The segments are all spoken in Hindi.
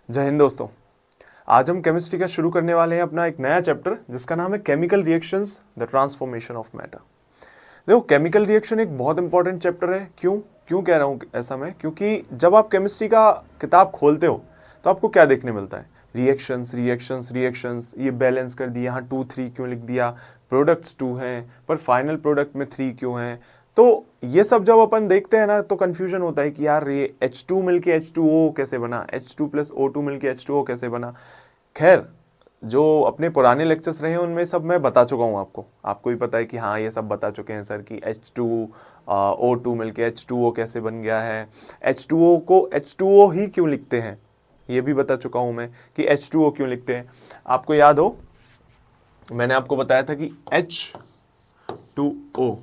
जय हिंद दोस्तों। आज हम केमिस्ट्री का शुरू करने वाले हैं अपना एक नया चैप्टर जिसका नाम है chemical reactions the transformation of matter. देखो, केमिकल रिएक्शन एक बहुत इंपॉर्टेंट चैप्टर है। क्यों क्यों कह रहा हूँ ऐसा मैं? क्योंकि जब आप केमिस्ट्री का किताब खोलते हो तो आपको क्या देखने मिलता है? Reactions reactions reactions. ये बैलेंस कर दिया, यहाँ 2 3 क्यों लिख दिया, प्रोडक्ट्स 2 हैं पर फाइनल प्रोडक्ट में 3 क्यों हैं? तो ये सब जब अपन देखते हैं ना तो कंफ्यूजन होता है कि यार ये H2 मिलके H2O कैसे बना, H2 + O2 मिलके H2O कैसे बना। खैर, जो अपने पुराने लेक्चर्स रहे हैं उनमें सब मैं बता चुका हूँ आपको भी पता है कि हाँ ये सब बता चुके हैं सर कि H2O2 मिलके H2O कैसे बन गया है, H2O को H2O ही क्यों लिखते हैं ये भी बता चुका हूँ मैं कि H2O क्यों लिखते हैं। आपको याद हो मैंने आपको बताया था कि H2O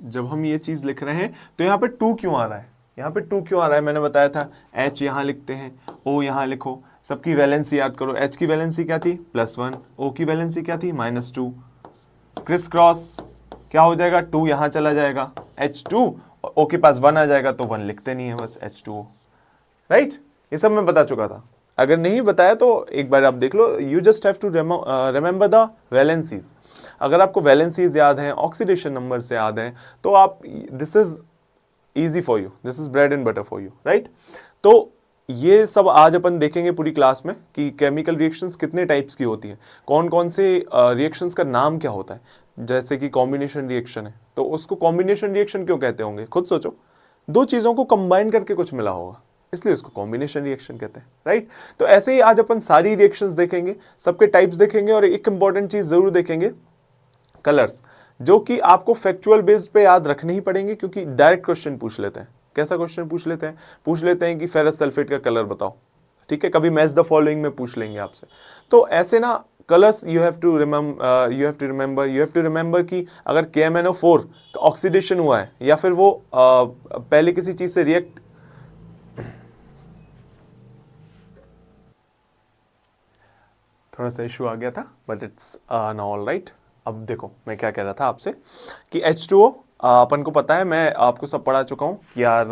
जब हम ये चीज लिख रहे हैं तो यहाँ पे 2 क्यों आ रहा है, यहाँ पे 2 क्यों आ रहा है? मैंने बताया था H यहाँ लिखते हैं, O यहाँ लिखो, सबकी वैलेंसी याद करो। H की वैलेंसी क्या थी? +1, O की वैलेंसी क्या थी? -2। क्रिस क्रॉस क्या हो जाएगा? 2 यहाँ चला जाएगा H2 और O के पास 1 आ जाएगा तो 1 लिखते नहीं है, बस H2O। राइट, ये सब मैं बता चुका था। अगर नहीं बताया तो एक बार आप देख लो। You just have to remember the valencies. अगर आपको वैलेंसीज याद हैं, ऑक्सीडेशन नंबर से याद हैं, तो आप this is easy for you, this is bread and butter for you, right. तो ये सब आज अपन देखेंगे पूरी क्लास में कि केमिकल रिएक्शंस कितने टाइप्स की होती हैं, कौन कौन से रिएक्शंस का नाम क्या होता है। जैसे कि कॉम्बिनेशन रिएक्शन है तो उसको कॉम्बिनेशन रिएक्शन क्यों कहते होंगे? खुद सोचो, दो चीजों को कंबाइन करके कुछ मिला होगा इसलिए उसको कॉम्बिनेशन रिएक्शन कहते हैं, राइट। तो ऐसे ही आज अपन सारी रिएक्शंस देखेंगे, सबके टाइप्स देखेंगे और एक इंपॉर्टेंट चीज जरूर देखेंगे, कलर्स, जो कि आपको फैक्चुअल बेस पे याद रखने ही पड़ेंगे क्योंकि डायरेक्ट क्वेश्चन पूछ लेते हैं। कैसा क्वेश्चन पूछ लेते हैं? पूछ लेते हैं कि फेरस सल्फेट का कलर बताओ, ठीक है। कभी मैच द फॉलोइंग में पूछ लेंगे आपसे। तो ऐसे ना colours you have to remember कि अगर KMnO4 का ऑक्सीडेशन हुआ है या फिर वो पहले किसी चीज से रिएक्ट, थोड़ा सा इशू आ गया था but it's now all right. अब देखो मैं क्या कह रहा था आपसे कि H2O अपन को पता है, मैं आपको सब पढ़ा चुका हूँ कि यार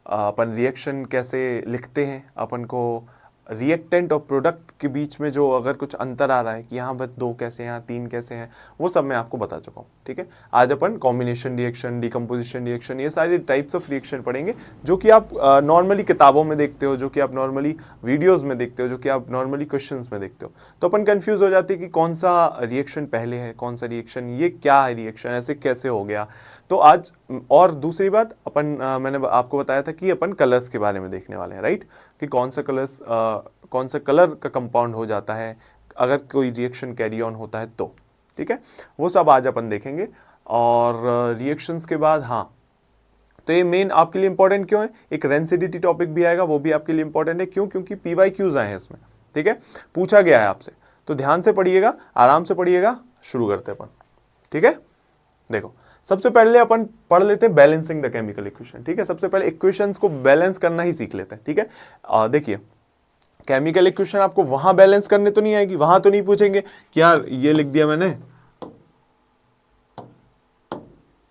अपन रिएक्शन कैसे लिखते हैं, अपन को रिएक्टेंट और प्रोडक्ट के बीच में जो अगर कुछ अंतर आ रहा है कि यहाँ बस 2 कैसे हैं, यहाँ 3 कैसे हैं, वो सब मैं आपको बता चुका हूँ, ठीक है। आज अपन कॉम्बिनेशन रिएक्शन, डिकम्पोजिशन रिएक्शन, ये सारे टाइप्स ऑफ रिएक्शन पढ़ेंगे जो कि आप नॉर्मली किताबों में देखते हो, जो कि आप नॉर्मली वीडियोज़ में देखते हो, जो कि आप नॉर्मली क्वेश्चंस में देखते हो। तो अपन कंफ्यूज हो जाते हैं कि कौन सा रिएक्शन पहले है, कौन सा रिएक्शन, ये क्या है रिएक्शन, ऐसे कैसे हो गया। तो आज और दूसरी बात अपन मैंने आपको बताया था कि अपन कलर्स के बारे में देखने वाले हैं, राइट, कि कौन सा कलर का कंपाउंड हो जाता है अगर कोई रिएक्शन कैरी ऑन होता है तो, ठीक है। वो सब आज अपन देखेंगे। और रिएक्शंस के बाद हाँ, तो ये मेन आपके लिए इंपॉर्टेंट क्यों है? एक रेंसिडिटी टॉपिक भी आएगा, वो भी आपके लिए इंपॉर्टेंट है। क्यों? क्योंकि PYQs आए हैं इसमें, ठीक है, पूछा गया है आपसे। तो ध्यान से पढ़िएगा, आराम से पढ़िएगा। शुरू करते हैं अपन, ठीक है। देखो, सबसे पहले अपन पढ़ लेते हैं बैलेंसिंग द केमिकल इक्वेशन, ठीक है। सबसे पहले इक्वेशंस को बैलेंस करना ही सीख लेते हैं, ठीक है। देखिए, केमिकल इक्वेशन आपको वहां बैलेंस करने तो नहीं आएगी, वहां तो नहीं पूछेंगे कि यार ये लिख दिया मैंने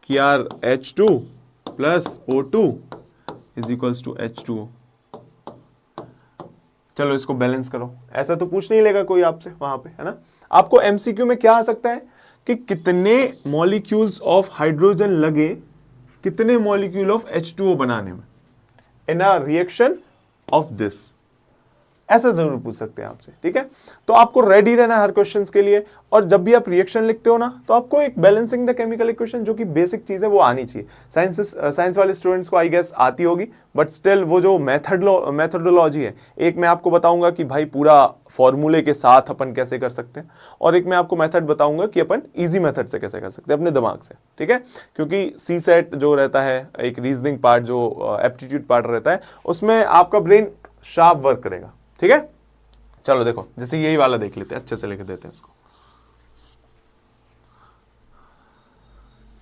कि यार H2 + O2 = H2O, चलो इसको बैलेंस करो, ऐसा तो पूछ नहीं लेगा कोई आपसे वहां पे, है ना। आपको MCQ में क्या आ सकता है कि कितने मॉलिक्यूल्स ऑफ हाइड्रोजन लगे कितने मॉलिक्यूल ऑफ H2O बनाने में इन अ रिएक्शन ऑफ दिस, ऐसा जरूर पूछ सकते हैं आपसे, ठीक है। तो आपको रेडी रहना है हर क्वेश्चन के लिए। और जब भी आप रिएक्शन लिखते हो ना तो आपको एक बैलेंसिंग द केमिकल इक्वेशन जो कि बेसिक चीज है वो आनी चाहिए। साइंस वाले स्टूडेंट्स को आई गेस आती होगी, बट स्टिल वो जो मेथडोलॉजी है, एक मैं आपको बताऊंगा कि भाई पूरा फॉर्मूले के साथ अपन कैसे कर सकते हैं, और एक मैं आपको मेथड बताऊंगा कि अपन इजी मेथड से कैसे कर सकते हैं अपने दिमाग से, ठीक है। क्योंकि CSET जो रहता है, एक रीजनिंग पार्ट जो एप्टीट्यूड पार्ट रहता है, उसमें आपका ब्रेन शार्प वर्क करेगा, ठीक है। चलो देखो, जैसे यही वाला देख लेते हैं, अच्छे से लिख देते हैं इसको।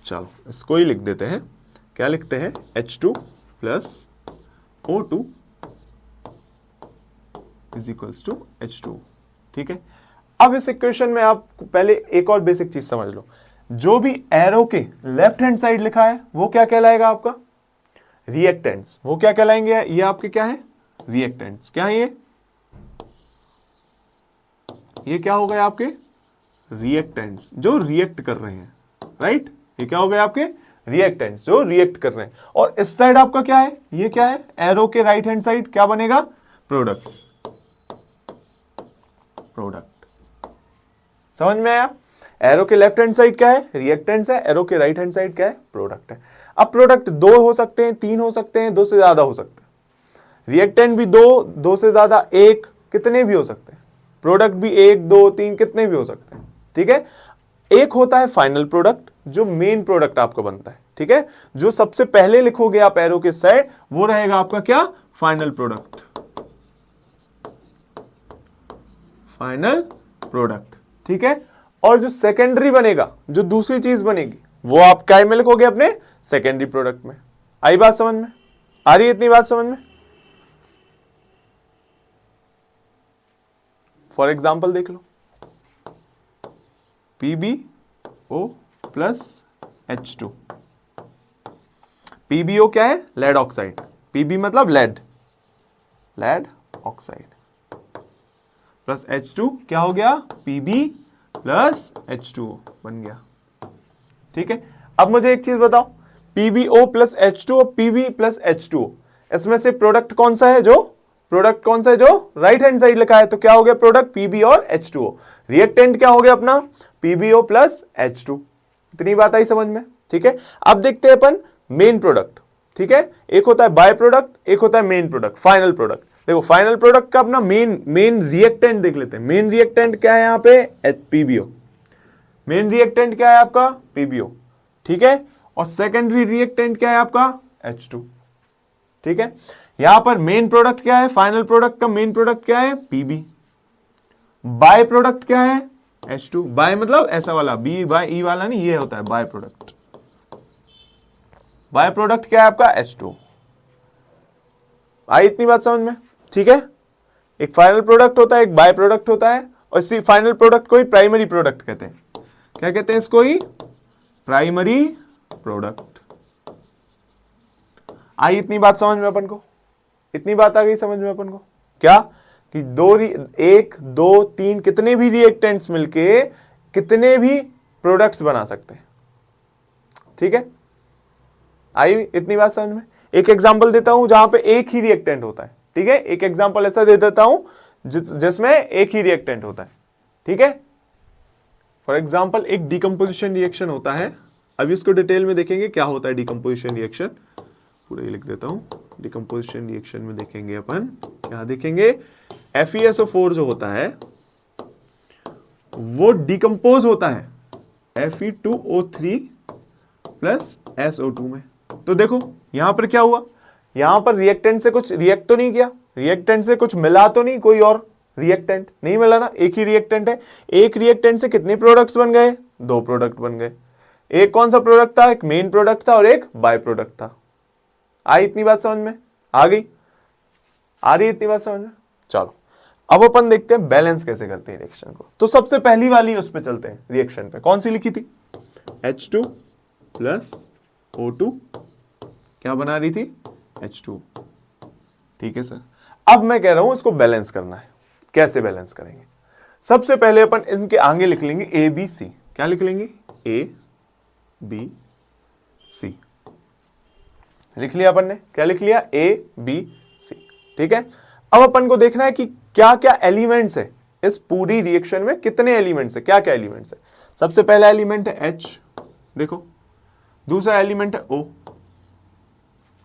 चलो इसको ही लिख देते हैं। क्या लिखते हैं? H2 + O2 = H2, ठीक है। अब इस इक्वेशन में आप पहले एक और बेसिक चीज समझ लो, जो भी एरो के लेफ्ट हैंड साइड लिखा है वो क्या कहलाएगा आपका? रिएक्टेंट्स। वो क्या कहलाएंगे? ये आपके क्या है? रिएक्टेंट्स। क्या है ये? ये क्या हो गए आपके रिएक्टेंट्स जो रिएक्ट कर रहे हैं, राइट। ये क्या हो गए आपके रिएक्टेंट्स जो रिएक्ट कर रहे हैं। और इस साइड आपका क्या है, ये क्या है, एरो के राइट हैंड साइड क्या बनेगा, प्रोडक्ट। प्रोडक्ट समझ में आया। एरो के लेफ्ट हैंड साइड क्या है, रिएक्टेंट्स है, एरो के राइट हैंड साइड क्या है, प्रोडक्ट है। अब प्रोडक्ट दो हो सकते हैं, तीन हो सकते हैं, दो से ज्यादा हो सकते हैं। रिएक्टेंट भी दो से ज्यादा, एक, कितने भी हो सकते हैं। प्रोडक्ट भी एक, दो, तीन, कितने भी हो सकते हैं, ठीक है। एक होता है फाइनल प्रोडक्ट जो मेन प्रोडक्ट आपका बनता है, ठीक है। जो सबसे पहले लिखोगे आप एरो के साइड वो रहेगा आपका क्या, फाइनल प्रोडक्ट। फाइनल प्रोडक्ट, ठीक है। और जो सेकेंडरी बनेगा, जो दूसरी चीज बनेगी, वो आप क्या में लिखोगे, अपने सेकेंडरी प्रोडक्ट में। आई बात समझ में, आ रही है इतनी बात समझ में। फॉर एग्जाम्पल देख लो, PbO प्लस H2। PbO क्या है, लेड ऑक्साइड। Pb मतलब lead, lead oxide plus H2 क्या हो गया, Pb प्लस H2O बन गया, ठीक है। अब मुझे एक चीज बताओ, PbO plus H2O, Pb plus H2O, इसमें से प्रोडक्ट कौन सा है, जो प्रोडक्ट कौन सा है जो राइट हैंड साइड लिखा है, तो क्या हो गया प्रोडक्ट, Pb और H2O। रिएक्टेंट क्या हो गया अपना, PbO प्लस H2। इतनी बात आई समझ में, ठीक है। अब देखते हैं अपन मेन प्रोडक्ट, ठीक है। एक होता है बाय प्रोडक्ट, एक होता है मेन प्रोडक्ट, फाइनल प्रोडक्ट। देखो फाइनल प्रोडक्ट का अपना मेन रिएक्टेंट देख लेते हैं। मेन रिएक्टेंट क्या है यहाँ पे, PbO। मेन रिएक्टेंट क्या है आपका, PbO, ठीक है। और सेकेंडरी रिएक्टेंट क्या है आपका, H2, ठीक है। यहां पर मेन प्रोडक्ट क्या है, फाइनल प्रोडक्ट का मेन प्रोडक्ट क्या है, Pb। बाय प्रोडक्ट क्या है, H2। बाय मतलब ऐसा वाला, B बाय E वाला नहीं, ये होता है बाय प्रोडक्ट। बाय प्रोडक्ट क्या है आपका, H2। आई इतनी बात समझ में, ठीक है। एक फाइनल प्रोडक्ट होता है, एक बाय प्रोडक्ट होता है, और इसी फाइनल प्रोडक्ट को ही प्राइमरी प्रोडक्ट कहते हैं। क्या कहते हैं इसको ही, प्राइमरी प्रोडक्ट। आई इतनी बात समझ में अपन को, इतनी बात आ गई समझ में अपन को, क्या कि एक, दो, तीन, कितने भी रिएक्टेंट्स मिलके कितने भी प्रोडक्ट्स बना सकते हैं, ठीक है। आई इतनी बात समझ में। एक एग्जांपल देता हूं जहां पे एक ही रिएक्टेंट होता है, ठीक है। एक एग्जांपल ऐसा दे देता हूं जिसमें एक ही रिएक्टेंट होता है, ठीक है। फॉर एग्जांपल एक डिकम्पोजिशन रिएक्शन होता है। अभी इसको डिटेल में देखेंगे क्या होता है डिकम्पोजिशन रिएक्शन, पूरा ही लिख देता हूं। डिकम्पोजिशन रिएक्शन में देखेंगे अपन, क्या देखेंगे, FeSO4 जो होता है वो डिकम्पोज होता है Fe2O3 प्लस SO2 में। तो देखो यहां पर क्या हुआ, यहां पर रिएक्टेंट से कुछ रिएक्ट तो नहीं किया, रिएक्टेंट से कुछ मिला तो नहीं, कोई और रिएक्टेंट नहीं मिला ना, एक ही रिएक्टेंट है। एक रिएक्टेंट से कितने प्रोडक्ट्स बन गए, दो प्रोडक्ट बन गए। एक कौन सा प्रोडक्ट था, एक मेन प्रोडक्ट था और एक बाय प्रोडक्ट था। आई इतनी बात समझ में, आ गई, आ रही इतनी बात समझ में। चलो अब अपन देखते हैं बैलेंस कैसे करते हैं रिएक्शन को। तो सबसे पहली वाली उस पे चलते हैं, रिएक्शन पे कौन सी लिखी थी, H2 प्लस O2 क्या बना रही थी, H2, ठीक है सर। अब मैं कह रहा हूं इसको बैलेंस करना है। कैसे बैलेंस करेंगे, सबसे पहले अपन इनके आगे लिख लेंगे ABC। क्या लिख लेंगे, ABC लिख लिया अपन ने, क्या लिख लिया, ABC, ठीक है। अब अपन को देखना है कि क्या क्या एलिमेंट्स है इस पूरी रिएक्शन में, कितने एलिमेंट्स है, क्या क्या एलिमेंट्स है। सबसे पहला एलिमेंट है H, देखो। दूसरा एलिमेंट है O,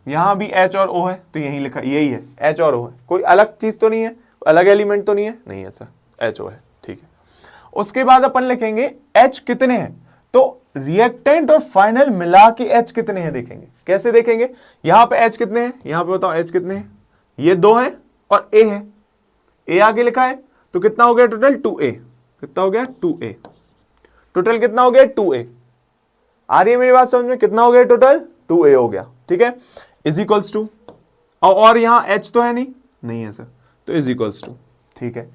यहां भी H और O है, तो यही लिखा, यही है, H और O है, कोई अलग चीज तो नहीं है, अलग एलिमेंट तो नहीं है, नहीं है सर, HO है, ठीक है। उसके बाद अपन लिखेंगे H कितने हैं, तो रिएक्टेंट और फाइनल मिला के H कितने हैं देखेंगे। कैसे देखेंगे, यहां पे H कितने हैं, यहां पे बताओ H कितने हैं, ये दो हैं और A है, A आगे लिखा है, तो कितना हो गया टोटल, 2A। कितना हो गया, 2A। टोटल कितना हो गया, 2A। आ रही है मेरी बात समझ में, कितना हो गया टोटल, 2A हो गया, ठीक है। इज इक्वल्स टू, और यहां H तो है नहीं, नहीं है सर, तो इज इक्वल्स टू, ठीक है।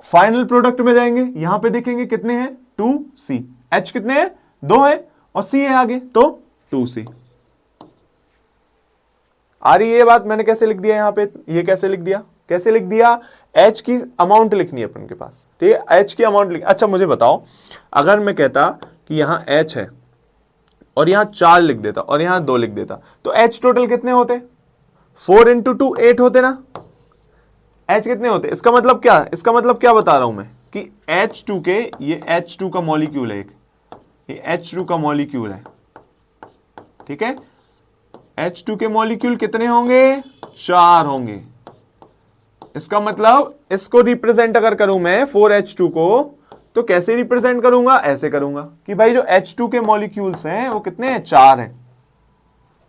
फाइनल प्रोडक्ट में जाएंगे, यहां पे देखेंगे कितने हैं, 2C। H कितने हैं, 2 है और C है आगे, तो 2C। आ रही है ये बात, मैंने कैसे लिख दिया यहां पे, ये कैसे लिख दिया, कैसे लिख दिया, H की अमाउंट लिखनी है अपन के पास, ठीक है, H की अमाउंट लिख। अच्छा मुझे बताओ, अगर मैं कहता कि यहाँ H है और यहाँ 4 लिख देता और यहाँ 2 लिख देता, तो H टोटल कितने होते, 4 इंटू 2 8 होते ना। H कितने होते, इसका मतलब क्या, इसका मतलब क्या बता रहा हूं मैं कि H2 के, ये H2 का मॉलिक्यूल है एक, ये H2 का मॉलिक्यूल है, ठीक है, H2 के मॉलिक्यूल कितने होंगे, 4 होंगे। इसका मतलब इसको रिप्रेजेंट अगर करूं मैं 4H2 को, तो कैसे रिप्रेजेंट करूंगा, ऐसे करूंगा कि भाई जो H2 के मॉलिक्यूल्स हैं वो कितने हैं, 4 हैं।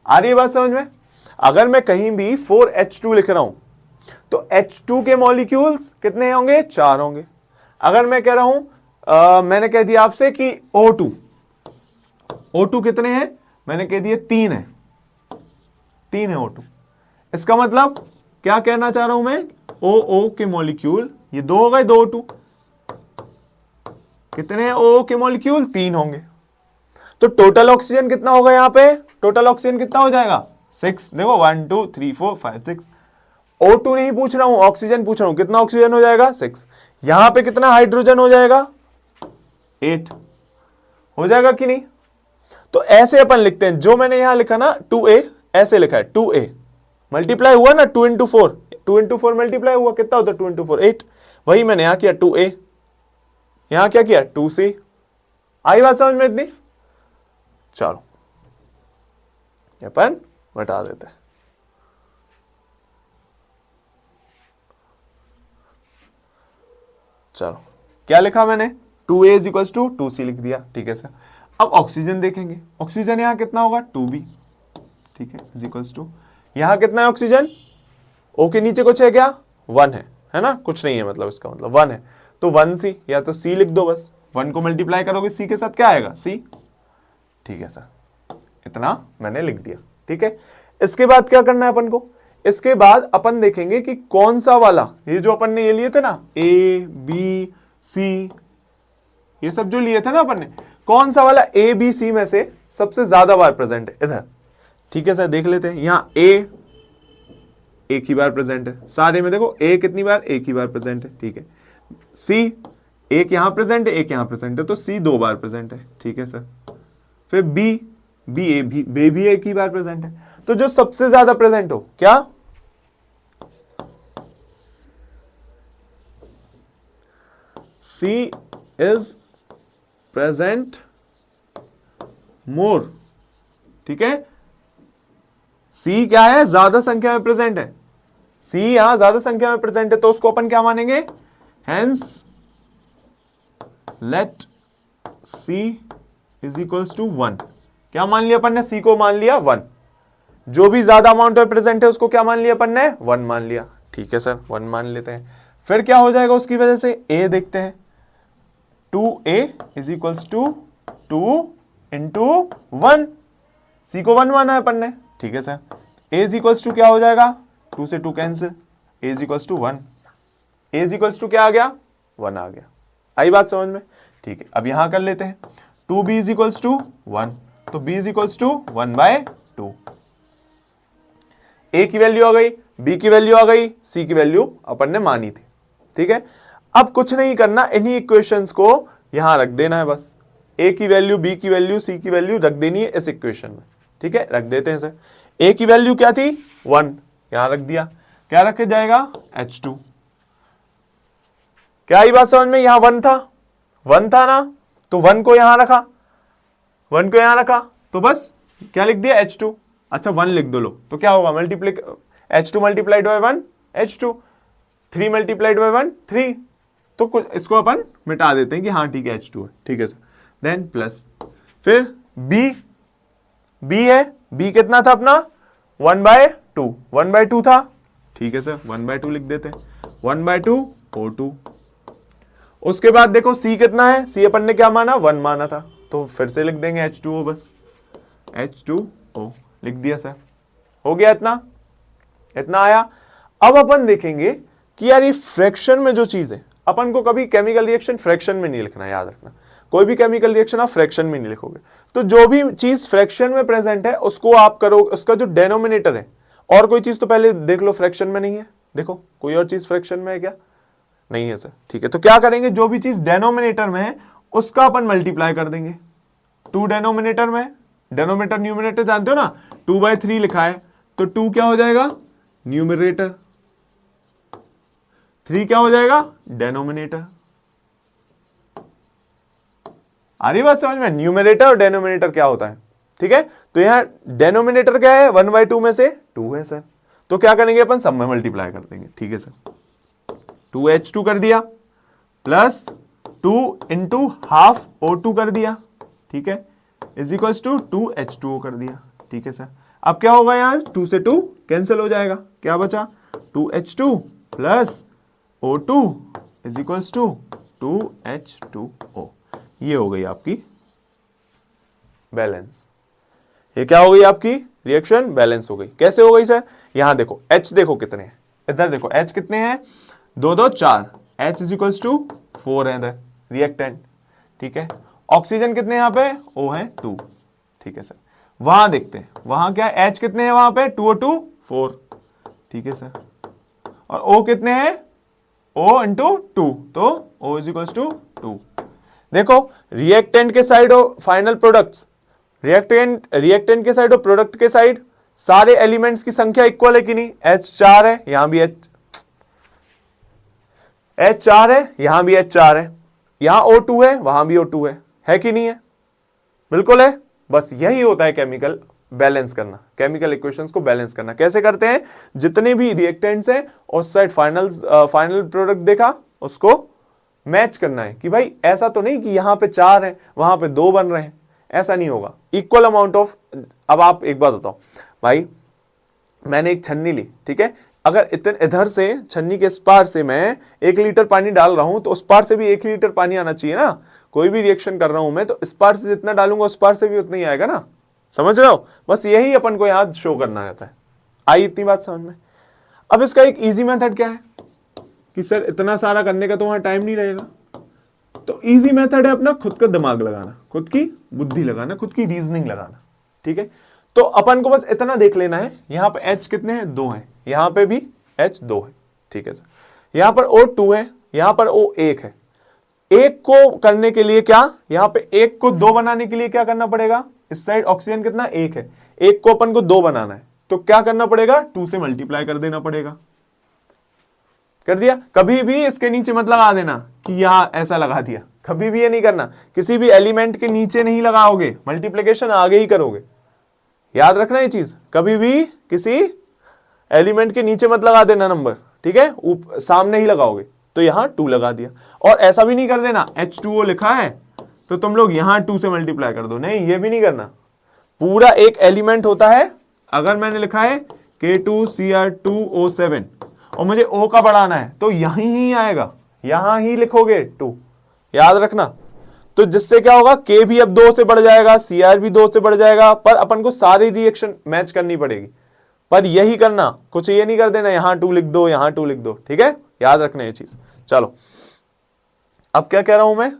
आ रही है बात समझ में। अगर मैं कहीं भी 4H2 लिख रहा हूं तो H2 के मॉलिक्यूल्स कितने होंगे, 4 होंगे। अगर मैं कह रहा हूं मैंने कह दिया आपसे कि O2 कितने हैं, मैंने कह दिया 3 है, 3 है O2। इसका मतलब क्या कहना चाह रहा हूं मैं, OO के मॉलिक्यूल, ये 2 हो गए, 2 O2, कितने हैं OO के मॉलिक्यूल, 3 होंगे। तो टोटल ऑक्सीजन कितना होगा, यहां पे टोटल ऑक्सीजन कितना हो जाएगा, 6। देखो 1 2 3 4 5 6। O2 नहीं पूछ रहा हूं, ऑक्सीजन पूछ रहा हूं, कितना ऑक्सीजन हो जाएगा, 6। यहां पे कितना हाइड्रोजन हो जाएगा, 8 हो जाएगा कि नहीं। तो ऐसे अपन लिखते हैं, जो मैंने यहां लिखा ना 2A, ऐसे लिखा है 2A मल्टीप्लाई हुआ ना 2 इंटू 4, 2 इंटू 4 मल्टीप्लाई हुआ, कितना होता है 2 इंटू 4 8। वही मैंने यहां किया 2A, यहां क्या किया 2C। आई बात समझ में इतनी। चलो अपन बता देते हैं। चलो क्या लिखा मैंने, 2A is equal to 2C लिख दिया, ठीक है सर। अब ऑक्सीजन देखेंगे, ऑक्सीजन यहां कितना होगा 2B, ठीक है, इज इक्वल टू, यहां कितना है ऑक्सीजन, O के नीचे कुछ है क्या, 1 है ना, कुछ नहीं है, मतलब इसका मतलब 1 है, तो 1C, या तो C लिख दो बस, 1 को मल्टीप्लाई करोगे C के साथ क्या आएगा, C, ठीक है सर, इतना मैंने लिख दिया, ठीक है। इसके बाद क्या करना है अपन को, इसके बाद अपन देखेंगे कि कौन सा वाला, ये जो अपन ने ये लिए थे ना A B C, ये सब जो लिए थे ना अपन ने, कौन सा वाला A B C में से सबसे ज्यादा बार प्रेजेंट है इधर, ठीक है सर। देख लेते हैं, यहां A एक ही बार प्रेजेंट है, सारे में देखो A कितनी बार, एक ही बार प्रेजेंट है, ठीक है। C एक यहां प्रेजेंट है, एक यहां प्रेजेंट है, तो C 2 बार प्रेजेंट है, ठीक है सर। फिर B भी एक ही बार प्रेजेंट है, तो जो सबसे ज्यादा प्रेजेंट हो, क्या C इज प्रेजेंट मोर, ठीक है। C क्या है, ज्यादा संख्या में प्रेजेंट है, C यहां ज्यादा संख्या में प्रेजेंट है, तो उसको अपन क्या मानेंगे, hence let C is equals to 1। क्या मान लिया अपन ने, C को मान लिया 1, जो भी ज्यादा अमाउंट में प्रेजेंट है उसको क्या मान लिया अपन ने, 1 मान लिया, ठीक है सर, 1 मान लेते हैं। फिर क्या हो जाएगा उसकी वजह से, A देखते हैं, 2A is equals to 2 into 1, C को 1 माना है अपन ने, ठीक है sir. A is equals to क्या हो जाएगा, 2 से 2 cancel, A is equals to 1, A is equals to क्या आ गया, 1 आ गया। आई बात समझ में, ठीक है। अब यहां कर लेते हैं, 2B इज इक्वल्स टू 1, तो B is equals to 1/2। A की वैल्यू आ गई, B की वैल्यू आ गई, C की वैल्यू अपन ने मानी थी, ठीक है। अब कुछ नहीं करना, इन्हीं इक्वेशंस को यहां रख देना है बस, A की वैल्यू, B की वैल्यू, C की वैल्यू रख देनी है इस इक्वेशन में, ठीक है, रख देते हैं सर। A की वैल्यू क्या थी, 1, यहां रख दिया, क्या रखे जाएगा, H2। क्या आई बात समझ में, यहां 1 था ना, तो 1 को यहां रखा, 1 को यहां रखा, तो बस क्या लिख दिया, H2। अच्छा 1 लिख दो लो, तो क्या होगा, multiply, H2 multiplied by 1 H2, 3 multiplied by 1 3, तो कुछ इसको अपन मिटा देते हैं कि हाँ ठीक है H2 है, ठीक है सर। देन प्लस, फिर B है, B कितना था अपना, 1/2 था, ठीक है सर, 1/2 लिख देते हैं, 1/2 O2। उसके बाद देखो C कितना है, C अपन ने क्या माना, 1 माना था, तो फिर से लिख देंगे H2O, बस H2O लिख दिया सर, हो गया, इतना आया। अब अपन देखेंगे कि यार ये फ्रैक्शन में जो चीज है, अपन को कभी केमिकल रिएक्शन फ्रैक्शन में नहीं लिखना, याद रखना, कोई भी केमिकल रिएक्शन आप फ्रैक्शन में नहीं लिखोगे। तो जो भी चीज फ्रैक्शन में प्रेजेंट है उसको आप करो, उसका जो डेनोमिनेटर है, और कोई चीज तो पहले देख लो फ्रैक्शन में नहीं है, देखो कोई और चीज फ्रैक्शन में है क्या? नहीं है सर। ठीक है, तो क्या करेंगे, जो भी चीज डेनोमिनेटर में है उसका अपन मल्टीप्लाई कर देंगे। 2 डेनोमिनेटर में, डेनोमिनेटर न्यूमिनेटर जानते हो ना, 2/3 लिखा है तो 2 क्या हो जाएगा, न्यूमिनेटर, 3 क्या हो जाएगा, डेनोमिनेटर। आ रही बात समझ में? न्यूमिनेटर और डेनोमिनेटर क्या होता है, ठीक है। तो यहां डेनोमिनेटर क्या है, 1/2 में से 2 है सर, तो क्या करेंगे अपन, सब में मल्टीप्लाई कर देंगे। ठीक है सर, 2H2 कर दिया प्लस 2 इंटू हाफ O2 कर दिया, ठीक है, इज इक्वल टू 2H2O कर दिया। ठीक है सर, अब क्या होगा, यहां 2 से 2 कैंसिल हो जाएगा, क्या बचा, 2H2 plus O2 is equal to 2H2O। ये हो गई आपकी बैलेंस। ये क्या हो गई आपकी रिएक्शन, बैलेंस हो गई। कैसे हो गई सर, यहां देखो H देखो कितने हैं, इधर देखो H कितने हैं, 2 2 4, H इज इक्वल टू 4 है इधर रिएक्टेंट। ठीक है, ऑक्सीजन कितने यहां पे, O है 2। ठीक है सर, वहां देखते हैं वहां क्या H कितने हैं वहां पे, 2 2 4। ठीक है सर, और O कितने हैं, O इंटू 2, तो O इज इक्वल टू 2। देखो रिएक्टेंट के साइड और फाइनल प्रोडक्ट्स, रिएक्टेंट के साइड और प्रोडक्ट के साइड सारे एलिमेंट्स की संख्या इक्वल है कि नहीं, H 4 है, यहां भी H 4 है, यहां भी H 4 है, यहां O2 है, वहां भी O2 है कि नहीं है, बिल्कुल है। बस यही होता है केमिकल बैलेंस करना, केमिकल इक्वेशंस को बैलेंस करना। कैसे करते हैं, जितने भी रिएक्टेंट्स हैं उस साइड फाइनल प्रोडक्ट देखा, उसको मैच करना है कि भाई ऐसा तो नहीं कि यहां पे 4 है वहां पे 2 बन रहे हैं, ऐसा नहीं होगा, इक्वल अमाउंट ऑफ। अब आप एक बात बताओ भाई, मैंने एक छन्नी ली, ठीक है, अगर इधर से छन्नी के इस पार से मैं 1 लीटर पानी डाल रहा हूं तो उस पार से भी 1 लीटर पानी आना चाहिए ना। कोई भी रिएक्शन कर रहा हूं मैं तो इस पार से जितना डालूंगा उस पार से भी उतना ही आएगा ना, समझ रहे हो? बस यही अपन को यहां शो करना रहता है। आई इतनी बात समझ में? अब इसका एक इजी मेथड क्या है कि सर इतना सारा करने का तो वहां टाइम नहीं रहेगा, तो इजी मेथड है अपना खुद का दिमाग लगाना, खुद की बुद्धि लगाना, खुद की रीजनिंग लगाना। ठीक है, तो अपन को बस इतना देख लेना है, यहां पे H कितने हैं, 2 हैं, यहां पे भी H 2 है। ठीक है सर, यहां पर O 2 है, यहां पर O 1 है। एक को करने के लिए क्या, यहां पे एक को 2 बनाने के लिए क्या करना पड़ेगा, इस साइड ऑक्सीजन कितना 1 है, एक को अपन को 2 बनाना है तो क्या करना पड़ेगा, 2 से मल्टीप्लाई कर देना पड़ेगा। कर दिया, कभी भी इसके नीचे मत लगा देना कि यहां ऐसा लगा दिया, कभी भी ये नहीं करना, किसी भी एलिमेंट के नीचे नहीं लगाओगे, मल्टीप्लिकेशन आगे ही करोगे, याद रखना ये चीज, कभी भी किसी एलिमेंट के नीचे मत लगा देना नंबर, ठीक है, सामने ही लगाओगे। तो यहां 2 लगा दिया, और ऐसा भी नहीं कर देना H2O लिखा है तो तुम लोग यहां 2 से मल्टीप्लाई कर दो, नहीं ये भी नहीं करना। पूरा एक एलिमेंट होता है, अगर मैंने लिखा है K2Cr2O7 और मुझे O का बढ़ाना है तो यहीं ही आएगा, यहां ही लिखोगे 2, याद रखना। तो जिससे क्या होगा, K भी अब 2 से बढ़ जाएगा, Cr भी 2 से बढ़ जाएगा, पर अपन को सारी रिएक्शन मैच करनी पड़ेगी। पर यही करना, कुछ ये नहीं कर देना यहां 2 लिख दो, यहां 2 लिख दो, ठीक है, याद रखना ये चीज। चलो अब क्या कह रहा हूं मैं,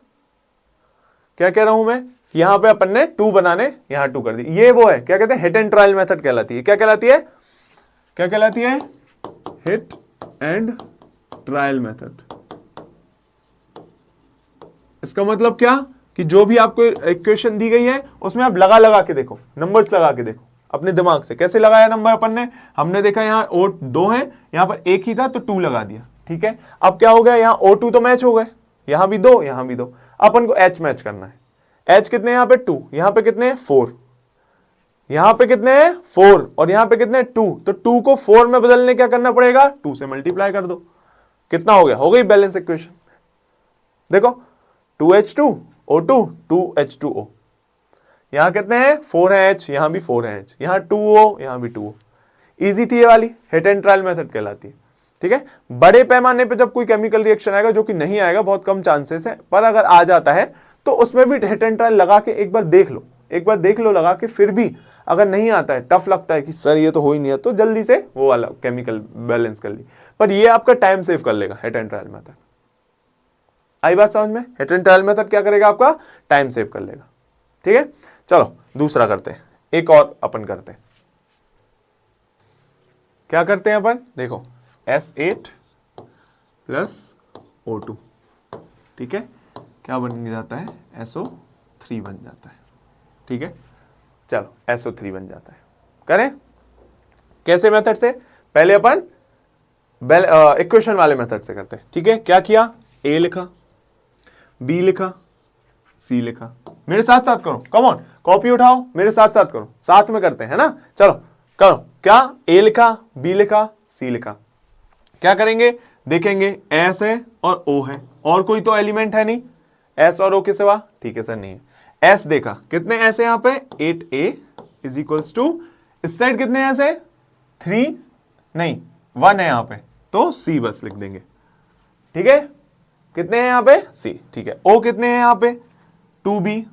क्या कह रहा हूं मैं, यहां पे अपन ने 2 बनाने, यहां 2 कर दी, ये वो है, क्या कहते हैं, हिट एंड ट्रायल मेथड कहलाती है। क्या कहलाती है, क्या कहलाती है, हिट एंड ट्रायल मेथड। इसका मतलब क्या कि जो भी आपको इक्वेशन दी गई है उसमें आप लगा के देखो, नंबर्स लगा के देखो अपने दिमाग से। कैसे लगाया नंबर अपन ने, हमने देखा यहां O 2 है, यहां पर 1 ही था तो 2 लगा दिया, ठीक है। अब क्या हो गया, यहां O2 तो मैच हो गए, यहां भी 2, यहां भी 2, अपन को H मैच करना है। H कितने यहां पे 2, यहां पे कितने 4, यहां पे कितने हैं 4, और यहां पे कितने 2, तो 2 को 4 में बदलने क्या करना पड़ेगा, 2 से मल्टीप्लाई कर दो, कितना हो गया, हो गई बैलेंस इक्वेशन। देखो 2H2 O2 2H2O, यहां कितने हैं 4 है H, यहां भी 4 है H, यहां 2O, यहां भी 2O। इजी थी ये वाली, हिट एंड ट्रायल मेथड कहलाती है। ठीक है, बड़े पैमाने पे जब कोई केमिकल रिएक्शन आएगा, जो कि नहीं आएगा, बहुत कम चांसेस है, पर अगर आ जाता है तो उसमें भी हिट एंड ट्रायल लगा के एक बार देख लो, एक बार देख लो लगा के, फिर भी अगर नहीं आता है, टफ लगता है कि सर ये तो हो ही नहीं है, तो जल्दी से वो वाला केमिकल बैलेंस कर ली, पर ये आपका टाइम सेव कर लेगा हिट एंड ट्रायल मेथड। आई बात समझ में, हिट एंड ट्रायल मेथड क्या करेगा, आपका टाइम सेव कर लेगा। ठीक है, चलो दूसरा करते हैं, एक और अपन करते हैं। क्या करते हैं अपन, देखो S8 प्लस O2, ठीक है, क्या बन जाता है, SO3 बन जाता है, ठीक है। चलो SO3 बन जाता है। करें कैसे मेथड से, पहले अपन इक्वेशन वाले मेथड से करते हैं, ठीक है। क्या किया, A लिखा, B लिखा, C लिखा, मेरे साथ साथ करो, कम ऑन, कॉपी उठाओ, मेरे साथ साथ करो, साथ में करते हैं, है ना। चलो करो, क्या, A लिखा, B लिखा, C लिखा, क्या करेंगे, देखेंगे S है और O है, और कोई तो एलिमेंट है नहीं S और O के सिवा, ठीक है सर, नहीं है। S देखा, कितने S है यहाँ पे, 8A इज इक्वल्स टू, इस साइड कितने S है, 3 नहीं 1 है यहाँ पे, तो C बस लिख देंगे, ठीक है। कितने हैं यहाँ पे, C, ठीक है। O कितने हैं यहाँ पे, 2B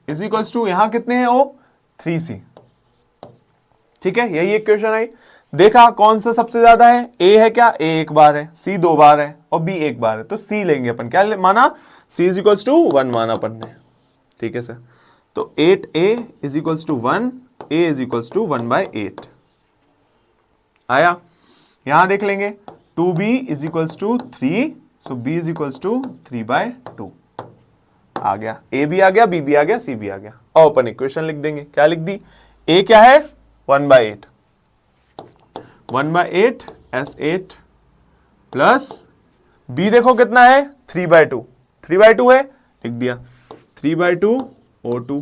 इज इक्वल्स टू, यहां कितने हैं O, 3C, ठीक है। यही इक्वेशन आई। देखा कौन सा सबसे ज्यादा है, A है क्या, A एक बार है, C 2 बार है और B एक बार है, तो C लेंगे अपन, क्या माना, C इज इक्वल्स टू 1 माना अपन ने, ठीक है सर। तो 8A is equals to 1, A is equals to 1/8 आया। यहां देख लेंगे 2B is equals to 3, so B is equals to 3/2 आ गया, A भी आ गया, B भी आ गया, C भी आ गया। और अपन इक्वेशन लिख देंगे, क्या लिख दी, A क्या है, 1/8, 1/8 S8 प्लस B देखो कितना है, 3/2, 3/2 है, लिख दिया 3/2 O2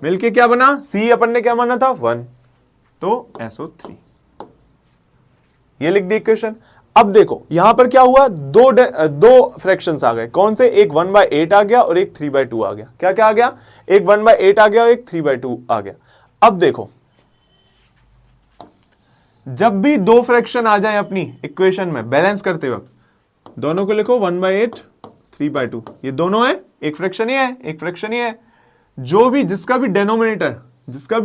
मिलके क्या बना, C अपन ने क्या माना था 1, तो SO3, ये लिख दी इक्वेशन। अब देखो यहां पर क्या हुआ, दो फ्रैक्शंस आ गए, कौन से, एक 1/8 आ गया और एक 3/2 आ गया। क्या क्या आ गया, एक 1/8 आ गया और एक 3/2 आ गया। अब देखो जब भी दो फ्रैक्शन आ जाए अपनी इक्वेशन में बैलेंस करते वक्त, दोनों को लिखो 1/8 3/2, ये दोनों है, एक फ्रैक्शन ही है, एक फ्रैक्शन ही है। जो भी जिसका भी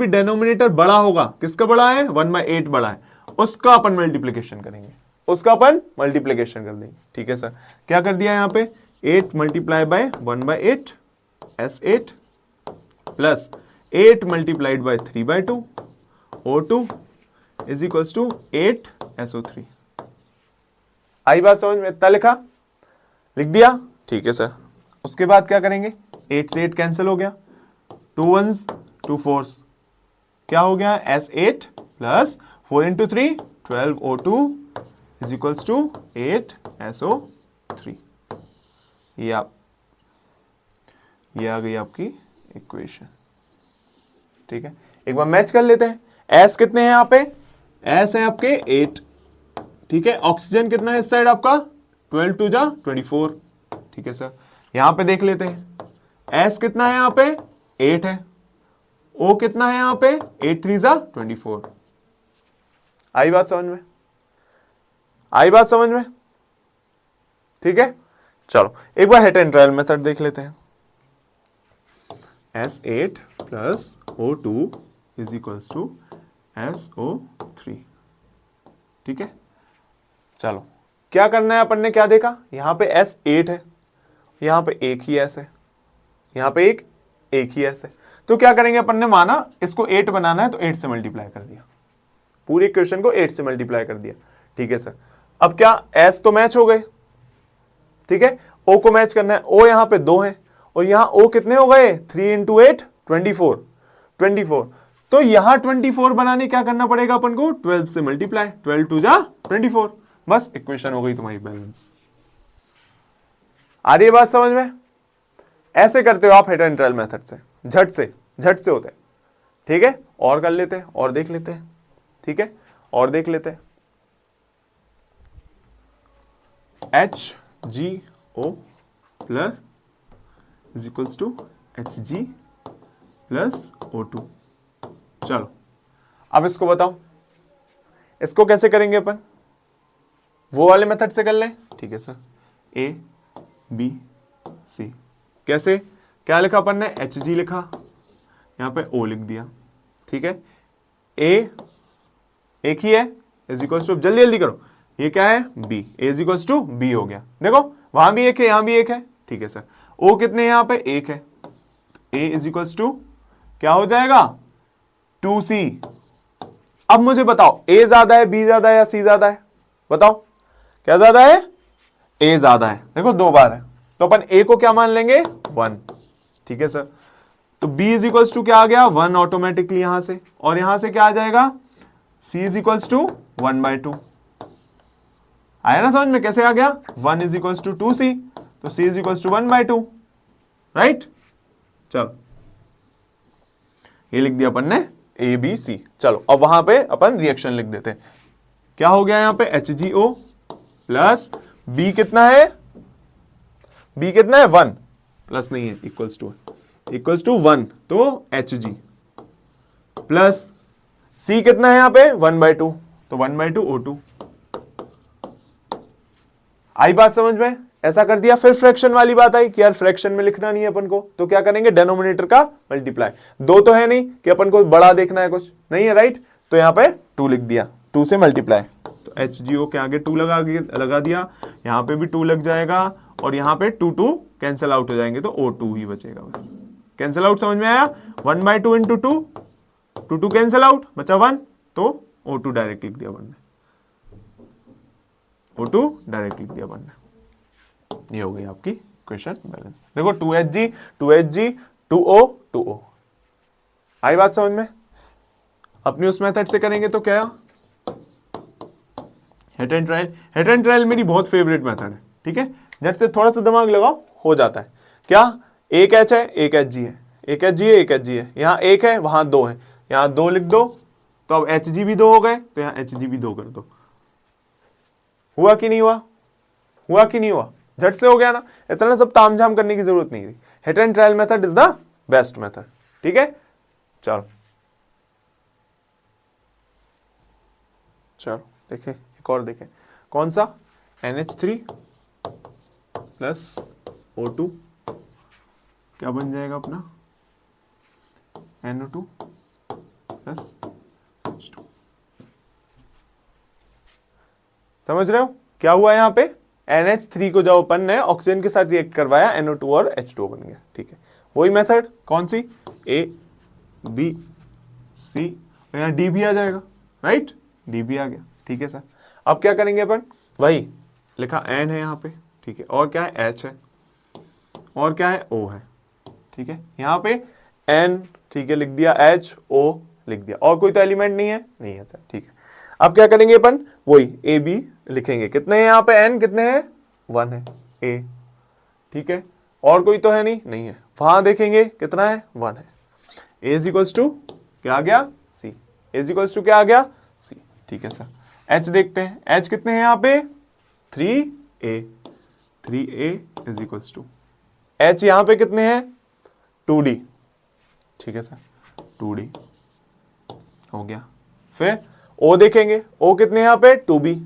डेनोमिनेटर बड़ा होगा, किसका बड़ा है, 1/8 बड़ा है, उसका अपन मल्टीप्लीकेशन करेंगे, उसका अपन मल्टीप्लीकेशन कर देंगे, ठीक है सर। क्या कर दिया यहां पे, 8 multiply by 1/8 S8 plus 8 multiplied by 3/2 O2 is equals to 8 SO3। आई बात समझ में, इतना लिखा, लिख दिया, ठीक है सर। उसके बाद क्या करेंगे, 8 से 8 कैंसिल हो गया, 2 1s 2 4s, क्या हो गया, S8 plus 4 into 3 12 O2 is equals to 8 SO3। ये आ गई आपकी इक्वेशन, ठीक है। एक बार मैच कर लेते हैं, S कितने हैं यहाँ पे, S है आपके 8, ठीक है। ऑक्सीजन कितना है इस साइड आपका, 12 2 जा 24, ठीक है सर। यहां पे देख लेते हैं, S कितना है यहाँ पे, 8 है, O कितना है यहाँ पे, 8 3 जा 24। आई बात समझ में, आई बात समझ में, ठीक है। चलो एक बार हिट एंड ट्रायल मेथड देख लेते हैं, S8 plus O2 is equals to SO3, ठीक है। चलो क्या करना है, अपन ने क्या देखा, यहां पे S8 है, यहां पे एक ही S है, यहां पे एक ही S है, तो क्या करेंगे अपन ने माना इसको 8 बनाना है, तो 8 से मल्टीप्लाई कर दिया, पूरी इक्वेशन को 8 से मल्टीप्लाई कर दिया, ठीक है सर। अब क्या, S तो मैच हो गए, ठीक है, O को मैच करना है, O यहां पे 2 है और यहां O कितने हो गए, 3 इंटू 8 24, तो यहां 24 बनाने क्या करना पड़ेगा अपन को, 12 से मल्टीप्लाई, 12 2 जा 24, बस इक्वेशन हो गई तुम्हारी बैलेंस। आ रही है बात समझ में, ऐसे करते हो आप हिट एंड ट्रायल मेथड से, झट से होते हैं, ठीक है। और कर लेते हैं, और देख लेते हैं, ठीक है, और देख लेते हैं। HgO plus is equals to Hg plus O2। चलो अब इसको बताओ, इसको कैसे करेंगे अपन, वो वाले मेथड से कर लें, ठीक है सर। A B C कैसे, क्या लिखा अपन ने, Hg लिखा, यहां पे O लिख दिया, ठीक है। A एक ही है, इज इक्वल्स टू, जल्दी जल्दी करो, ये क्या है, B, A is equals to B हो गया, देखो वहां भी एक है, यहां भी एक है, ठीक है सर। O कितने यहां पे, एक है, A इज इक्वल्स टू क्या हो जाएगा, 2C अब मुझे बताओ ए ज्यादा है, बी ज्यादा है या सी ज्यादा है? बताओ क्या ज्यादा है? ए ज्यादा है। देखो 2 बार है तो अपन ए को क्या मान लेंगे? 1। ठीक है सर। तो b इज इक्वल्स टू क्या आ गया? 1 ऑटोमेटिकली यहां से, और यहां से क्या आ जाएगा? c is equals to 1/2। आया ना समझ में कैसे आ गया? 1 इज इक्वल्स टू 2c, तो c is equals to 1/2। Right, चलो ये लिख दिया अपन ने ए बी सी। चलो अब वहां पे अपन रिएक्शन लिख देते हैं। क्या हो गया यहां पे? HgO प्लस बी कितना है? बी कितना है? 1 प्लस नहीं है, इक्वल्स टू 1, तो Hg प्लस सी कितना है यहां पे? 1/2, तो 1/2 O2। आई बात समझ में? ऐसा कर दिया। फिर फ्रैक्शन वाली बात आई कि यार फ्रैक्शन में लिखना नहीं है अपन को, तो क्या करेंगे? डेनोमिनेटर का मल्टीप्लाई। 2 तो है नहीं कि अपन को बड़ा देखना है, कुछ नहीं है, राइट? तो यहां पे 2 लिख दिया, 2 से मल्टीप्लाई, तो HgO के आगे 2 लगा दिया, यहां पे भी 2 लग जाएगा, और यहां पे 2 कैंसिल आउट हो जाएंगे, तो O2 ही बचेगा बस। कैंसिल आउट समझ में आया? 1/2 इंटू 2 कैंसिल आउट, बचा 1, तो O2 डायरेक्ट लिख दिया बनने, O2 डायरेक्ट लिख दिया बनने। ये हो गई आपकी क्वेश्चन बैलेंस। देखो 2Hg 2O 2O। आई बात समझ में? अपनी उस मेथड से करेंगे तो क्या? Hit and trial. Hit and trial मेरी बहुत फेवरेट मेथड है। ठीक है, जब से थोड़ा सा दिमाग लगाओ हो जाता है। क्या? एक H है, एक Hg है, एक Hg है, एक Hg है, यहां 1 है, वहां 2 है, यहां 2 लिख दो, तो अब Hg भी 2 हो गए, तो यहां Hg भी 2 कर दो। हुआ कि नहीं हुआ? हुआ कि नहीं हुआ? झट से हो गया ना, इतना सब तामझाम करने की जरूरत नहीं थी। Hit and trial method is the best method. ठीक है, चलो चलो देखें, एक और देखें, कौन सा? NH3 प्लस O2 क्या बन जाएगा अपना? NO2 plus H2। समझ रहे हो क्या हुआ यहाँ पे? NH3 को जब अपन ने ऑक्सीजन के साथ रिएक्ट करवाया, NO2 और H2 बन गया। ठीक है, वही मेथड, कौन सी? A B C, और यहाँ D भी आ जाएगा, राइट? D भी आ गया। ठीक है सर, अब क्या करेंगे अपन? वही लिखा, N है यहाँ पे, ठीक है, और क्या है? H है, और क्या है? O है। ठीक है, यहाँ पे N, ठीक है, लिख दिया, H O लिख दिया, और कोई तो एलिमेंट नहीं है? नहीं है सर। ठीक है, अब क्या करेंगे अपन? वही A B लिखेंगे। कितने हैं यहाँ पे? N कितने हैं? 1 है, A। ठीक है, और कोई तो है नहीं? नहीं है। वहां देखेंगे कितना है? 1 है। A इज इक्वल्स टू क्या आ गया? C। A is equals to क्या आ गया? C। ठीक है सर, H देखते हैं। H कितने हैं यहाँ पे? 3A। 3A is equals to H यहाँ पे कितने हैं? 2D। ठीक है सर, 2D हो गया। फिर O देखेंगे, O कितने हैं यहाँ पे? 2B।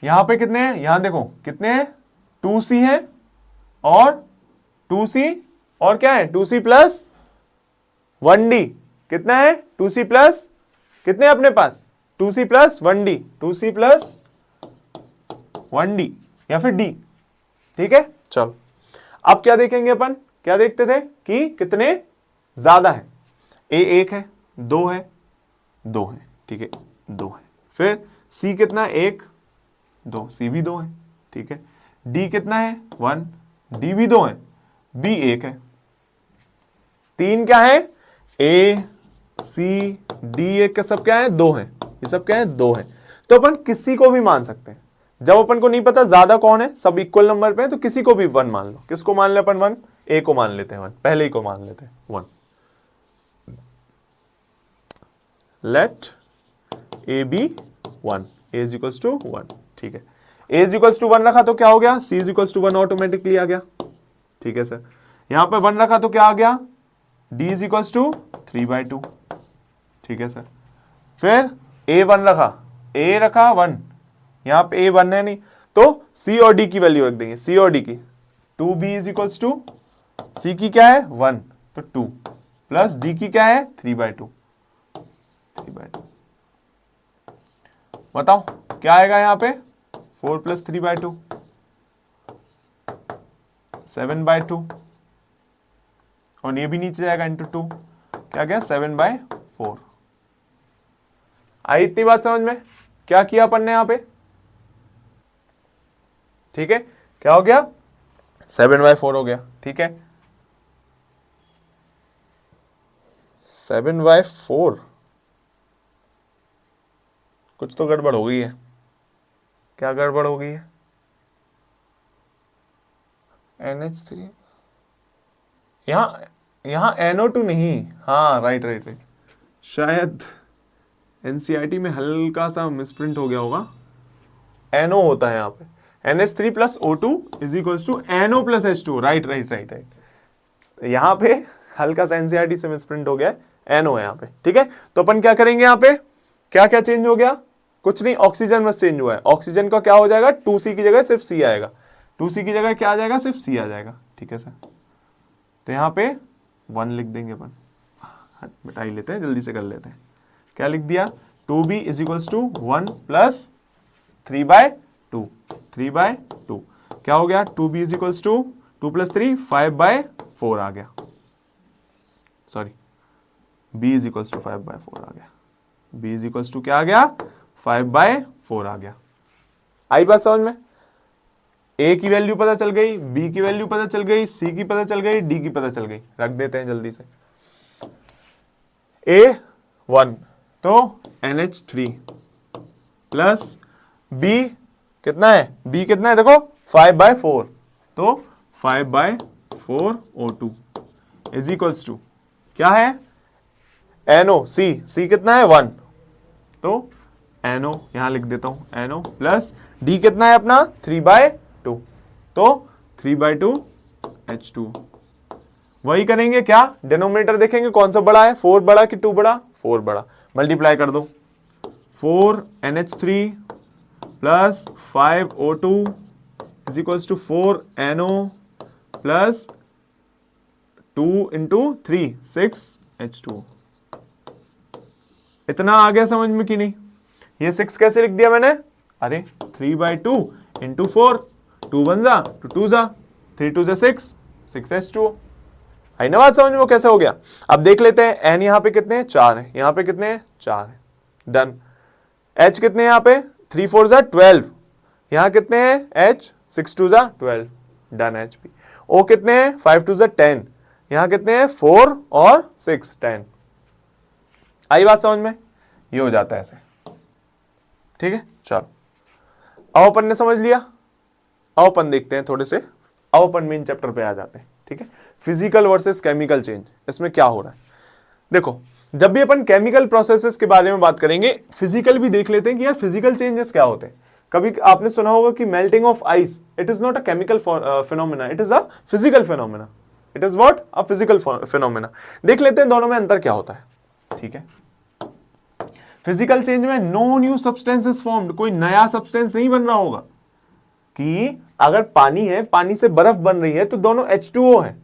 यहां पे कितने हैं? यहां देखो कितने हैं? 2C है, और 2C, और क्या है? 2C plus 1D। कितना है? 2C प्लस कितने हैं अपने पास? 2C plus 1D, 2C plus 1D या फिर D। ठीक है, चलो अब क्या देखेंगे अपन? क्या देखते थे कि कितने ज्यादा है? A 1 है, 2 है, 2 है, ठीक है, 2 है। फिर C कितना है? 1 2, C भी 2 है। ठीक है, D कितना है? 1, D भी 2 है, B 1 है। 3 क्या है? A C D 1 का सब क्या है? 2 है। ये सब क्या है? 2 है। तो अपन किसी को भी मान सकते हैं। जब अपन को नहीं पता ज्यादा कौन है, सब इक्वल नंबर पे है, तो किसी को भी 1 मान लो। किसको मान ले अपन? 1, A को मान लेते हैं 1, पहले ही को मान लेते हैं 1। Let A be 1, A is equals to 1। ठीक है, A is equals to 1 रखा तो क्या हो गया? C is equals to 1 automatically आ गया। ठीक है सर, यहां पे 1 रखा तो क्या आ गया? D is equals to 3/2। ठीक है सर, फिर A 1 रखा, A रखा 1, यहां पे A 1 है नहीं, तो C और D की वैल्यू रख देंगे। C और D की 2B is equals to C की क्या है? 1, तो 2 प्लस D की क्या है? 3/2। 3/2 बताओ क्या आएगा यहाँ पे? 4 प्लस 3/2 7/2, और ये भी नीचे जाएगा इंटू 2, क्या गया 7/4। आई इतनी बात समझ में? क्या किया अपन ने यहां पे? ठीक है, क्या हो गया? 7/4 हो गया। ठीक है, 7/4। कुछ तो गड़बड़ हो गई है। क्या गड़बड़ हो गई है? NH3 यहां NO2 नहीं, हाँ राइट राइट राइट, शायद एनसीईआरटी में हल्का सा मिसप्रिंट हो गया होगा। NO होता है यहाँ पे, NH3 plus O2 is equals to NO plus H2। Right right right right, यहाँ पे हल्का सा एनसीईआरटी से मिसप्रिंट हो गया है, NO है यहाँ पे। ठीक है, तो अपन क्या करेंगे यहाँ पे? क्या क्या चेंज हो गया? कुछ नहीं, ऑक्सीजन बस चेंज हुआ है। ऑक्सीजन का क्या हो जाएगा? 2C की जगह सिर्फ C आएगा। 2C की जगह क्या आ जाएगा? सिर्फ C आ जाएगा। ठीक है सर, तो यहाँ पे 1 लिख देंगे अपन, मिटा ही लेते हैं, जल्दी से कर लेते हैं। क्या लिख दिया? 2B is equals to 1 plus 3/2। 3/2 क्या हो गया? 2B is equals to 2 plus 3 5/4 आ गया। Sorry, B is equals to 5/4 आ गया। B इज इक्वल्स टू क्या आ गया? 5/4 आ गया। आई बात समझ में? A की वैल्यू पता चल गई, B की वैल्यू पता चल गई, C की पता चल गई, D की पता चल गई। रख देते हैं जल्दी से। A 1 तो NH3 प्लस B कितना है? B कितना है देखो 5/4, तो 5/4 O2 इज इक्वल्स टू क्या है? NO C कितना है? 1, तो NO यहां लिख देता हूं, NO प्लस D कितना है अपना? 3/2, तो 3/2 H2। वही करेंगे क्या? डिनोमिनेटर देखेंगे कौन सा बड़ा है, 4 बड़ा कि 2 बड़ा? 4 बड़ा। मल्टीप्लाई कर दो, 4 NH3 plus 5 O2 is equals to 4 NO plus 2 into 3 6 H2। इतना आ गया समझ में कि नहीं? ये 6 कैसे लिख दिया मैंने? अरे 3/2 इंटू 4, 2 1 जा, 2 जा, 3 2 जा 6 6H2। आई ना बात समझ में? वो कैसे हो गया? अब देख लेते हैं, N यहाँ पे कितने हैं? 4 है। यहाँ पे कितने हैं? 4 है। डन। H कितने हैं यहाँ पे? 3 4 जा 12। यहाँ कितने हैं? H 6 2 जा 12। डन। H भी। O कितने हैं? 5 2 जा 10। यहाँ कितने हैं? 4 और 6 10। आई बात समझ में? ये हो जाता है ऐसे। ठीक है, चलो अब अपन ने समझ लिया। अब अपन देखते हैं थोड़े से, अब अपन मेन चैप्टर पे आ जाते हैं। ठीक है, फिजिकल वर्सेस केमिकल चेंज, इसमें क्या हो रहा है? देखो, जब भी अपन केमिकल प्रोसेसेस के बारे में बात करेंगे, फिजिकल भी देख लेते हैं कि यार फिजिकल चेंजेस क्या होते हैं। कभी आपने सुना होगा कि melting of ice, it is not a chemical phenomena, it is a physical phenomena. It is what? A physical phenomena. देख लेते हैं दोनों में अंतर क्या होता है। ठीक है, फिजिकल चेंज में नो न्यू सब्सटेंसेस फॉर्म्ड, कोई नया सब्सटेंस नहीं बन रहा होगा। कि अगर पानी है, पानी से बर्फ बन रही है, तो दोनों H2O है।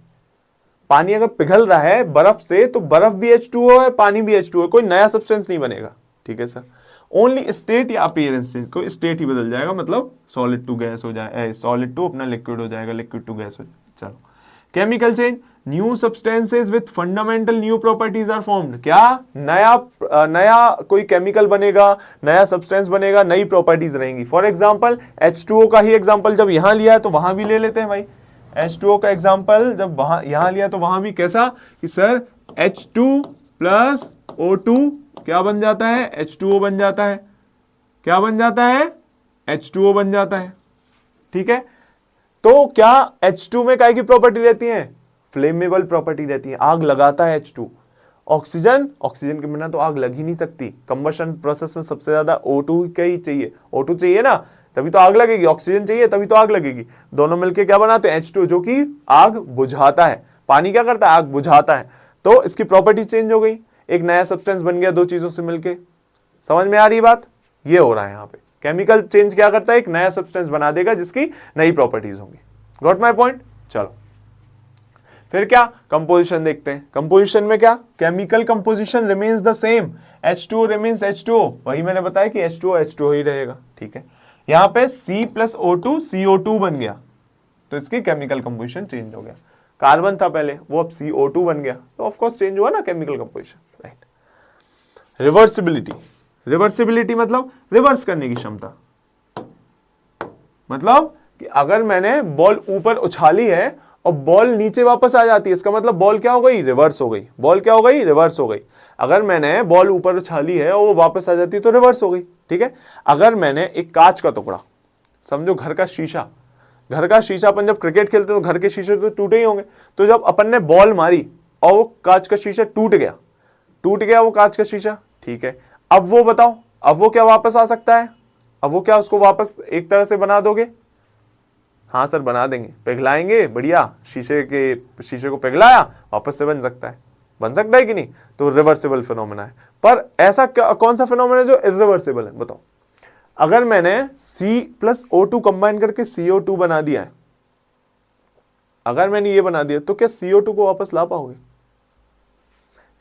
पानी अगर पिघल रहा है बर्फ से, तो बर्फ भी H2O है, पानी भी H2O है, कोई नया सब्सटेंस नहीं बनेगा। ठीक है सर, ओनली स्टेट या अपीयरेंस चेंज, कोई स्टेट ही बदल जाएगा, मतलब सॉलिड टू गैस हो जाए, सॉलिड टू अपना लिक्विड हो जाएगा, लिक्विड टू गैस हो जाएगा। चलो, chemical change, new substances with fundamental new properties are formed. क्या? नया कोई केमिकल बनेगा, नया सब्सटेंस बनेगा, नई प्रॉपर्टीज रहेंगी। फॉर एग्जांपल H2O का ही एग्जांपल जब यहां लिया है तो वहां भी ले लेते हैं भाई। H2O का एग्जांपल जब वहां यहां लिया तो वहां भी कैसा कि सर H2 प्लस O2 क्या बन जाता है? H2O बन जाता है। क्या बन जाता है? H2O बन जाता है। ठीक है, तो क्या H2 में काय की प्रॉपर्टी रहती है? फ्लेमेबल प्रॉपर्टी रहती है, आग लगाता है H2। ऑक्सीजन के बिना तो आग लग ही नहीं सकती। कंबशन प्रोसेस में सबसे ज्यादा O2 का ही चाहिए, O2 चाहिए ना, तभी तो आग लगेगी। ऑक्सीजन चाहिए तभी तो आग लगेगी। दोनों मिलके क्या बनाते हैं? H2, जो कि आग बुझाता है। पानी क्या करता है? आग बुझाता है। तो इसकी प्रॉपर्टी चेंज हो गई, एक नया सब्सटेंस बन गया दो चीजों से मिलके। समझ में आ रही बात? ये हो रहा है यहाँ पे। केमिकल चेंज क्या करता है? एक नया सब्सटेंस बना देगा जिसकी नई प्रॉपर्टीज होंगी। Got my point? चलो फिर क्या? कंपोजिशन देखते हैं। कंपोजिशन में क्या? Chemical composition remains the same, H2O remains H2O। वही मैंने बताया कि H2O ही रहेगा। ठीक है, यहां पे C प्लस O2 CO2 बन गया, तो इसकी केमिकल कंपोजिशन चेंज हो गया। कार्बन था पहले, वो अब CO2 बन गया, तो ऑफ कोर्स चेंज हुआ ना chemical composition, right. Reversibility, reversibility मतलब रिवर्स करने की क्षमता, मतलब कि अगर मैंने बॉल ऊपर उछाली है और बॉल नीचे वापस आ जाती है, इसका मतलब बॉल क्या हो गई, रिवर्स हो गई। बॉल क्या हो गई, रिवर्स हो गई। अगर मैंने बॉल ऊपर उछाली है और वो वापस आ जाती है तो रिवर्स हो गई, ठीक है। अगर मैंने एक कांच का टुकड़ा, समझो घर का शीशा, घर का शीशा, अपन जब क्रिकेट खेलते हैं तो घर के शीशे तो टूटे ही होंगे, तो जब अपन ने बॉल मारी और वो कांच का शीशा टूट गया, टूट गया वो कांच का शीशा, ठीक है। अब वो बताओ, अब वो क्या वापस आ सकता है, अब वो क्या उसको वापस एक तरह से बना दोगे, हाँ सर बना देंगे, पिघलाएंगे, बढ़िया, शीशे को पिघलाया, वापस से बन सकता है, बन सकता है कि नहीं, तो रिवर्सिबल फिनोमेना है। पर ऐसा कौन सा फिनोमेना है जो इरिवर्सिबल है, बताओ। अगर मैंने C+O2 कंबाइन करके CO2 बना दिया है, अगर मैंने ये बना दिया, तो क्या CO2 को वापस ला पाओगे,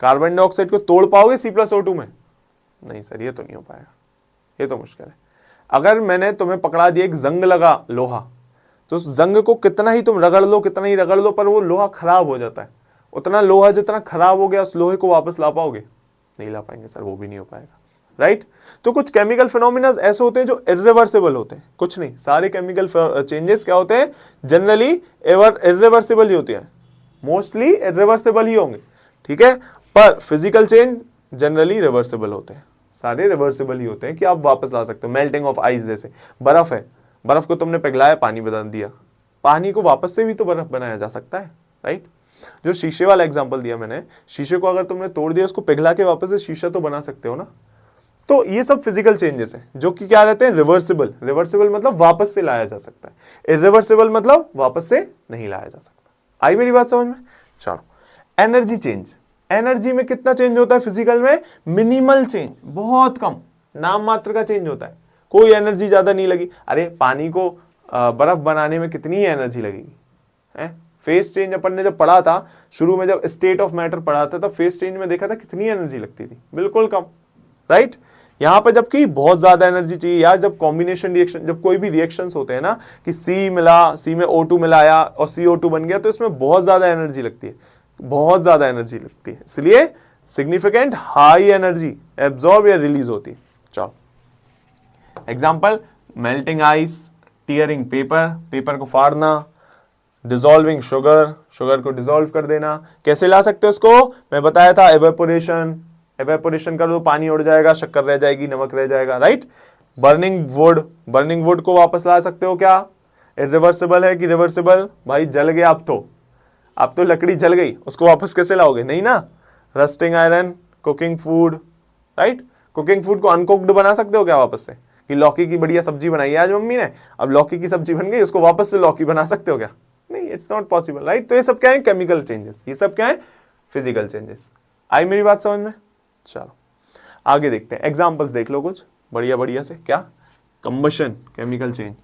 कार्बन डाइऑक्साइड को तोड़ पाओगे C+O2 में, नहीं सर ये तो नहीं हो पाएगा, ये तो मुश्किल है। अगर मैंने तुम्हें पकड़ा दिया एक जंग लगा लोहा, तो उस जंग को कितना ही तुम रगड़ लो, कितना ही रगड़ लो, पर वो लोहा खराब हो जाता है, उतना लोहा जितना खराब हो गया उस लोहे को वापस ला पाओगे, नहीं ला पाएंगे सर, वो भी नहीं हो पाएगा, राइट। तो कुछ केमिकल फिनोमिना ऐसे होते हैं जो इरिवर्सिबल होते हैं, कुछ नहीं, सारे केमिकल चेंजेस क्या होते हैं, जनरली इरिवर्सिबल ही होते हैं, मोस्टली इरिवर्सिबल ही होंगे, ठीक है। पर फिजिकल चेंज जनरली रिवर्सिबल होते हैं, सारे रिवर्सिबल ही होते हैं कि आप वापस ला सकते हो। मेल्टिंग ऑफ आइस, जैसे बर्फ है, बर्फ को तुमने पिघलाया, पानी बना दिया, पानी को वापस से भी तो बर्फ बनाया जा सकता है, राइट। जो शीशे वाला एग्जांपल दिया मैंने, शीशे को अगर तुमने तोड़ दिया, उसको पिघला के वापस से शीशा तो बना सकते हो ना। तो ये सब फिजिकल चेंजेस हैं जो कि क्या रहते हैं, रिवर्सिबल। रिवर्सिबल मतलब वापस से लाया जा सकता है, इरिवर्सिबल मतलब वापस से नहीं लाया जा सकता। आई मेरी बात समझ में? चलो, एनर्जी चेंज, एनर्जी में कितना चेंज होता है फिजिकल में, मिनिमल चेंज, बहुत कम, नाम मात्र का चेंज होता है, कोई एनर्जी ज्यादा नहीं लगी। अरे पानी को बर्फ बनाने में कितनी एनर्जी लगेगी, है? फेस चेंज अपन ने जब पढ़ा था शुरू में, जब स्टेट ऑफ मैटर पढ़ा था, तब फेस चेंज में देखा था कितनी एनर्जी लगती थी, बिल्कुल कम, राइट। यहां पर जबकि बहुत ज्यादा एनर्जी चाहिए यार, जब कॉम्बिनेशन रिएक्शन, जब कोई भी रिएक्शंस होते हैं ना, कि C मिला, C में O2 मिलाया और CO2 बन गया, तो इसमें बहुत ज्यादा एनर्जी लगती है, बहुत ज्यादा एनर्जी लगती है, इसलिए सिग्निफिकेंट हाई एनर्जी एब्जॉर्ब या रिलीज होती है। चलो example, melting ice, tearing paper, paper को फाड़ना, डिसॉल्विंग शुगर, शुगर को डिसॉल्व कर देना। कैसे ला सकते हो उसको, मैं बताया था, एवेपोरेशन, एवेपोरेशन कर दो, पानी उड़ जाएगा, शक्कर रह जाएगी, नमक रह जाएगा, right. Burning would, burning would को वापस ला सकते हो क्या, इरिवर्सिबल है कि रिवर्सिबल, भाई जल गया अब तो लकड़ी जल गई, उसको वापस कैसे लाओगे, नहीं ना। Rusting iron, cooking food, right, cooking food को अनकुक्ड बना सकते हो क्या वापस से, कि लौकी की बढ़िया सब्जी बनाई है आज मम्मी ने, अब लौकी की सब्जी बन गई, उसको वापस से लौकी बना सकते हो क्या, नहीं, इट्स नॉट पॉसिबल, राइट। तो ये सब क्या है, केमिकल चेंजेस, ये सब क्या है, फिजिकल चेंजेस। आई मेरी बात समझ में? चलो आगे देखते हैं, एग्जाम्पल्स देख लो कुछ बढ़िया बढ़िया से। क्या, कंबशन, केमिकल चेंज,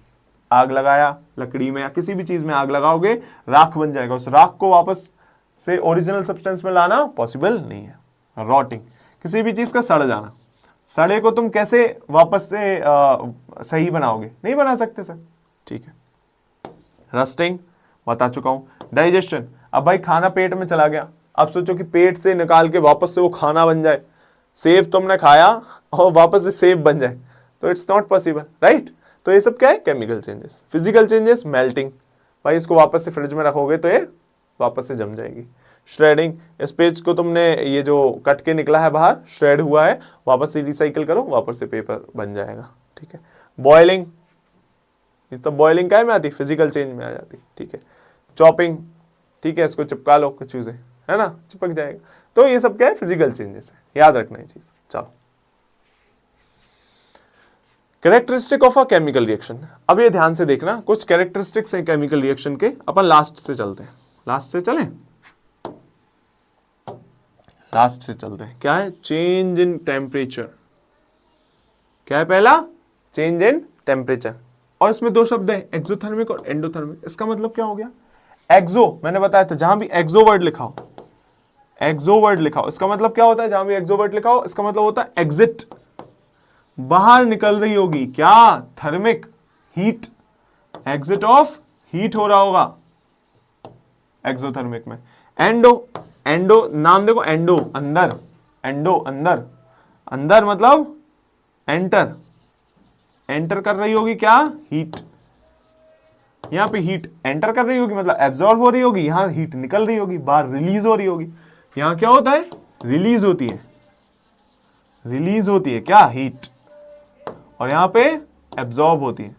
आग लगाया लकड़ी में या किसी भी चीज में आग लगाओगे, राख बन जाएगा, उस राख को वापस से ओरिजिनल सब्सटेंस में लाना पॉसिबल नहीं है। रॉटिंग, किसी भी चीज का सड़ जाना, सड़े को तुम कैसे वापस से सही बनाओगे, नहीं बना सकते सर, ठीक है। रस्टिंग बता चुका हूं। डाइजेशन, अब भाई खाना पेट में चला गया, अब सोचो कि पेट से निकाल के वापस से वो खाना बन जाए, सेब तुमने खाया और वापस से सेब बन जाए, तो इट्स नॉट पॉसिबल, राइट। तो ये सब क्या है, chemical changes. Physical changes, melting, भाई इसको वापस से फ्रिज में रखोगे तो ये वापस से जम जाएगी। श्रेडिंग, इस पेज को तुमने ये जो कट के निकला है बाहर, श्रेड हुआ है, वापस से रिसाइकिल करो, वापस से पेपर बन जाएगा, ठीक है। बॉइलिंग, ये तो बॉइलिंग क्या में आती, फिजिकल चेंज में आ जाती, ठीक है। चॉपिंग, ठीक है, इसको चिपका लो कुछ चीजें, है ना, चिपक जाएगा। तो ये सब क्या है, फिजिकल चेंजेस है, याद रखना ये चीज। चलो, characteristic of a chemical reaction, अब ये ध्यान से देखना, कुछ कैरेक्टरिस्टिक्स हैं केमिकल रिएक्शन के, अपन लास्ट से चलते हैं, लास्ट से चलें, लास्ट से चलते हैं। क्या है, चेंज इन टेम्परेचर, क्या है पहला, चेंज इन टेम्परेचर, और इसमें दो शब्द हैं, एक्सोथर्मिक और एंडोथर्मिक। इसका मतलब क्या हो गया, एक्सो, मैंने बताया था, जहां भी एक्सो वर्ड लिखा हो, एक्सो वर्ड लिखा हो, इसका मतलब क्या होता है, जहां भी एक्सो वर्ड लिखा हो, इसका मतलब होता है एग्जिट, बाहर निकल रही होगी, क्या, thermic, heat, exit of heat हो रहा होगा, एक्सोथर्मिक में। एंडो, एंडो नाम देखो, एंडो अंदर, एंडो अंदर, अंदर मतलब एंटर, एंटर कर रही होगी क्या, हीट। यहां पे हीट एंटर कर रही होगी मतलब एब्जॉर्ब हो रही होगी, यहां हीट निकल रही होगी, बाहर रिलीज हो रही होगी। यहां क्या होता है, रिलीज होती है, रिलीज होती है क्या, हीट, और यहां पे एब्जॉर्ब होती है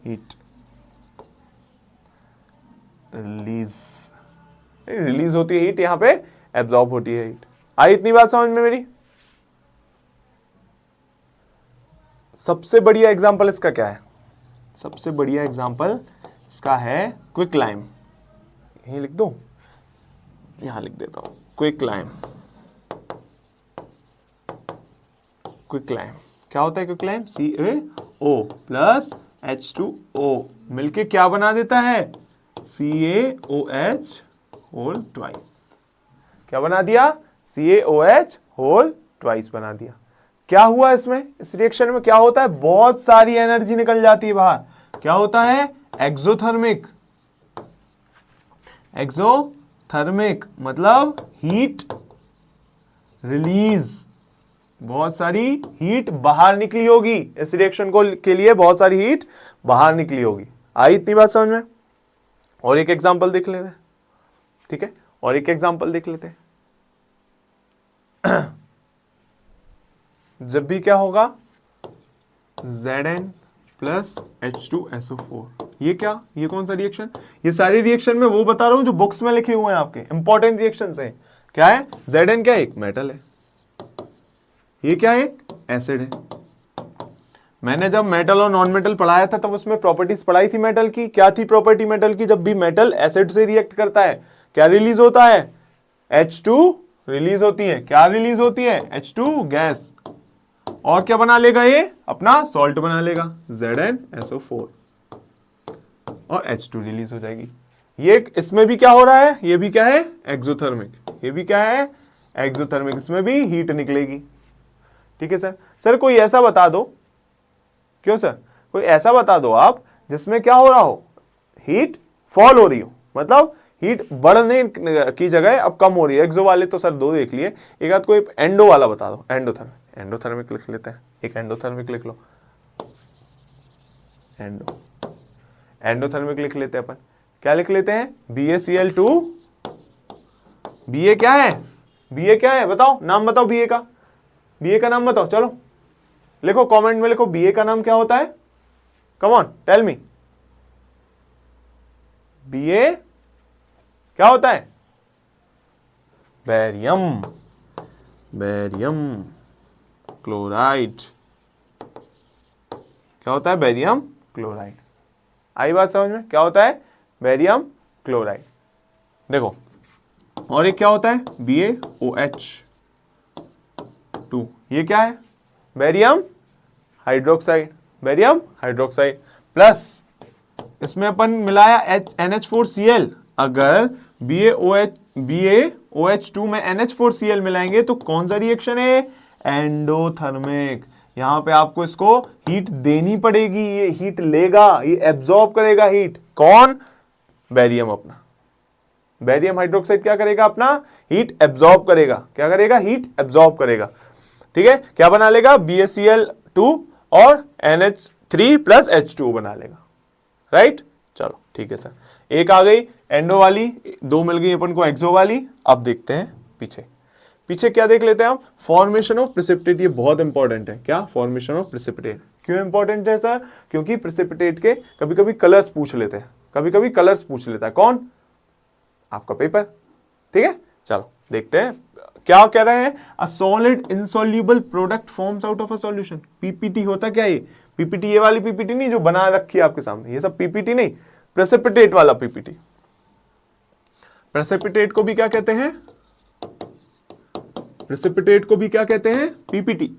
हीट, रिलीज, रिलीज होती है हीट, यहां पे एब्जॉर्ब होती है हीट। आई इतनी बात समझ में मेरी? सबसे बढ़िया एग्जांपल इसका क्या है, सबसे बढ़िया एग्जांपल इसका है क्विक लाइम। यहीं लिख दो, यहां लिख देता हूं, क्विक लाइम। क्विक लाइम क्या होता है, quick lime CaO plus H2O मिलके क्या बना देता है, CaOH होल ट्वाइस। क्या बना दिया, CaOH होल ट्वाइस बना दिया। क्या हुआ इसमें, इस रिएक्शन में क्या होता है, बहुत सारी एनर्जी निकल जाती है बाहर। क्या होता है, एक्सोथर्मिक, एक्सोथर्मिक मतलब हीट रिलीज, बहुत सारी हीट बाहर निकली होगी इस रिएक्शन को के लिए, बहुत सारी हीट बाहर निकली होगी। आई इतनी बात समझ में? और एक एग्जांपल देख लेते हैं, ठीक है, और एक एग्जांपल देख लेते हैं। जब भी क्या होगा, Zn प्लस H2SO4, ये क्या, ये कौन सा रिएक्शन, ये सारे रिएक्शन में वो बता रहा हूं जो बुक्स में लिखे हुए हैं आपके इंपॉर्टेंट रिएक्शंस हैं। क्या है, Zn क्या है, एक मेटल है, ये क्या है, एक एसिड है। मैंने जब मेटल और नॉन मेटल पढ़ाया था तब उसमें प्रॉपर्टीज पढ़ाई थी मेटल की। क्या थी प्रॉपर्टी मेटल की, जब भी मेटल एसिड से रिएक्ट करता है क्या रिलीज होता है, H2 रिलीज होती है। क्या रिलीज होती है, H2 गैस, और क्या बना लेगा ये, अपना सॉल्ट बना लेगा ZnSO4, और H2 रिलीज हो जाएगी। ये इसमें भी क्या हो रहा है, ये भी क्या है, एक्सोथर्मिक, ये भी क्या है, एक्सोथर्मिक, इसमें भी हीट निकलेगी। ठीक है सर। सर कोई ऐसा बता दो, क्यों सर, कोई ऐसा बता दो आप जिसमें क्या हो रहा हो, हीट फॉल हो रही हो, मतलब हीट बढ़ने की जगह अब कम हो रही है। एक्सो वाले तो सर दो देख लिए, एक आध कोई एंडो वाला बता दो, एंडोथर्मिक, एंडोथर्मिक लिख लेते हैं, एक एंडोथर्मिक लिख लो, एंडो, एंडोथर्मिक लिख लेते हैं अपन। क्या लिख लेते हैं, BaCl2, Ba क्या है, Ba क्या है बताओ, नाम बताओ Ba का, Ba का नाम बताओ, चलो लिखो कमेंट में, लिखो Ba का नाम क्या होता है, come on tell me, Ba क्या होता है, बेरियम, बेरियम क्लोराइड, क्या होता है, बेरियम क्लोराइड। आई बात समझ में, क्या होता है, बेरियम क्लोराइड। देखो और एक क्या होता है, BaOH2, ये क्या है, barium hydroxide, barium hydroxide, plus इसमें अपन मिलाया NH4Cl। अगर BaOH2 में NH4Cl मिलाएंगे तो कौन सा रिएक्शन है, एंडोथर्मिक। यहां पे आपको इसको हीट देनी पड़ेगी, ये हीट लेगा, ये एब्जॉर्ब करेगा हीट, कौन, बेरियम अपना, बेरियम हाइड्रोक्साइड क्या करेगा, अपना हीट एब्जॉर्ब करेगा। क्या करेगा, हीट एब्जॉर्ब करेगा। ठीक है, क्या बना लेगा, BaCl2 और NH3 प्लस H2O बना लेगा, राइट। चलो ठीक है सर, एक आ गई एंडो वाली, दो मिल गई अपन को एक्सो वाली। अब देखते हैं पीछे, पीछे क्या देख लेते हैं हम, फॉर्मेशन ऑफ प्रेसिपिटेट। ये बहुत इंपॉर्टेंट है, क्या, फॉर्मेशन ऑफ प्रेसिपिटेट। क्यों इंपॉर्टेंट है सर, क्योंकि प्रेसिपिटेट के कभी कभी कलर्स पूछ लेते हैं, कभी कभी कलर्स पूछ लेता है, कौन, आपका पेपर। ठीक है, चलो देखते हैं क्या कह रहे हैं, a solid insoluble product forms out of a solution. PPT होता क्या, ये पीपीटी, ये वाली पीपीटी नहीं जो बना रखी है आपके सामने, ये सब पीपीटी नहीं, प्रेसिपिटेट वाला पीपीटी। प्रेसिपिटेट को भी क्या कहते हैं, प्रेसिपिटेट को भी क्या कहते हैं, पीपीटी,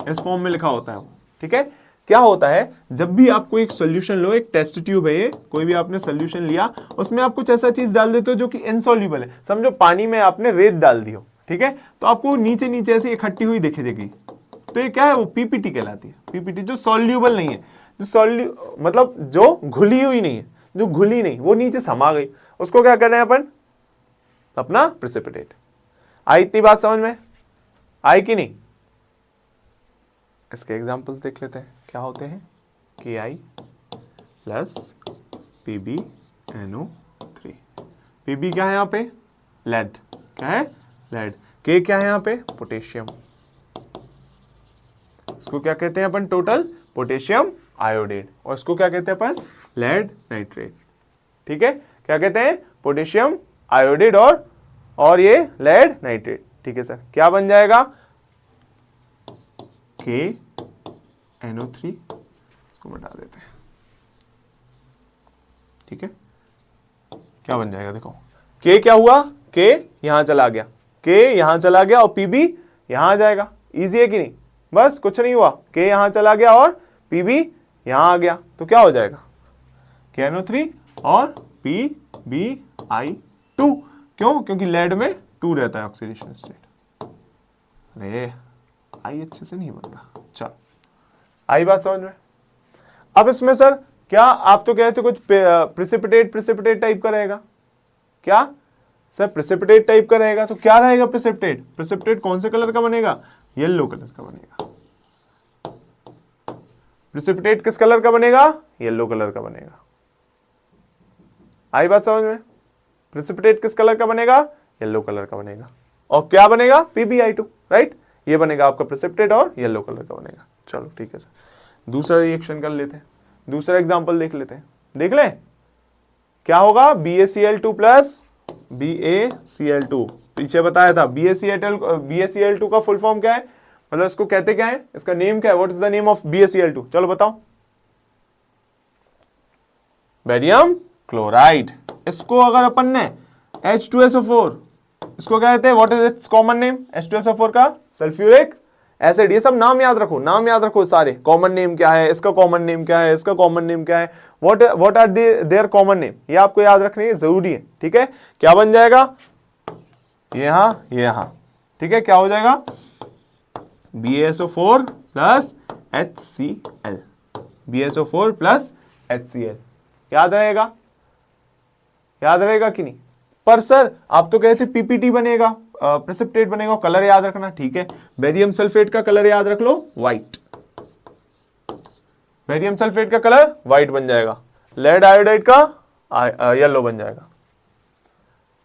इस फॉर्म में लिखा होता है वो। ठीक है, क्या होता है, जब भी आपको एक सॉल्यूशन लो, एक टेस्ट ट्यूब है ये, कोई भी आपने सॉल्यूशन लिया, उसमें आप कुछ ऐसा चीज डाल देते हो जो कि इनसॉल्युबल है। समझो पानी में आपने रेत डाल दी हो, ठीक है, तो आपको नीचे नीचे ऐसी इकट्ठी हुई दिखे देगी, तो ये क्या है, वो पीपीटी कहलाती है। पीपीटी जो सॉल्युबल नहीं है, जो मतलब जो घुली हुई नहीं है, जो घुली नहीं, वो नीचे समा गई, उसको क्या कर रहे हैं अपन, अपना प्रिसिपिटेट। आई इतनी बात समझ में, आई कि नहीं? इसके एग्जांपल्स देख लेते हैं क्या होते हैं। KI plus PbNO3। Pb क्या है यहाँ पे, लेड, क्या है, लेड। K क्या है यहाँ पे, पोटेशियम। इसको क्या कहते हैं अपन, टोटल पोटेशियम आयोडेट। और इसको क्या कहते हैं अपन, लेड नाइट्रेट। ठीक है, क्या कहते हैं, पोटेशियम आयोडेट और ये लेड नाइट्रेट। ठीक है सर, क्या बन जाएगा, KNO3, इसको मिटा देते हैं। ठीक है, क्या बन जाएगा देखो, K क्या हुआ, K यहां चला गया, K यहां चला गया और Pb यहां आ जाएगा। इजी है कि नहीं, बस कुछ नहीं हुआ, K यहां चला गया और Pb यहां आ गया, तो क्या हो जाएगा, KNO3 और PbI2। क्यों, क्योंकि लेड में 2 रहता है ऑक्सीडेशन स्टेट। अरे आई अच्छे से नहीं बन रहा, चल आई बात समझ में। अब इसमें सर क्या आप तो कहते कुछ प्रिसिपिटेट टाइप का रहेगा, क्या सर प्रिसिपिटेट टाइप का रहेगा, तो क्या रहेगा प्रिसिपिटेट कौन से कलर का बनेगा, येलो कलर का बनेगा। प्रिसिपिटेट किस कलर का बनेगा, येलो कलर का बनेगा। आई बात समझ में, प्रिसिपिटेट किस कलर का बनेगा, येलो कलर का बनेगा। और क्या बनेगा, PbI2, राइट, ये बनेगा आपका प्रिसिपिटेट और येलो कलर का बनेगा। चलो ठीक है सर, दूसरा रिएक्शन कर लेते हैं, दूसरा एग्जांपल देख लेते हैं, देख लें क्या होगा, BaCl2 प्लस BaCl2। पीछे बताया था BaCl2 का फुल फॉर्म क्या है, मतलब इसको कहते क्या है, इसका नेम क्या है, what is the name of BaCl2, चलो बताओ। Barium chloride. इसको अगर अपन ने H2SO4, इसको क्या कहते हैं, what is it's common name, H2SO4 का सल्फ्यूरिक एसिड। ये सब नाम याद रखो, नाम याद रखो सारे, कॉमन नेम क्या है, इसका कॉमन नेम क्या है, इसका कॉमन नेम क्या है, what are their common name, ये आपको याद रखने जरूरी है। ठीक है, क्या बन जाएगा, ये यहां, ठीक है, क्या हो जाएगा, BaSO4 plus HCl, BaSO4 plus HCl। याद रहेगा, याद रहेगा कि नहीं? पर सर आप तो कहते PPT बनेगा, प्रेसिपिटेट बनेगा, कलर याद रखना। ठीक है, बेरियम सल्फेट का कलर याद रख लो, व्हाइट, बेरियम सल्फेट का कलर व्हाइट बन जाएगा, लेड आयोडाइड का येलो बन जाएगा।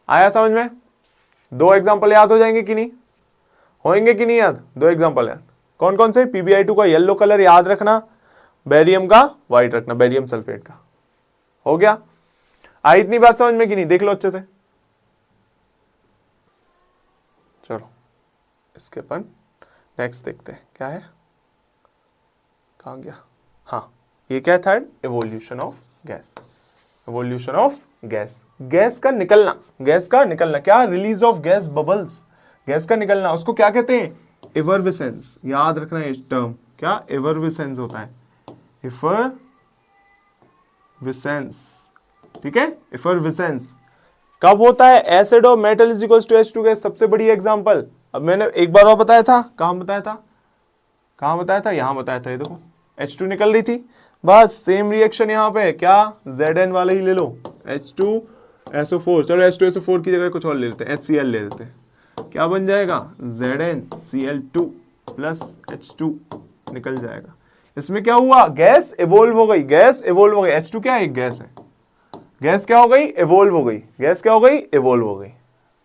आया समझ में? 2 एग्जांपल याद हो जाएंगे कि नहीं, होंगे कि नहीं याद, 2 एग्जांपल याद, कौन कौन से, PbI2 का येलो कलर याद रखना, बेरियम का व्हाइट रखना, बेरियम सल्फेट का। हो गया, आई इतनी बात समझ में कि नहीं, देख लो अच्छे से। चलो इसके अपन नेक्स्ट देखते हैं क्या है, कहां गया, हाँ ये क्या है, third, evolution of gas. Evolution of gas, gas का निकलना, गैस का निकलना, क्या, release of gas bubbles, gas का निकलना, उसको क्या कहते हैं, एफरवेसेंस। याद रखना है टर्म, क्या एफरवेसेंस होता है, एफरवेसेंस। ठीक है, एफरवेसेंस कब होता है, एसिड और metal is equals to H2 gas, सबसे बड़ी एग्जांपल। अब मैंने एक बार और बताया था, कहां बताया था, कहां बताया था, यहां बताया था, ये देखो H2 निकल रही थी, बस सेम रिएक्शन यहां पे, क्या Zn वाला ही ले लो, H2SO4, चलो H2SO4 की जगह कुछ और ले लेते हैं, HCl ले लेते हैं, क्या बन जाएगा, ZnCl2 प्लस H2 निकल जाएगा। इसमें क्या हुआ, गैस एवोल्व हो गई, गैस एवोल्व हो गई, H2 क्या है, एक गैस है, गैस क्या हो गई, एवोल्व हो गई, गैस क्या हो गई, एवोल्व हो गई।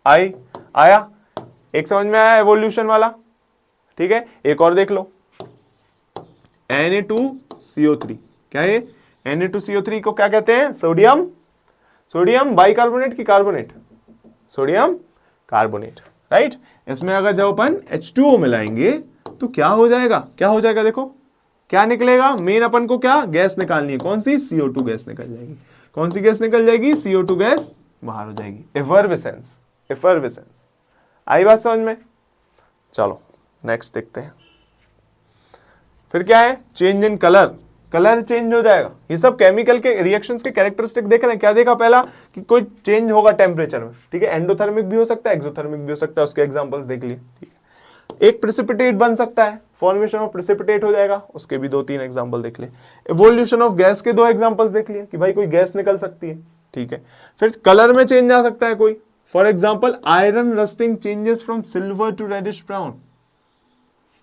आया, एक समझ में आया एवोल्यूशन वाला। ठीक है, एक और देख लो, Na2CO3, क्या है, Na2CO3 को क्या कहते हैं, सोडियम बाइकार्बोनेट की कार्बोनेट, सोडियम कार्बोनेट, राइट। इसमें अगर जब अपन H2O मिलाएंगे तो क्या हो जाएगा, क्या हो जाएगा, देखो क्या निकलेगा, मेन अपन को क्या गैस निकालनी है, कौन सी, CO2 गैस निकल जाएगी, कौन सी गैस निकल जाएगी, CO2 गैस बाहर हो जाएगी, एफरवेसेंस, एफरवेसेंस। आई बात समझ में? चलो नेक्स्ट देखते हैं, फिर क्या है, change in colour, colour change हो जाएगा। ये सब केमिकल के रिएक्शंस के कैरेक्टरिस्टिक देख रहे हैं, क्या देखा पहला, कि कोई चेंज होगा टेम्परेचर में। ठीक है, एंडोथर्मिक भी हो सकता है, एक्सोथर्मिक भी हो सकता है, उसके एग्जांपल्स देख लिए। ठीक है, एक प्रेसिपिटेट बन सकता है, फॉर्मेशन ऑफ प्रेसिपिटेट हो जाएगा, उसके भी 2-3 एग्जांपल देख ले। इवोल्यूशन ऑफ गैस के 2 एग्जांपल्स देख लिए कि भाई कोई गैस निकल सकती है, ठीक है। फिर कलर में चेंज आ सकता है कोई, for example iron rusting changes from silver to reddish brown.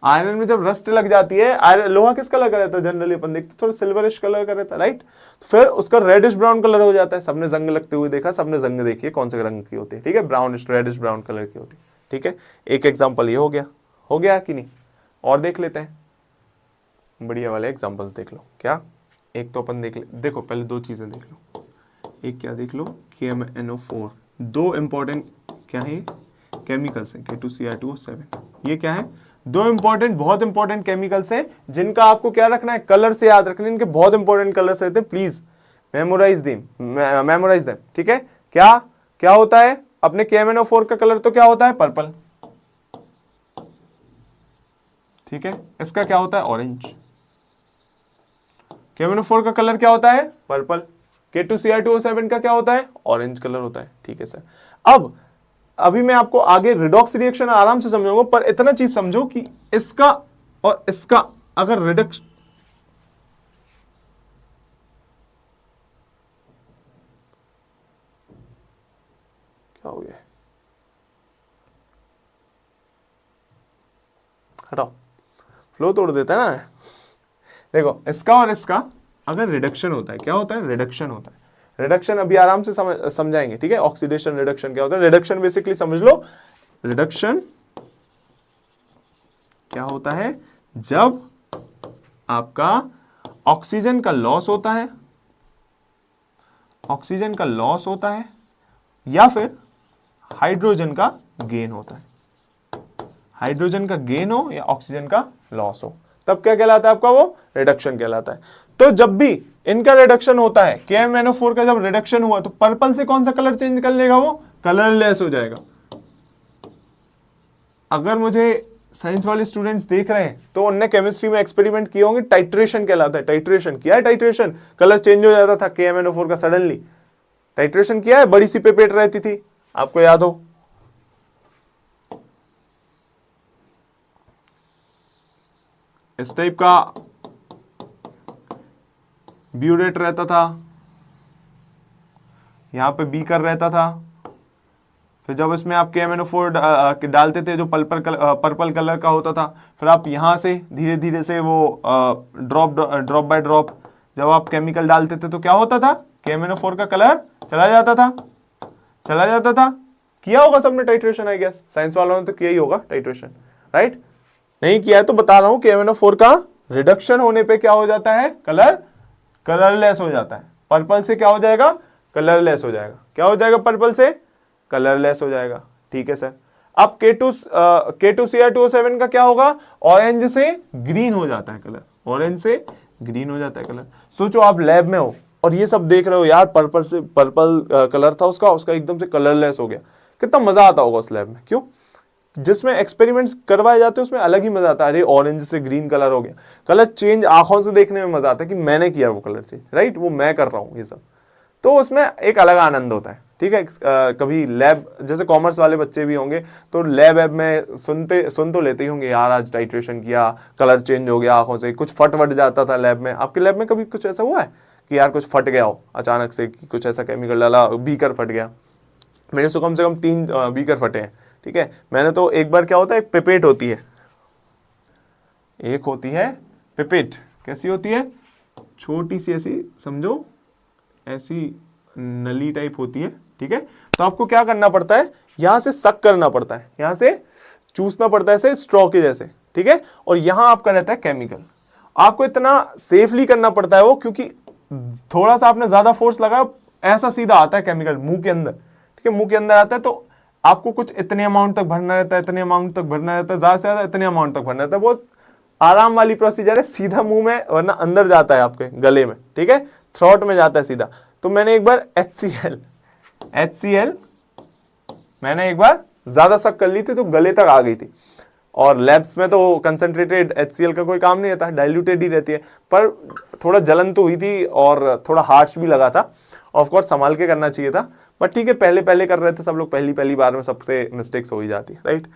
Iron में जब रस्ट लग जाती है, आयरन लोहा किस कलर का रहता है जनरली अपन देखते थोड़ा सिल्वरिश कलर का रहता है, राइट। तो फिर उसका रेडिश ब्राउन कलर हो जाता है। सबने जंग लगते हुए देखा, सबने जंग देखी है कौन से रंग की होती है, ठीक है, ब्राउनिश रेडिश ब्राउन कलर की होती है, ठीक है। एक एग्जांपल ये हो गया कि नहीं, और देख लेते हैं, बढ़िया वाले एग्जांपल्स देख लो। क्या एक तो अपन देख ले, देखो पहले 2 चीजें देख लो। एक क्या देख लो, KMnO4, 2 इंपॉर्टेंट क्या है केमिकल्स हैं, K2Cr2O7। ये क्या है, 2 इंपॉर्टेंट बहुत इंपॉर्टेंट केमिकल्स हैं जिनका आपको क्या रखना है, कलर से याद रखना है। इनके बहुत इंपॉर्टेंट कलर्स रहते हैं, प्लीज मेमोराइज देम, ठीक है। क्या क्या होता है अपने KMnO4 का कलर, तो क्या होता है पर्पल, ठीक है। इसका क्या होता है ऑरेंज। KMnO4 का कलर क्या होता है पर्पल, K2Cr2O7 का क्या होता है ऑरेंज कलर होता है, ठीक है सर। अब अभी मैं आपको आगे रिडॉक्स रिएक्शन आराम से समझाऊंगा, पर इतना चीज समझो कि इसका और इसका अगर रिडक्शन, क्या हो गया, हटाओ, फ्लो तोड़ देता है ना। देखो इसका और इसका अगर रिडक्शन होता है, क्या होता है रिडक्शन होता है। रिडक्शन अभी आराम से समझाएंगे, ठीक है। ऑक्सीडेशन रिडक्शन क्या होता है, रिडक्शन बेसिकली समझ लो। रिडक्शन क्या होता है, जब आपका ऑक्सीजन का लॉस होता है, ऑक्सीजन का लॉस होता है या फिर हाइड्रोजन का गेन होता है, हाइड्रोजन का गेन हो या ऑक्सीजन का लॉस हो, तब क्या कहलाता है आपका, वो रिडक्शन कहलाता है। तो जब भी इनका रिडक्शन होता है, KMnO4 का जब रिडक्शन हुआ तो पर्पल से कौन सा कलर चेंज कर लेगा, वो कलरलेस हो जाएगा। अगर मुझे साइंस वाले स्टूडेंट्स देख रहे हैं तो उनने केमिस्ट्री में एक्सपेरिमेंट किए होंगे, टाइट्रेशन कहलाता है। टाइट्रेशन किया है, टाइट्रेशन कलर चेंज हो जाता था KMnO4 का सडनली, टाइट्रेशन किया है, बड़ी सी पेपेट रहती थी, आपको याद हो। इस टाइप का ब्यूरेट रहता था, यहां पे बीकर रहता था। फिर जब इसमें आप KMnO4 डालते थे जो पर्पल कलर का होता था, फिर आप यहां से धीरे धीरे से वो ड्रॉप बाय ड्रॉप जब आप केमिकल डालते थे तो क्या होता था, KMnO4 का कलर चला जाता था। किया होगा सबने टाइट्रेशन, आई गेस साइंस वालों ने तो किया ही होगा टाइट्रेशन, राइट। नहीं किया है तो बता रहा हूं, KMnO4 का रिडक्शन होने पे क्या हो जाता है, कलरलेस हो जाता है। पर्पल से क्या हो जाएगा, कलरलेस हो जाएगा। क्या हो जाएगा, पर्पल से कलरलेस हो जाएगा, ठीक है सर। अब K2Cr2O7 का क्या होगा, ऑरेंज से ग्रीन हो जाता है कलर, ऑरेंज से ग्रीन हो जाता है कलर। सोचो आप लैब में हो और ये सब देख रहे हो, यार पर्पल कलर था उसका एकदम से कलरलेस हो गया, कितना मजा आता होगा उस लैब में। क्यों, जिसमें एक्सपेरिमेंट्स करवाए जाते हैं उसमें अलग ही मजा आता है। अरे ऑरेंज से ग्रीन कलर हो गया, कलर चेंज आंखों से देखने में मजा आता है कि मैंने किया वो कलर चेंज, राइट, वो मैं कर रहा हूँ ये सब, तो उसमें एक अलग आनंद होता है, ठीक है। कभी लैब, जैसे कॉमर्स वाले बच्चे भी होंगे तो लैब में सुन तो लेते ही होंगे, यार आज टाइट्रेशन किया, कलर चेंज हो गया आंखों से, कुछ फट जाता था लैब में। आपके लैब में कभी कुछ ऐसा हुआ है कि यार कुछ फट गया हो अचानक से, कि कुछ ऐसा केमिकल डाला, बीकर फट गया? मेरे से कम 3 बीकर फटे हैं, ठीक है। मैंने तो एक बार, क्या होता है, एक पिपेट होती है, एक होती है पिपेट, कैसी होती है, छोटी सी ऐसी समझो, ऐसी नली टाइप होती है, ठीक है। तो आपको क्या करना पड़ता है, यहां से सक करना पड़ता है, यहां से चूसना पड़ता है ऐसे स्ट्रॉ के जैसे, ठीक है। और यहां आपका रहता है केमिकल, आपको इतना सेफली करना पड़ता है वो, क्योंकि थोड़ा सा आपने ज्यादा फोर्स लगाया, ऐसा सीधा आता है केमिकल मुंह के अंदर, ठीक है। मुंह के अंदर आता है तो आपको कुछ इतने अमाउंट तक भरना रहता है, इतने अमाउंट तक भरना रहता है, ज्यादा से ज्यादा इतने अमाउंट तक भरना रहता है। वो आराम वाली प्रोसीजर है, सीधा मुंह में, वरना अंदर जाता है आपके गले में, ठीक है, थ्रोट में जाता है सीधा। तो मैंने एक बार HCl मैंने एक बार ज्यादा सक कर ली थी तो गले तक आ गई थी। और लैब्स में तो कंसंट्रेटेड HCl का कोई काम नहीं रहता, डाइल्यूटेड ही रहती है, पर थोड़ा जलन तो हुई थी और थोड़ा हार्श भी लगा था। ऑफ कोर्स संभाल के करना चाहिए था, बट ठीक है, पहले कर रहे थे सब लोग, पहली बार में सबसे मिस्टेक्स हो ही जाती है, राइट।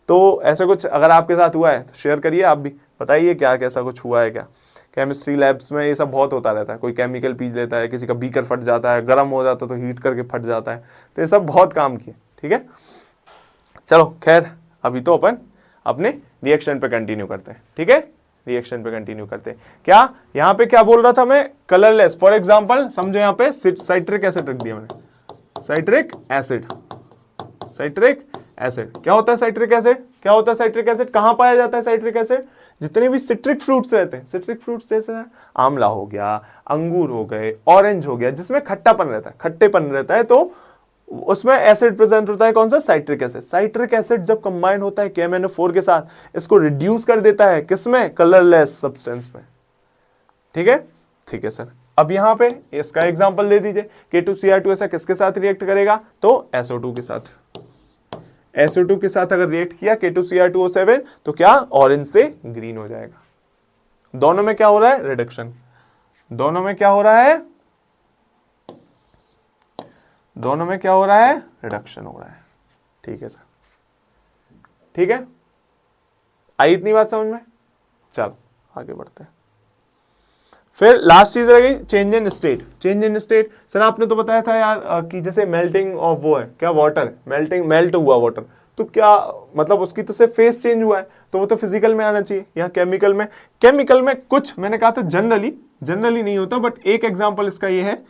तो ऐसे कुछ अगर आपके साथ हुआ है तो शेयर करिए आप भी, बताइए क्या कैसा कुछ हुआ है क्या? केमिस्ट्री लैब्स में ये सब बहुत होता रहता है, कोई केमिकल पी लेता है, किसी का बीकर फट जाता है, गर्म हो जाता है तो हीट करके फट जाता है, तो ये सब बहुत काम किए। ठीक है, चलो खैर अभी तो अपन अपने रिएक्शन पे कंटिन्यू करते हैं। ठीक है, रिएक्शन पे कंटिन्यू करते हैं। क्या यहाँ पे क्या बोल रहा था मैं? कलरलेस। फॉर एग्जांपल समझो यहाँ पे साइट्रिक एसिड रख दिया मैंने, साइट्रिक एसिड। साइट्रिक एसिड क्या होता है? साइट्रिक एसिड क्या होता है? साइट्रिक एसिड कहाँ पाया जाता है? साइट्रिक एसिड जितने भी सिट्रिक फ्रूट्स रहते हैं, सिट्रिक फ्रूट्स जैसे आंवला हो गया, अंगूर हो गए, ऑरेंज हो गया, जिसमें खट्टापन रहता है, खट्टेपन रहता है, तो उसमें एसिड प्रेजेंट होता है। कौन सा? Citric acid. साइट्रिक एसिड जब कंबाइन होता है KMnO4 के साथ, इसको रिड्यूस कर देता है किसमें? कलरलेस सब्सटेंस में। ठीक है, ठीक है सर। अब यहां पे इसका एग्जांपल दे दीजिए। K2Cr2 ऐसा किसके साथ रिएक्ट करेगा? तो SO2 के साथ। SO2 के साथ अगर रिएक्ट किया K2Cr2O7 तो क्या? ऑरेंज से ग्रीन हो जाएगा। दोनों में क्या हो रहा है? रिडक्शन। दोनों में क्या हो रहा है? दोनों में क्या हो रहा है? रिडक्शन हो रहा है। ठीक है सर, ठीक है, आई इतनी बात समझ में? चलो आगे बढ़ते हैं। फिर लास्ट चीज रह गई change in state. Change in state sir आपने तो बताया था यार कि जैसे मेल्टिंग ऑफ वो है क्या? वाटर। मेल्ट हुआ वाटर, तो क्या मतलब उसकी तो सिर्फ फेस चेंज हुआ है, तो वो तो फिजिकल में आना चाहिए। यहाँ केमिकल में कुछ मैंने कहा था जनरली नहीं होता, बट एक एग्जांपल इसका ये है।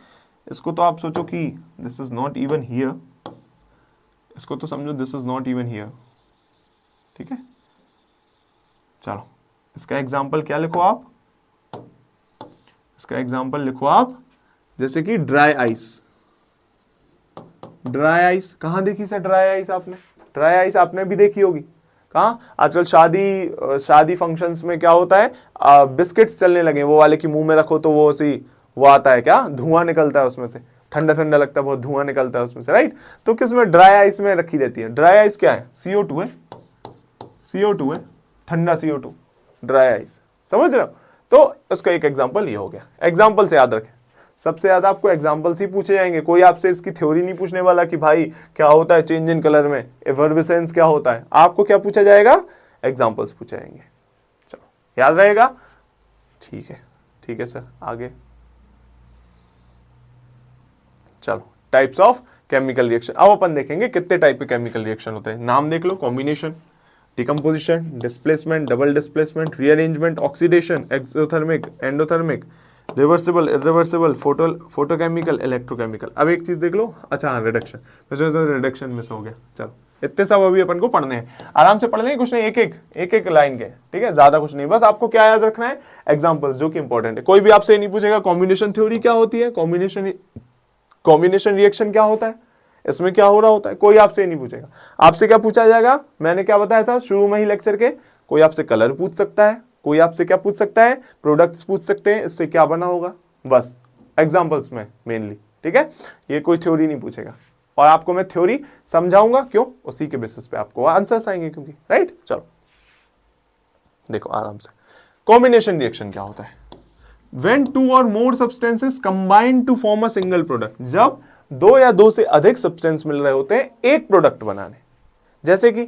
इसको तो आप सोचो कि this is not even here, इसको तो समझो this is not even here. ठीक है, चलो इसका एग्जांपल क्या लिखो आप? इसका एग्जांपल लिखो आप जैसे कि ड्राई आइस। ड्राई आइस कहां देखी सर? ड्राई आइस आपने, ड्राई आइस आपने भी देखी होगी। कहां? आजकल शादी फंक्शंस में क्या होता है? बिस्किट्स चलने लगे वो वाले कि मुंह में रखो तो वो आता है क्या? धुआं निकलता है उसमें से, ठंडा ठंडा लगता है, बहुत धुआं निकलता है उसमें से, राइट? तो किसमें? ड्राई आइस में रखी रहती है। ड्राई आइस क्या है? CO2 है, CO2 है, ठंडा CO2, ड्राई आइस। समझ रहे हो? तो उसका एक एग्जांपल ये हो गया। एग्जांपल से याद रखें, सबसे ज्यादा आपको एग्जांपल्स ही पूछे जाएंगे। कोई आपसे इसकी थ्योरी नहीं पूछने वाला कि भाई क्या होता है चेंज इन कलर में, एफर्विसेंस क्या होता है। आपको क्या पूछा जाएगा? एग्जांपल्स पूछे जाएंगे। चलो याद रहेगा? ठीक है सर, आगे चलो। टाइप्स ऑफ केमिकल रिएक्शन, अब अपन देखेंगे कितने टाइप के केमिकल रिएक्शन होते हैं। नाम देख लो, combination, decomposition, displacement, double displacement, rearrangement, oxidation, exothermic, endothermic, reversible, irreversible, photochemical, electrochemical. अब एक चीज देख लो, अच्छा हाँ रिडक्शन, रिडक्शन मिस हो गया। चलो इतने सब अभी अपन को पढ़ने हैं, आराम से पढ़ लेंगे, कुछ नहीं, एक एक लाइन के। ठीक है, ज्यादा कुछ नहीं, बस आपको क्या याद रखना है? एग्जांपल्स, जो कि इंपॉर्टेंट है। कोई भी आपसे नहीं पूछेगा कॉम्बिनेशन थ्योरी क्या होती है, कॉम्बिनेशन रिएक्शन क्या होता है, इसमें क्या हो रहा होता है, कोई आपसे नहीं पूछेगा। आपसे क्या पूछा जाएगा? मैंने क्या बताया था शुरू में ही लेक्चर के? कोई आपसे कलर पूछ सकता है, कोई आपसे क्या पूछ सकता है? प्रोडक्ट्स पूछ सकते हैं, इससे क्या बना होगा, बस एग्जांपल्स में मेनली। ठीक है, ये कोई थ्योरी नहीं पूछेगा, और आपको मैं थ्योरी समझाऊंगा, क्यों? उसी के बेसिस पे आपको आंसर्स आएंगे, क्योंकि राइट। चलो देखो आराम से, कॉम्बिनेशन रिएक्शन क्या होता है? When two or more substances combine to form a single product, जब दो या दो से अधिक सब्सटेंस मिल रहे होते हैं एक प्रोडक्ट बनाने। जैसे कि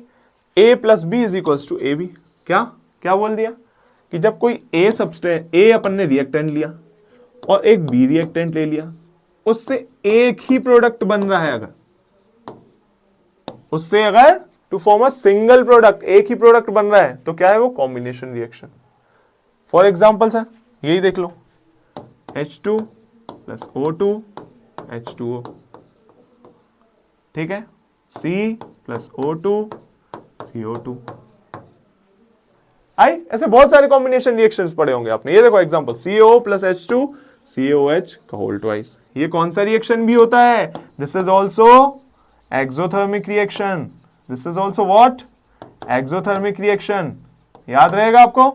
A plus B is equals to AB। क्या बोल दिया कि जब कोई A अपन ने रिएक्टेंट लिया और एक B रिएक्टेंट ले लिया, उससे एक ही प्रोडक्ट बन रहा है, अगर to form a single product, एक ही प्रोडक्ट बन रहा है, तो क्या है वो? Combination reaction. For example sir यही देख लो, H2 प्लस O2 H2O, ठीक है, C प्लस O2 CO2। ऐसे बहुत सारे कॉम्बिनेशन रिएक्शंस पढ़े होंगे आपने। ये देखो example, CO plus H2 COH का होल ट्वाइस। ये कौन सा रिएक्शन भी होता है? This is also exothermic reaction. This is also what? Exothermic reaction. याद रहेगा आपको?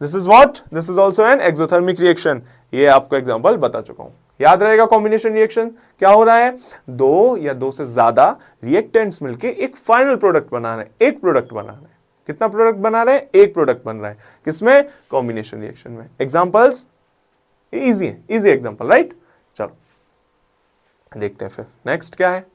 This is what? This is also an exothermic reaction. ये आपको एग्जांपल बता चुका हूं, याद रहेगा। कॉम्बिनेशन रिएक्शन क्या हो रहा है? दो या दो से ज्यादा रिएक्टेंट्स मिलके एक फाइनल प्रोडक्ट बना रहे हैं, एक प्रोडक्ट बना रहे हैं। कितना प्रोडक्ट बना रहे हैं? एक प्रोडक्ट बन रहा है। किसमें? कॉम्बिनेशन रिएक्शन में। एग्जांपल्स इजी है, इजी एग्जांपल, राइट। चलो देखते हैं फिर नेक्स्ट क्या है।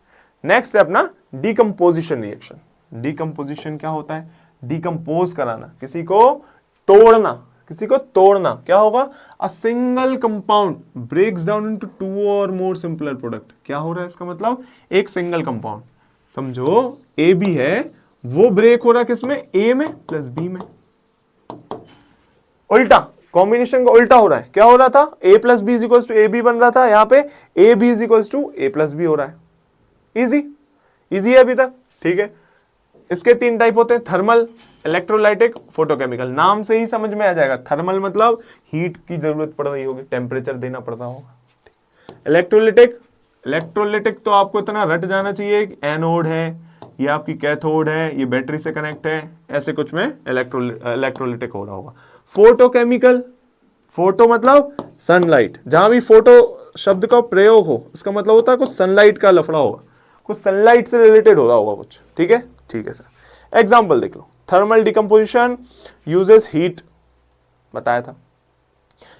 नेक्स्ट है अपना डीकंपोजिशन रिएक्शन। डीकंपोजिशन क्या होता है? डीकंपोज कराना, किसी को तोड़ना, किसी को तोड़ना, क्या होगा? A single compound breaks down into two और मोर सिंपलर प्रोडक्ट। क्या हो रहा है इसका मतलब? एक सिंगल कंपाउंड, समझो ए बी है, वो ब्रेक हो रहा है किसमें? ए में प्लस बी में। उल्टा, कॉम्बिनेशन का उल्टा हो रहा है। क्या हो रहा था? A plus B is equals to A B बन रहा था, यहां पे A B is equals to A plus B हो रहा है। इजी, इजी है अभी तक, ठीक है। इसके तीन टाइप होते हैं, थर्मल, इलेक्ट्रोलाइटिक, फोटोकेमिकल। नाम से ही समझ में आ जाएगा, थर्मल मतलब हीट की जरूरत पड़ रही होगी, टेम्परेचर देना पड़ता होगा। इलेक्ट्रोलिटिक, इलेक्ट्रोलिटिक तो आपको इतना रट जाना चाहिए, एनोड है, ये आपकी कैथोड है, ये बैटरी से कनेक्ट है, ऐसे कुछ में इलेक्ट्रोलिटिक हो रहा होगा। फोटोकेमिकल, फोटो मतलब सनलाइट, जहां भी फोटो शब्द का प्रयोग हो इसका मतलब होता है कुछ सनलाइट का लफड़ा होगा, कुछ सनलाइट से रिलेटेड हो रहा होगा कुछ, ठीक है, ठीक है सर। एग्जाम्पल देख लो, थर्मल डिकम्पोजिशन यूजेस हीट, बताया था।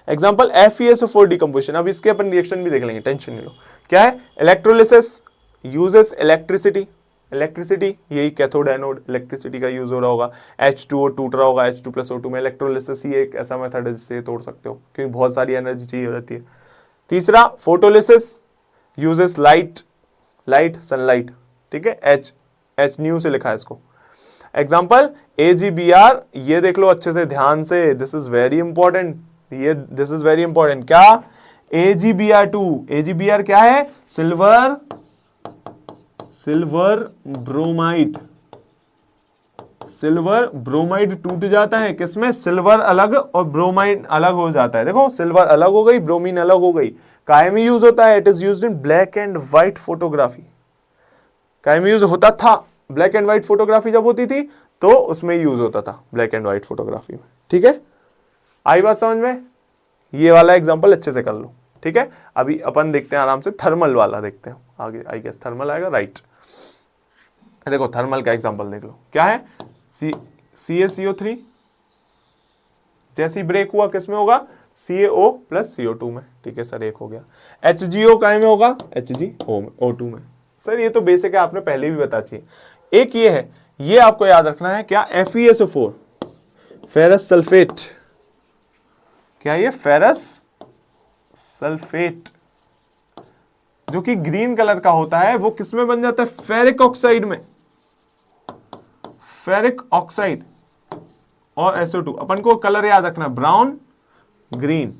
एग्जाम्पल FeSO4 डिकम्पोजिशन, अब इसके अपन रिएक्शन भी देख लेंगे, टेंशन नहीं लो। क्या है? इलेक्ट्रोलिसिस यूजेस इलेक्ट्रिसिटी, इलेक्ट्रिसिटी, यही कैथोड एनोड, इलेक्ट्रिसिटी का यूज हो रहा होगा। H2O टूट रहा होगा H2+O2 में, इलेक्ट्रोलिसिस ही एक ऐसा मेथड है जिससे तोड़ सकते हो, क्योंकि बहुत सारी एनर्जी चाहिए रहती है। तीसरा photolysis uses light, light sunlight, ठीक है, एच न्यू से लिखा है इसको। एग्जाम्पल AgBr, ये देख लो अच्छे से ध्यान से, दिस इज वेरी इंपॉर्टेंट, ये दिस इज वेरी इंपॉर्टेंट। क्या? AgBr2, AgBr क्या है? Silver, silver bromide, silver bromide टूट जाता है किसमें? सिल्वर अलग और ब्रोमाइड अलग हो जाता है। देखो सिल्वर अलग हो गई, ब्रोमीन अलग हो गई। काय में यूज होता है? It is used in black and white photography. काय में यूज होता था? ब्लैक एंड व्हाइट फोटोग्राफी जब होती थी तो उसमें यूज होता था, ब्लैक एंड व्हाइट फोटोग्राफी में, ठीक है। आई बात समझ में? ये वाला एग्जांपल अच्छे से कर लो, ठीक है। अभी अपन देखते हैं आराम से थर्मल वाला, देखते हैं आगे, आई गेस थर्मल आएगा, राइट। देखो थर्मल का एग्जांपल देख लो, क्या है? CaCO3 जैसी ब्रेक हुआ किसमें होगा? CaO प्लस CO2 में, ठीक है सर, एक हो गया। HgO काय में होगा? HgO2 में। सर ये तो बेसिक है, आपने पहले भी बता चाहिए। एक ये है, ये आपको याद रखना है, क्या? FeSO4 फेरस सल्फेट, क्या ये? फेरस सल्फेट, जो कि ग्रीन कलर का होता है, वो किसमें बन जाता है? फेरिक ऑक्साइड में, फेरिक ऑक्साइड और SO2। अपन को कलर याद रखना, ब्राउन ग्रीन,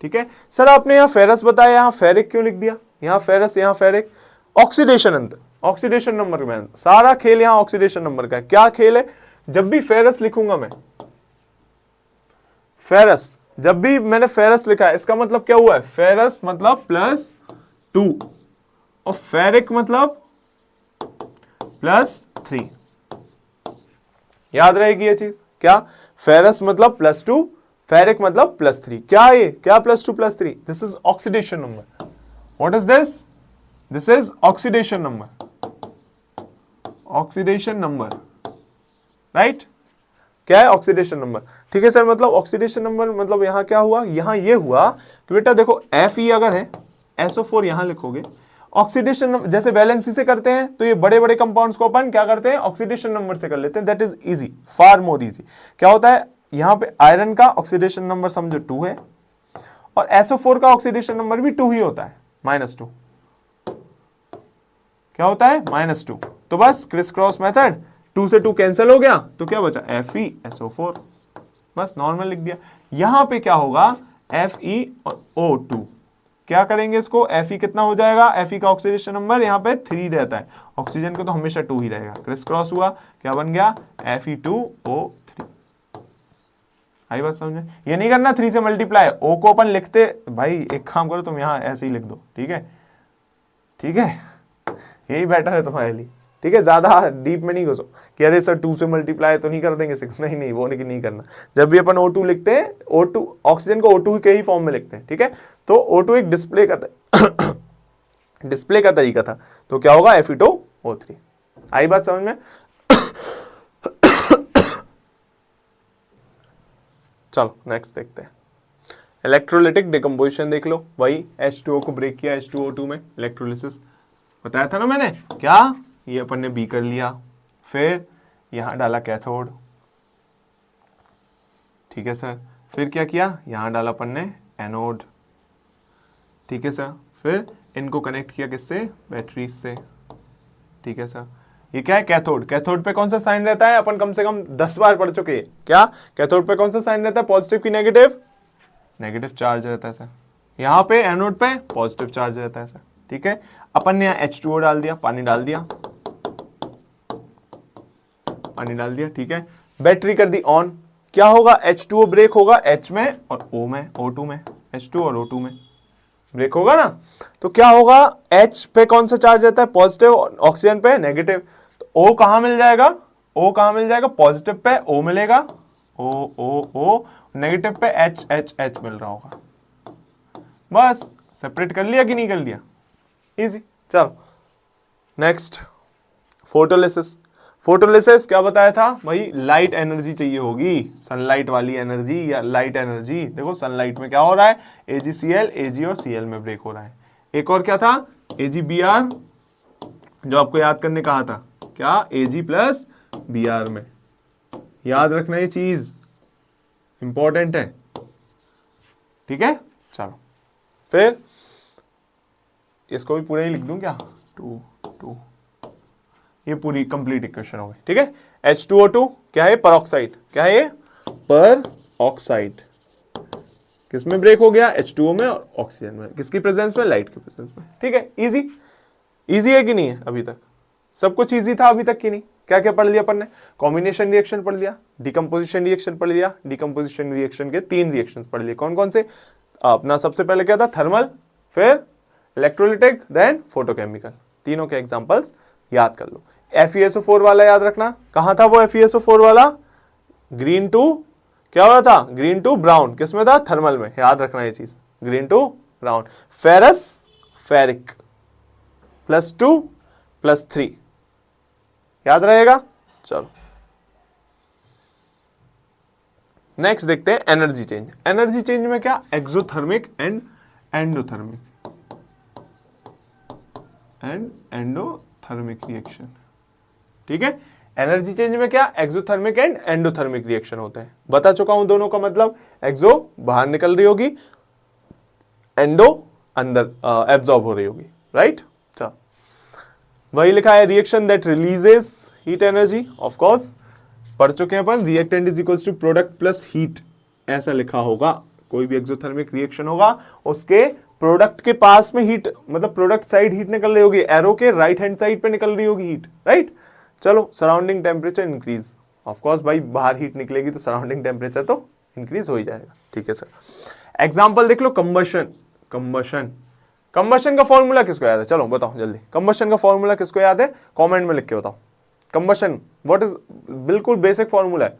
ठीक है। सर आपने यहां फेरस बताया, यहां फेरिक क्यों लिख दिया? यहां फेरस, यहां फेरिक, ऑक्सीडेशन अंतर, ऑक्सीडेशन नंबर में सारा खेल यहां ऑक्सीडेशन नंबर का है। क्या खेल है? जब भी फेरस लिखूंगा मैं, फेरस, जब भी मैंने फेरस लिखा है इसका मतलब क्या हुआ है? फेरस मतलब +2 और फेरिक मतलब +3। याद रहेगी ये चीज, क्या? फेरस मतलब +2, फेरिक मतलब +3। क्या ये? क्या +2 +3? This is oxidation number. What is this? This is oxidation number, oxidation number, right. क्या है? ऑक्सीडेशन नंबर, ठीक है सर। मतलब ऑक्सीडेशन नंबर मतलब यहां क्या हुआ? यहां ये हुआ कि बेटा देखो Fe अगर है, SO4 यहां लिखोगे, ऑक्सीडेशन नंबर जैसे वैलेंसी से करते हैं तो ये बड़े बड़े कंपाउंड्स को अपन क्या करते हैं? ऑक्सीडेशन नंबर से कर लेते हैं। That is easy, far more easy. क्या होता है? यहां पे आयरन का ऑक्सीडेशन नंबर समझो 2 है और SO4 का ऑक्सीडेशन नंबर भी 2 ही होता है, -2। क्या होता है? -2। तो बस क्रिस क्रॉस मेथड, 2 से 2 कैंसिल हो गया तो क्या बचा? FeSO4, बस नॉर्मल लिख दिया। यहां पे क्या होगा? FeO2, क्या करेंगे इसको? Fe कितना हो जाएगा? Fe का ऑक्सीडेशन नंबर यहाँ पे 3 रहता है, ऑक्सीजन को तो हमेशा 2 ही रहेगा। क्रिस क्रॉस हुआ, क्या बन गया? Fe2O3। आई बात समझ में? ये नहीं करना 3 से मल्टीप्लाई, O को अपन लिखते, भाई एक काम करो तुम यहाँ ऐसे ही लिख दो, ठीक है, ठीक है, यही बेटर है तुम्हारे लिए, ठीक है। ज्यादा डीप में नहीं घुसो कि अरे सर 2 से मल्टीप्लाई तो नहीं कर देंगे 6, नहीं नहीं, वो नहीं करना। जब भी अपन O2 लिखते हैं, O2 ऑक्सीजन को O2 के ही फॉर्म में लिखते हैं, ठीक है। तो O2 एक डिस्प्ले का डिस्प्ले का तरीका था, तो क्या होगा? Fe2O3। आई बात समझ में? चलो नेक्स्ट देखते हैं। इलेक्ट्रोलिटिक डिकम्पोजिशन देख लो, वही H2O को ब्रेक किया H2O2 में, इलेक्ट्रोलिसिस बताया था ना मैंने। क्या? ये अपन ने B कर लिया, फिर यहां डाला कैथोड, ठीक है सर। फिर क्या किया, यहाँ डाला अपन ने एनोड, ठीक है सर। फिर इनको कनेक्ट किया किससे, बैटरी से, ठीक है सर। ये क्या है, कैथोड। कैथोड पे कौन सा साइन रहता है, अपन कम से कम 10 बार पढ़ चुके हैं। क्या कैथोड पे कौन सा साइन रहता है, पॉजिटिव की नेगेटिव, नेगेटिव चार्ज रहता है सर। यहाँ पे एनोड पे पॉजिटिव चार्ज रहता है सर, ठीक है। अपन ने यहाँ H2O डाल दिया, पानी डाल दिया, पानी डाल दिया, ठीक है। बैटरी कर दी ऑन, क्या होगा, H2O ब्रेक होगा H में और O में, O2 में, H2 और O2 में ब्रेक होगा ना। तो क्या होगा, H पे कौन सा चार्ज रहता है, पॉजिटिव, ऑक्सीजन पे नेगेटिव। तो O कहां मिल जाएगा, O कहां मिल जाएगा, पॉजिटिव पे O मिलेगा, O O O, नेगेटिव पे H H H मिल रहा होगा। बस सेपरेट कर लिया कि नहीं कर लिया, इजी। चलो नेक्स्ट, फोटोलिसिस। फोटोलिसिस क्या बताया था भाई, लाइट एनर्जी चाहिए होगी, सनलाइट वाली एनर्जी या लाइट एनर्जी। देखो सनलाइट में क्या हो रहा है, AgCl, Ag और Cl में ब्रेक हो रहा है। एक और क्या था, AgBr, जो आपको याद करने कहा था, क्या Ag प्लस Br में, याद रखना ये चीज इंपॉर्टेंट है, ठीक है। चलो फिर इसको भी पूरा ही लिख दूं क्या, 2 2, ये पूरी कंप्लीट इक्वेशन हो गई, ठीक है। H2O2 क्या है, परऑक्साइड, क्या है ये, पर ऑक्साइड। किसमें ब्रेक हो गया, H2O में और ऑक्सीजन में, किसकी प्रेजेंस में, लाइट की प्रेजेंस में, ठीक है। इजी, इजी है कि नहीं है, अभी तक सब कुछ इजी था अभी तक कि नहीं। क्या क्या पढ़ लिया अपन ने, कॉम्बिनेशन रिएक्शन पढ़ लिया, डिकम्पोजिशन रिएक्शन पढ़ लिया, डिकम्पोजिशन रिएक्शन के 3 रिएक्शंस पढ़ लिए, कौन कौन से, अपना सबसे पहले क्या था, थर्मल, फिर इलेक्ट्रोलिटिक, देन फोटोकेमिकल। तीनों के एग्जांपल्स याद कर लो। FeSO4 वाला याद रखना, कहां था वो FeSO4 वाला, ग्रीन टू क्या हो रहा था, ग्रीन टू ब्राउन, किसमें था, थर्मल में, याद रखना ये चीज, green to brown. Ferrous ferric, +2 +3, याद रहेगा। चलो नेक्स्ट देखते हैं एनर्जी चेंज। एनर्जी चेंज में क्या, exothermic and endothermic, endothermic reaction, ठीक है। एनर्जी चेंज में क्या, एक्सोथर्मिक एंड एंडोथर्मिक रिएक्शन होते हैं, बता चुका हूं दोनों का मतलब। एक्सो बाहर निकल रही होगी, एंडो अंदर एब्जॉर्ब हो रही होगी, राइट। चलो वही लिखा है, reaction that releases heat energy, of course पढ़ चुके हैं अपन, reactant is equals to product plus heat, ऐसा लिखा होगा। कोई भी एक्सोथर्मिक रिएक्शन होगा उसके प्रोडक्ट के पास में हीट, मतलब प्रोडक्ट साइड हीट निकल रही होगी, एरो के राइट हैंड साइड पे निकल रही होगी हीट, राइट। चलो surrounding temperature increase, of course भाई बाहर हीट निकलेगी तो सराउंडिंग टेम्परेचर तो इंक्रीज हो ही जाएगा, ठीक है सर। एग्जांपल देख लो, कंबशन। कंबशन, कंबशन का फॉर्मूला किसको याद है, चलो बताओ जल्दी, कंबशन का फॉर्मूला किसको याद है, कमेंट में लिख के बताओ। कंबशन व्हाट इज, बिल्कुल बेसिक फॉर्मूला है,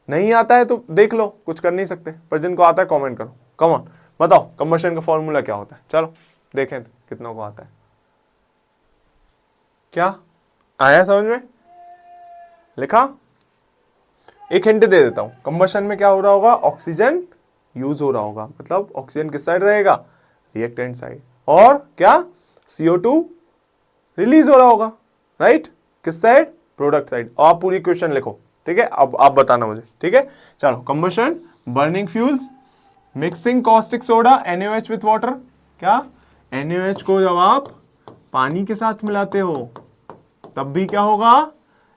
नहीं आता है तो देख लो, कुछ कर नहीं सकते, पर जिनको आता है कमेंट करो, कम ऑन बताओ कंबशन का फॉर्मूला क्या होता है। चलो देखें कितनों को आता है, क्या आया समझ में, लिखा। एक हिंट दे देता हूं, कंबशन में क्या हो रहा होगा, ऑक्सीजन यूज हो रहा होगा, मतलब ऑक्सीजन किस साइड रहेगा, रिएक्टेंट साइड, और क्या CO2 रिलीज हो रहा होगा, राइट, किस साइड, प्रोडक्ट साइड। और आप पूरी क्वेश्चन लिखो, ठीक है, अब आप बताना मुझे, ठीक है। चलो combustion, burning fuels, mixing caustic soda NaOH with water, क्या NaOH को जब आप पानी के साथ मिलाते हो तब भी क्या होगा,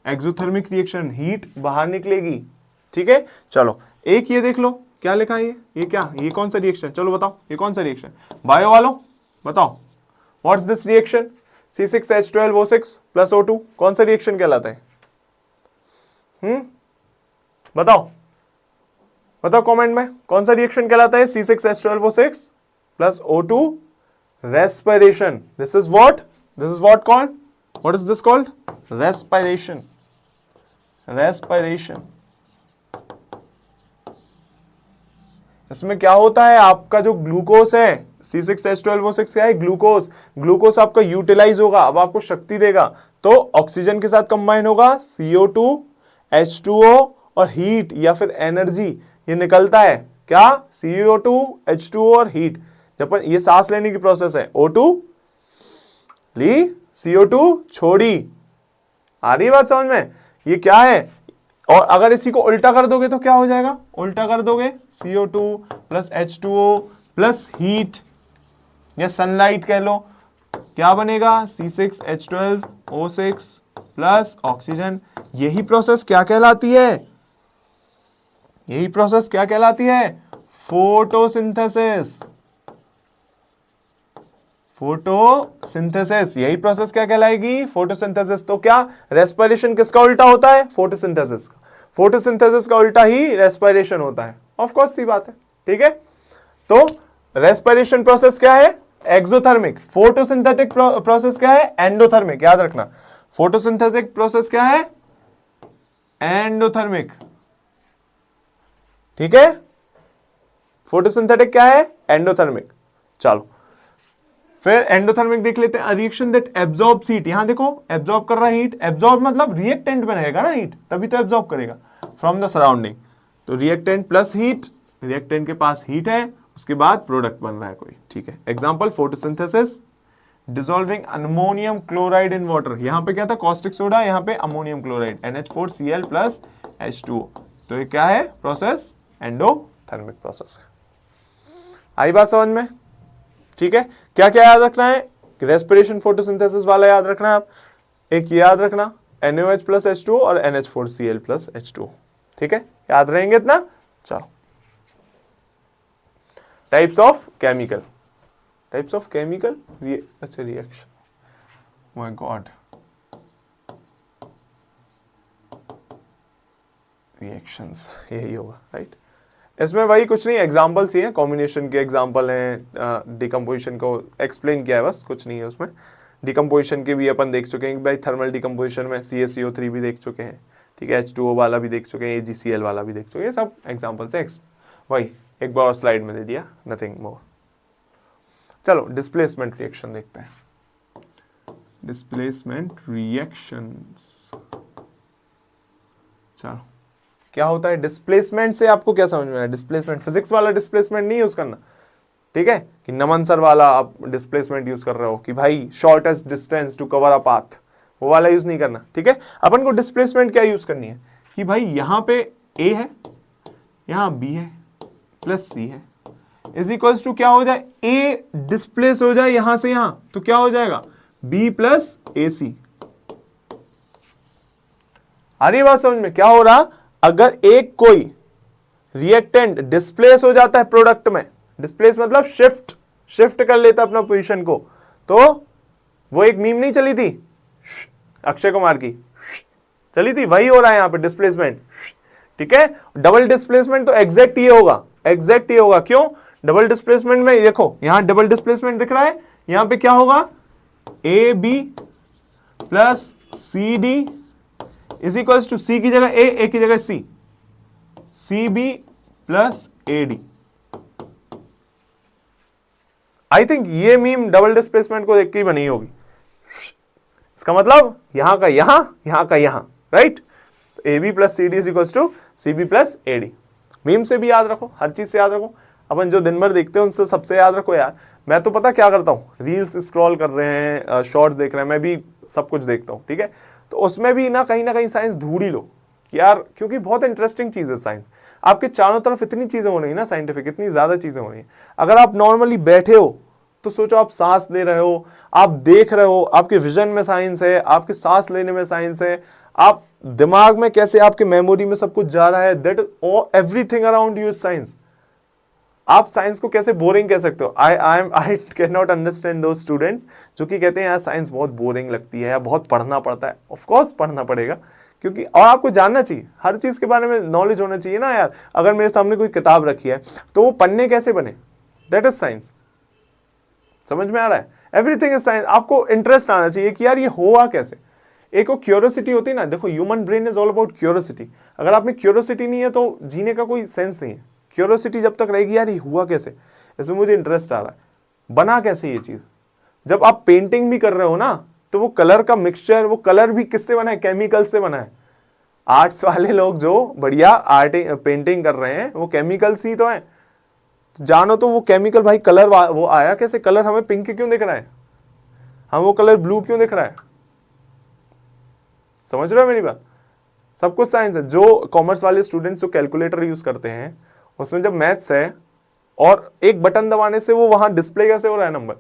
एक्सोथर्मिक रिएक्शन, हीट बाहर निकलेगी, ठीक है। चलो एक ये देख लो, क्या लिखा है ये क्या, ये कौन सा रिएक्शन, चलो बताओ ये कौन सा रिएक्शन, बायो वालों बताओ, what's this reaction, C6H12O6 + O2, कौन सा रिएक्शन कहलाता है, बताओ बताओ कमेंट में, कौन सा रिएक्शन कहलाता है, C6H12O6 + O2 respiration. This is what called, what is this called, respiration, respiration. इसमें क्या होता है, आपका जो ग्लूकोज है, C6H12O6 क्या है, ग्लूकोज, ग्लूकोज आपका यूटिलाइज होगा, अब आपको शक्ति देगा, तो ऑक्सीजन के साथ कंबाइन होगा, CO2 H2O और हीट या फिर एनर्जी, ये निकलता है क्या, CO2 H2O और हीट। जब ये सांस लेने की प्रोसेस है, O2 ली, CO2 छोड़ी, आ रही बात समझ में, ये क्या है, और अगर इसी को उल्टा कर दोगे तो क्या हो जाएगा, उल्टा कर दोगे CO2 plus H2O plus heat या सनलाइट कह लो, क्या बनेगा C6H12O6 प्लस ऑक्सीजन। यही प्रोसेस क्या कहलाती है, यही प्रोसेस क्या कहलाती है, फोटोसिंथेसिस। फोटोसिंथेसिस, यही प्रोसेस क्या कहलाएगी, फोटोसिंथेसिस। तो क्या रेस्पिरेशन किसका उल्टा होता है, फोटोसिंथेसिस का। फोटोसिंथेसिस का उल्टा ही रेस्पिरेशन होता है, ऑफ कोर्स सी बात है, ठीक है। तो रेस्पिरेशन प्रोसेस क्या है, एक्सोथर्मिक। फोटोसिंथेटिक प्रोसेस क्या है, एंडोथर्मिक। याद रखना, फोटोसिंथेटिक प्रोसेस क्या है, एंडोथर्मिक, ठीक है। फोटोसिंथेटिक क्या है, एंडोथर्मिक। चलो फिर एंडोथर्मिक देख लेते हैं। रिएक्शन दैट एब्जॉर्ब्स हीट, यहां देखो एब्जॉर्ब कर रहा है हीट। एब्जॉर्ब मतलब रिएक्टेंट में रहेगा ना हीट, तभी तो एब्जॉर्ब करेगा फ्रॉम द सराउंडिंग। तो रिएक्टेंट प्लस हीट, रिएक्टेंट के पास हीट है, उसके बाद प्रोडक्ट बन रहा है कोई, ठीक है। Example photosynthesis, dissolving ammonium chloride in water. यहां पे क्या था, कॉस्टिक सोडा, यहां पे ammonium chloride, NH4Cl plus H2O। तो ये क्या है प्रोसेस, एंडोथर्मिक प्रोसेस है। आई बात समझ में, ठीक है। क्या क्या याद रखना है, रेस्पिरेशन फोटोसिंथेसिस वाला याद रखना है आप। एक याद रखना NaOH प्लस H2O और NH4Cl प्लस H2O, ठीक है, याद रहेंगे इतना। चलो types of chemical, types of chemical, अच्छा रिएक्शन, माय गॉड, रिएक्शंस यही होगा, राइट। इसमें भाई कुछ नहीं, एग्जाम्पल्स ही हैं, कॉम्बिनेशन के एग्जाम्पल हैं, डिकम्पोजिशन को एक्सप्लेन किया है बस, कुछ नहीं है उसमें। डिकम्पोजिशन के भी अपन देख चुके हैं भाई, थर्मल डिकम्पोजिशन में CaCO3 भी देख चुके हैं, ठीक है, H2O वाला भी देख चुके हैं, AgCl वाला भी देख चुके हैं, सब एग्जाम्पल्स है। वही एक बार स्लाइड में दे दिया, नथिंग मोर। चलो डिस्प्लेसमेंट रिएक्शन देखते हैं, डिस्प्लेसमेंट रिएक्शंस। चलो क्या होता है डिस्प्लेसमेंट से, आपको क्या समझ में आया, डिस्प्लेसमेंट फिजिक्स वाला डिस्प्लेसमेंट नहीं यूज करना, ठीक है, कि नमन सर वाला आप डिस्प्लेसमेंट यूज कर रहे हो कि भाई shortest distance to cover a path, वो वाला यूज नहीं करना, ठीक है। अपन को डिस्प्लेसमेंट क्या यूज करनी है कि भाई यहां पे A है, यहां B है, प्लस C है, इज इक्वल्स टू क्या हो जाए, A डिस्प्लेस हो जाए यहां से यहां, तो क्या हो जाएगा B प्लस AC। आ रही बात समझ में, क्या हो रहा, अगर एक कोई रिएक्टेंट डिस्प्लेस हो जाता है प्रोडक्ट में, डिस्प्लेस मतलब शिफ्ट कर लेता अपना पोजीशन को, तो वो एक मीम नहीं चली थी अक्षय कुमार की, चली थी, वही हो रहा है यहां पे डिस्प्लेसमेंट, ठीक है। डबल डिस्प्लेसमेंट तो एग्जैक्ट ये होगा, एग्जैक्ट ये होगा, क्यों, डबल डिस्प्लेसमेंट में देखो यहां डबल डिस्प्लेसमेंट दिख रहा है, यहां पे क्या होगा, AB plus CD is equals to C की जगह A की जगह C, CB plus AD। I think ये मीम डबल डिस्प्लेसमेंट को देख के ही बनी होगी। इसका मतलब यहां का यहां का यहां, right. AB plus CD is equals to CB plus AD। Meme से भी याद रखो, हर चीज से याद रखो, अपन जो दिन भर देखते हैं उनसे सबसे याद रखो यार। मैं तो पता क्या करता हूँ, रील्स स्क्रॉल कर रहे हैं, शॉर्ट्स देख रहे हैं, मैं भी सब कुछ देखता हूँ, ठीक है। तो उसमें भी ना कहीं साइंस ढूंढ ही लो कि यार, क्योंकि बहुत इंटरेस्टिंग चीज है साइंस। आपके चारों तरफ इतनी चीजें हो रही है ना, साइंटिफिक इतनी ज्यादा चीजें हो रही है। अगर आप नॉर्मली बैठे हो तो सोचो, आप सांस ले रहे हो, आप देख रहे हो, आपके विजन में साइंस है, आपके सांस लेने में साइंस है, आप दिमाग में कैसे आपके मेमोरी में सब कुछ जा रहा है, that everything around you is science. आप साइंस को कैसे बोरिंग कह सकते हो। आई कैन नॉट अंडरस्टैंड दो स्टूडेंट्स जो कि कहते हैं यार साइंस बहुत बोरिंग लगती है या बहुत पढ़ना पड़ता है। ऑफ कोर्स पढ़ना पड़ेगा, क्योंकि और आपको जानना चाहिए, हर चीज के बारे में नॉलेज होना चाहिए ना यार। अगर मेरे सामने कोई किताब रखी है तो वो पढ़ने कैसे बने, दैट इज साइंस। समझ में आ रहा है, एवरीथिंग इज साइंस। आपको इंटरेस्ट आना चाहिए कि यार ये हुआ कैसे। एक वो क्यूरियोसिटी होती है ना, देखो human brain is all about curiosity. अगर आप में क्यूरियोसिटी नहीं है तो जीने का कोई सेंस नहीं है। क्यूरियोसिटी जब तक रहेगी यार ये हुआ कैसे, इसमें मुझे इंटरेस्ट आ रहा है, बना कैसे ये चीज। जब आप पेंटिंग भी कर रहे हो ना, तो वो कलर का मिक्सचर, वो कलर भी किससे बना है, केमिकल से बना है। आर्ट्स वाले लोग जो बढ़िया आर्ट पेंटिंग कर रहे हैं वो केमिकल्स ही तो है। तो जानो तो वो केमिकल भाई, कलर वो आया कैसे, कलर हमें पिंक क्यों दिख रहा है, हम वो कलर ब्लू क्यों दिख रहा है। समझ रहे हो मेरी बात, सब कुछ साइंस है। जो कॉमर्स वाले स्टूडेंट्स जो कैलकुलेटर यूज करते हैं उसमें जब मैथ्स है और एक बटन दबाने से वो वहां डिस्प्ले कैसे हो रहा है नंबर,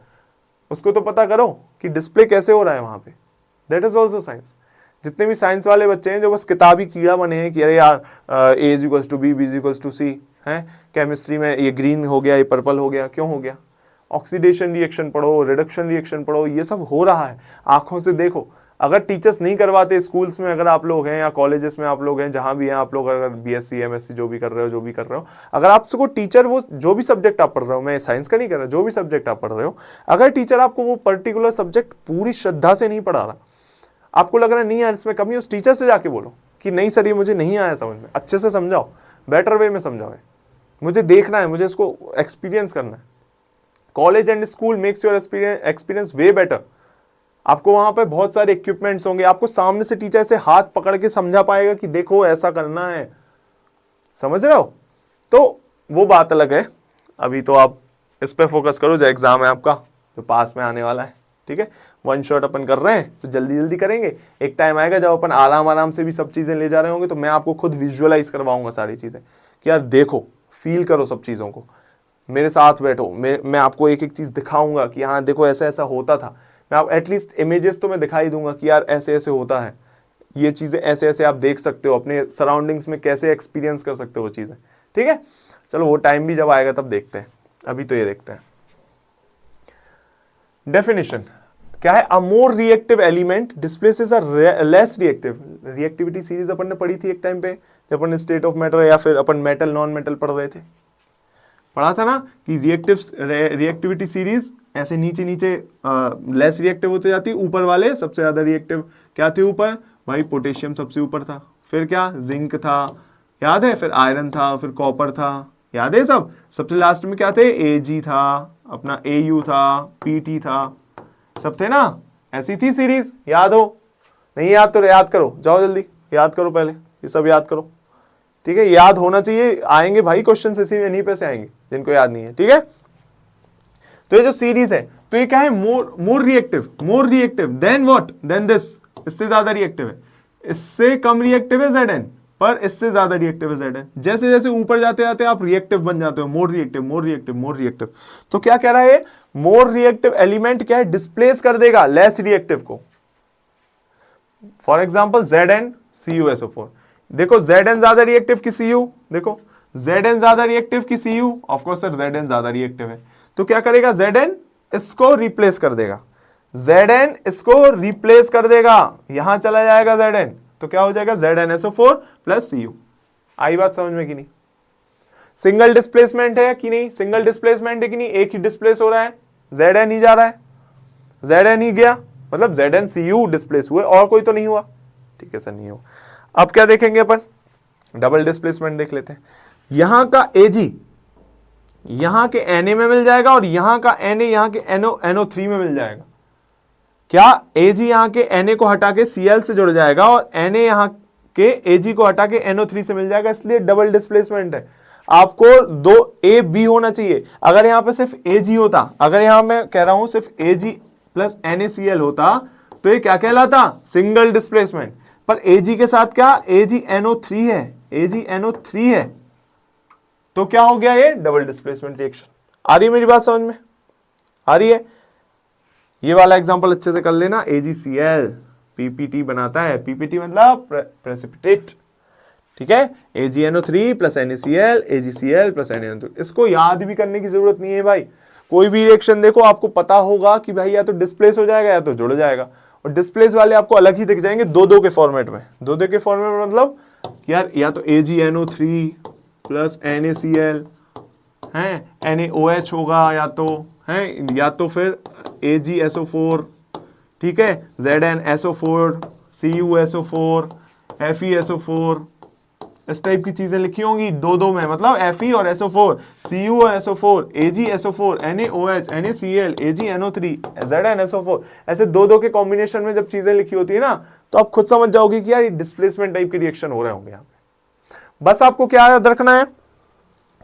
उसको तो पता करो कि डिस्प्ले कैसे हो रहा है वहां पे। That is also science. जितने भी साइंस वाले बच्चे हैं जो बस किताबी कीड़ा बने हैं कि अरे यार A is equals to B, B is equals to C है, केमिस्ट्री में ये ग्रीन हो गया, ये पर्पल हो गया, क्यों हो गया? ऑक्सीडेशन रिएक्शन पढ़ो, रिडक्शन रिएक्शन पढ़ो, ये सब हो रहा है, आंखों से देखो। अगर टीचर्स नहीं करवाते स्कूल्स में, अगर आप लोग हैं या कॉलेजेस में आप लोग हैं, जहां भी हैं आप लोग, अगर बीएससी एमएससी जो भी कर रहे हो, अगर आपको टीचर वो जो भी सब्जेक्ट आप पढ़ रहे हो, मैं साइंस का नहीं कर रहा, जो भी सब्जेक्ट आप पढ़ रहे हो, अगर टीचर आपको वो पर्टिकुलर सब्जेक्ट पूरी श्रद्धा से नहीं पढ़ा रहा, आपको लग रहा है नहीं यार इसमें कमी, उस टीचर से जाके बोलो कि नहीं सर ये मुझे नहीं आया समझ में, अच्छे से समझाओ, बेटर वे में समझाओ, मुझे देखना है, मुझे इसको एक्सपीरियंस करना है। College and school makes your experience way better. आपको वहां पे बहुत सारे इक्विपमेंट्स होंगे, आपको सामने से टीचर से हाथ पकड़ के समझा पाएगा कि देखो ऐसा करना है, समझ रहे हो? तो वो बात अलग है। अभी तो आप इस पे फोकस करो जो एग्जाम है आपका, जो पास में आने वाला है, ठीक है? वन शॉट अपन कर रहे हैं तो जल्दी जल्दी करेंगे। एक टाइम आएगा जब अपन आराम आराम से भी सब चीजें ले जा रहे होंगे, तो मैं आपको खुद विजुअलाइज करवाऊंगा सारी चीजें कि यार देखो, फील करो सब चीजों को, मेरे साथ बैठो, मैं आपको एक एक चीज दिखाऊंगा कि हाँ देखो ऐसा ऐसा होता था। मैं आप एटलीस्ट इमेजेस तो मैं दिखाई दूंगा कि यार ऐसे ऐसे होता है, ये चीजें ऐसे ऐसे आप देख सकते हो, अपने सराउंडिंग्स में कैसे एक्सपीरियंस कर सकते हो वो चीजें, ठीक है? चलो वो टाइम भी जब आएगा तब देखते हैं, अभी तो ये देखते हैं। डेफिनेशन क्या है? A more reactive element displaces a less reactive. Reactivity series अपन ने पढ़ी थी एक टाइम पे, जब अपन स्टेट ऑफ मैटर या फिर अपन मेटल नॉन मेटल पढ़ रहे थे, पढ़ा था ना कि रिएक्टिविटी सीरीज ऐसे नीचे नीचे लेस रिएक्टिव होते जाती, ऊपर वाले सबसे ज्यादा रिएक्टिव क्या थे ऊपर? भाई पोटेशियम सबसे ऊपर था, फिर क्या जिंक था, याद है? फिर आयरन था, फिर कॉपर था, याद है सब? सबसे लास्ट में क्या थे? एजी था, अपना एयू था, पीटी था, सब थे ना? ऐसी थी सीरीज, याद हो? नहीं याद तो याद करो, जाओ जल्दी याद करो, पहले ये सब याद करो, ठीक है? याद होना चाहिए, आएंगे भाई क्वेश्चन इसी में, नहीं पे से आएंगे जिनको याद नहीं है, ठीक है? तो ये जो सीरीज है, तो ये क्या है? More reactive than what? Then this. इससे ज्यादा रिएक्टिव है, इससे कम रिएक्टिव है Zn, पर इससे ज्यादा रिएक्टिव है Zn। जैसे जैसे ऊपर जाते जाते आप रिएक्टिव बन जाते हो, मोर रिएक्टिव। तो क्या कह रहा है? मोर रिएक्टिव एलिमेंट क्या है? डिस्प्लेस कर देगा लेस रिएक्टिव को। फॉर एग्जाम्पल ZnCuSO4, देखो Zn ज्यादा रिएक्टिव की Cu, देखो Zn ज्यादा रिएक्टिव की Cu, ऑफकोर्स सर Zn ज्यादा रिएक्टिव है, तो क्या करेगा? Zn इसको रिप्लेस कर देगा, Zn इसको रिप्लेस कर देगा, यहां चला जाएगा Zn, तो क्या हो जाएगा? ZnSO4 plus Cu। आई बात समझ में कि नहीं? सिंगल डिस्प्लेसमेंट है कि नहीं? सिंगल डिस्प्लेसमेंट है कि नहीं? एक ही डिस्प्लेस हो रहा है, Zn ही जा रहा है, Zn ही गया, मतलब ZnCu डिस्प्लेस हुए, और कोई तो नहीं हुआ, ठीक है सर? नहीं हुआ। अब क्या देखेंगे अपन? डबल डिस्प्लेसमेंट देख लेते हैं। यहां का Ag यहां के Na में मिल जाएगा, और यहां का Na यहां के NO3 में मिल जाएगा। क्या Ag यहां के Na को हटा के Cl से जुड़ जाएगा, और Na यहां के Ag को हटा के NO3 से मिल जाएगा, इसलिए डबल डिस्प्लेसमेंट है। आपको दो A B होना चाहिए। अगर यहां पे सिर्फ Ag होता, अगर यहां मैं कह रहा हूं सिर्फ Ag प्लस NaCl होता, तो ये क्या कहलाता? Single displacement. पर Ag के साथ क्या? AgNO3 है, AgNO3 है, तो क्या हो गया? ये डबल डिस्प्लेसमेंट रिएक्शन। आ रही है मेरी बात समझ में? आ रही है? ये वाला एग्जांपल अच्छे से कर लेना। AgCl PPT बनाता है, PPT मतलब प्रेसिपिटेट, ठीक है? AgNO3 plus NaCl, AgCl plus NaNO3। इसको याद भी करने की जरूरत नहीं है भाई। कोई भी रिएक्शन देखो आपको पता होगा कि भाई या तो डिस्प्लेस हो जाएगा या तो जुड़ जाएगा, और डिस्प्लेस वाले आपको अलग ही दिख जाएंगे, दो के फॉर्मेट में। दो के फॉर्मेट में मतलब यार या तो AgNO3 प्लस NaCl है, NaOH होगा, या तो है, या तो फिर AgSO4, ठीक है? ZnSO4, CuSO4, FeSO4, इस टाइप की चीजें लिखी होंगी दो में, मतलब Fe और SO4, Cu और SO4, AgSO4, NaOH, NaCl, AgNO3, ZnSO4, ऐसे दो के कॉम्बिनेशन में जब चीजें लिखी होती है ना, तो आप खुद समझ जाओगे कि यार ये डिस्प्लेसमेंट टाइप के रिएक्शन हो रहे होंगे यहाँ पे। बस आपको क्या याद रखना है?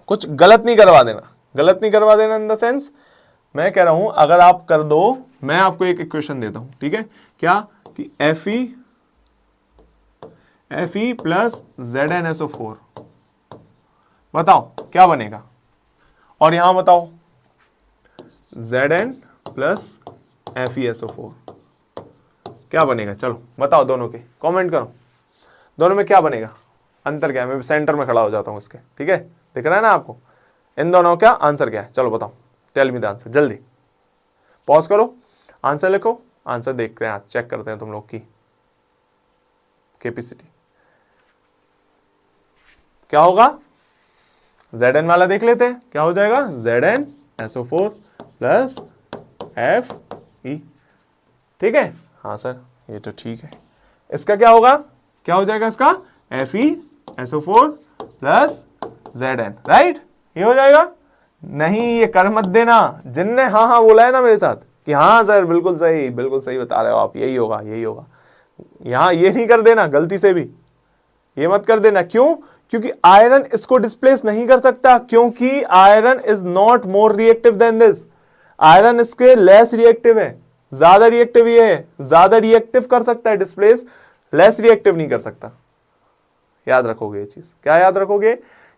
कुछ गलत नहीं करवा देना इन द सेंस, मैं कह रहा हूं अगर आप कर दो, मैं आपको एक इक्वेशन देता हूं, ठीक है? क्या कि Fe Fe प्लस ZnSO4, बताओ क्या बनेगा। और यहां बताओ Zn प्लस FeSO4 क्या बनेगा, चलो बताओ, दोनों के कमेंट करो, दोनों में क्या बनेगा, अंतर क्या है। मैं सेंटर में खड़ा हो जाता हूं इसके, ठीक है, दिख रहा है ना आपको, इन दोनों का आंसर क्या है, चलो बताओ, टेल मी द आंसर, जल्दी पॉज करो, आंसर लिखो, आंसर देखते हैं, चेक करते हैं तुम लोग की कैपेसिटी क्या होगा। Zn वाला देख लेते हैं क्या हो जाएगा, ZnSO4 प्लस Fe, ठीक है, हाँ सर ये तो ठीक है। इसका क्या होगा, क्या हो जाएगा इसका, FeSO4 प्लस Zn, राइट, ये हो जाएगा। नहीं ये कर मत देना, जिनने हाँ हाँ बोला है ना मेरे साथ कि हाँ सर बिल्कुल सही बता रहे हो आप, यही होगा यही होगा, यहां ये नहीं कर देना गलती से भी, ये मत कर देना। क्यों, क्योंकि आयरन इसको डिस्प्लेस नहीं कर सकता, क्योंकि iron is not more reactive then this, iron इसके लेस रिएक्टिव है, ज्यादा रिएक्टिव ये है, ज्यादा रिएक्टिव कर सकता है डिस्प्लेस, लेस रिएक्टिव नहीं कर सकता। याद रखोगे ये चीज, क्या याद रखोगे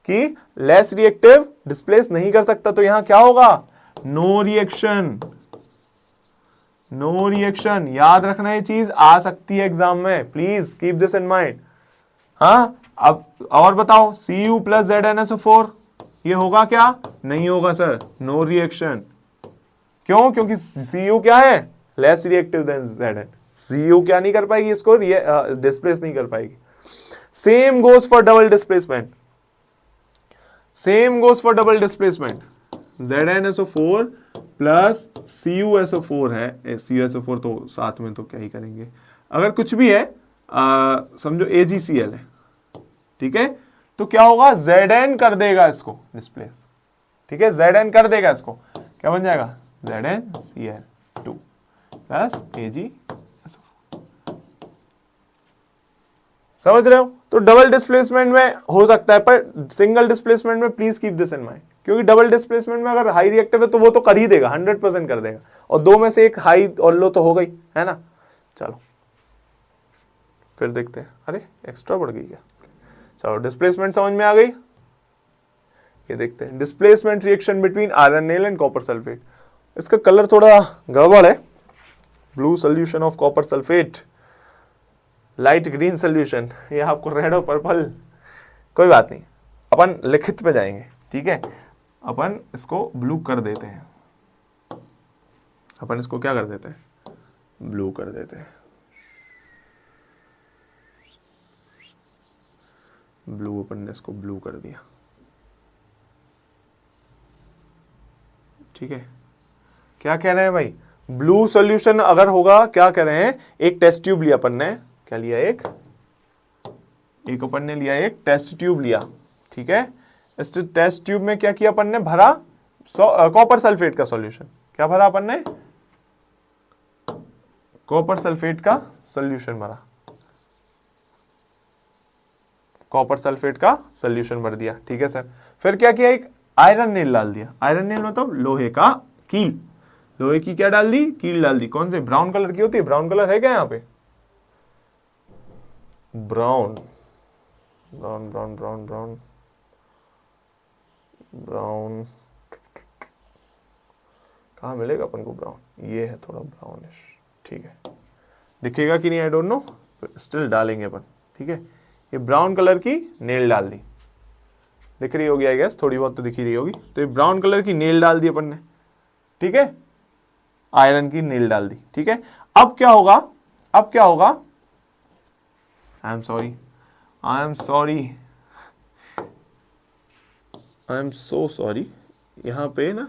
कि लेस रिएक्टिव डिस्प्लेस नहीं कर सकता, तो यहां क्या होगा, नो रिएक्शन, नो रिएक्शन। याद रखना ये चीज आ सकती है एग्जाम में, please keep this in mind. हाँ अब और बताओ, Cu प्लस ZnSO4 ये होगा क्या, नहीं होगा सर, नो रिएक्शन। क्यों, क्योंकि Cu क्या है, less reactive than Zn, Cu क्या नहीं कर पाएगी, इसको डिस्प्लेस नहीं कर पाएगी। Same goes for double displacement, same goes for double displacement, ZnSO4 plus CuSO4 है, CuSO4 तो साथ में तो क्या ही करेंगे, अगर कुछ भी है समझो AgCl है, ठीक है, तो क्या होगा, Zn कर देगा इसको डिस्प्लेस, ठीक है, Zn कर देगा इसको, क्या बन जाएगा, ZnCl2 प्लस AgSO4, समझ रहे हो। तो डबल डिस्प्लेसमेंट में हो सकता है, पर सिंगल डिस्प्लेसमेंट में please keep this in mind, क्योंकि डबल डिस्प्लेसमेंट में अगर हाई रिएक्टिव है तो वो तो कर ही देगा, 100% कर देगा, और दो में से एक हाई और लो तो हो गई है ना। चलो फिर देखते हैं, अरे एक्स्ट्रा बढ़ गई क्या, चलो डिस्प्लेसमेंट समझ में आ गई। ये देखते हैं displacement reaction between iron nail and copper sulphate. इसका कलर थोड़ा गड़बड़ है, blue solution of copper sulphate, light green solution, ये आपको रेड और पर्पल, कोई बात नहीं, अपन लिखित पे जाएंगे, ठीक है, अपन इसको ब्लू कर देते हैं, अपन इसको क्या कर देते हैं, ब्लू कर देते हैं, ब्लू, अपन ने इसको ब्लू कर दिया, ठीक है। क्या कह रहे हैं भाई, ब्लू सॉल्यूशन अगर होगा, क्या कह रहे हैं, एक टेस्ट ट्यूब लिया अपन ने, क्या लिया, एक अपन ने लिया एक टेस्ट ट्यूब लिया, ठीक है, इस टेस्ट ट्यूब में क्या किया अपन ने, भरा कॉपर सल्फेट का सॉल्यूशन, क्या भरा अपन ने, कॉपर सल्फेट का सॉल्यूशन भरा, कॉपर सल्फेट का सॉल्यूशन भर दिया, ठीक है सर। फिर क्या किया, एक आयरन नेल डाल दिया, आयरन नेल मतलब लोहे का कील, लोहे की क्या डाल दी, कील डाल दी, कौन से, ब्राउन कलर की होती है, ब्राउन कलर है क्या यहाँ पे, brown brown brown brown brown brown, कहाँ मिलेगा अपन को ब्राउन, ये है थोड़ा ब्राउनिश, ठीक है, दिखेगा कि नहीं आई डोंट नो, स्टिल डालेंगे अपन, ठीक है। ये ब्राउन कलर की नेल डाल दी, दिख रही होगी आई गेस, थोड़ी बहुत तो दिख ही रही होगी, तो ये ब्राउन कलर की नेल डाल दी अपन ने, ठीक है, आयरन की नेल डाल दी, ठीक है। अब क्या होगा, अब क्या होगा, I am sorry, I am sorry, I am so sorry, यहां पे ना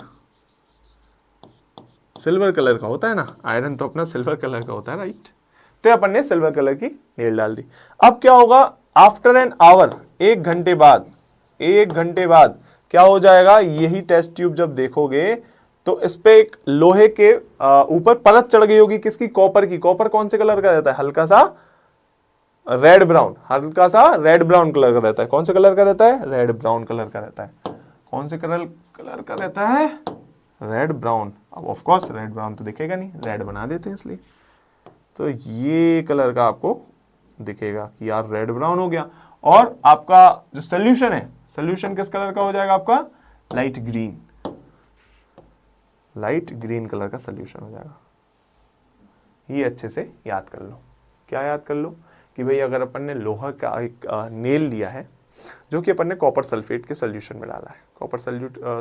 सिल्वर कलर का होता है ना, आयरन तो अपना सिल्वर कलर का होता है, राइट, तो अपन ने सिल्वर कलर की नेल डाल दी। अब क्या होगा, आफ्टर एन आवर, एक घंटे बाद, एक घंटे बाद क्या हो जाएगा, यही टेस्ट ट्यूब जब देखोगे तो इस पे एक लोहे के ऊपर परत चढ़ गई होगी, किसकी, कॉपर की। कॉपर कौन से कलर का रहता है, हल्का सा रेड ब्राउन, हल्का सा रेड ब्राउन कलर का रहता है, कौन से कलर का रहता है, रेड ब्राउन कलर का रहता है, कौन से कलर का रहता है, रेड ब्राउन। अब ऑफ कोर्स रेड ब्राउन तो दिखेगा नहीं, रेड बना देते हैं इसलिए, तो ये कलर का आपको दिखेगा कि यार रेड ब्राउन हो गया। और आपका जो सोल्यूशन है, सोल्यूशन किस कलर का हो जाएगा आपका? Light green, light green colour का सोल्यूशन हो जाएगा। ये अच्छे से याद कर लो। क्या याद कर लो? कि भाई अगर अपन ने लोहा का एक नेल लिया है जो कि अपन ने कॉपर सल्फेट के सोल्यूशन में डाला है, कॉपर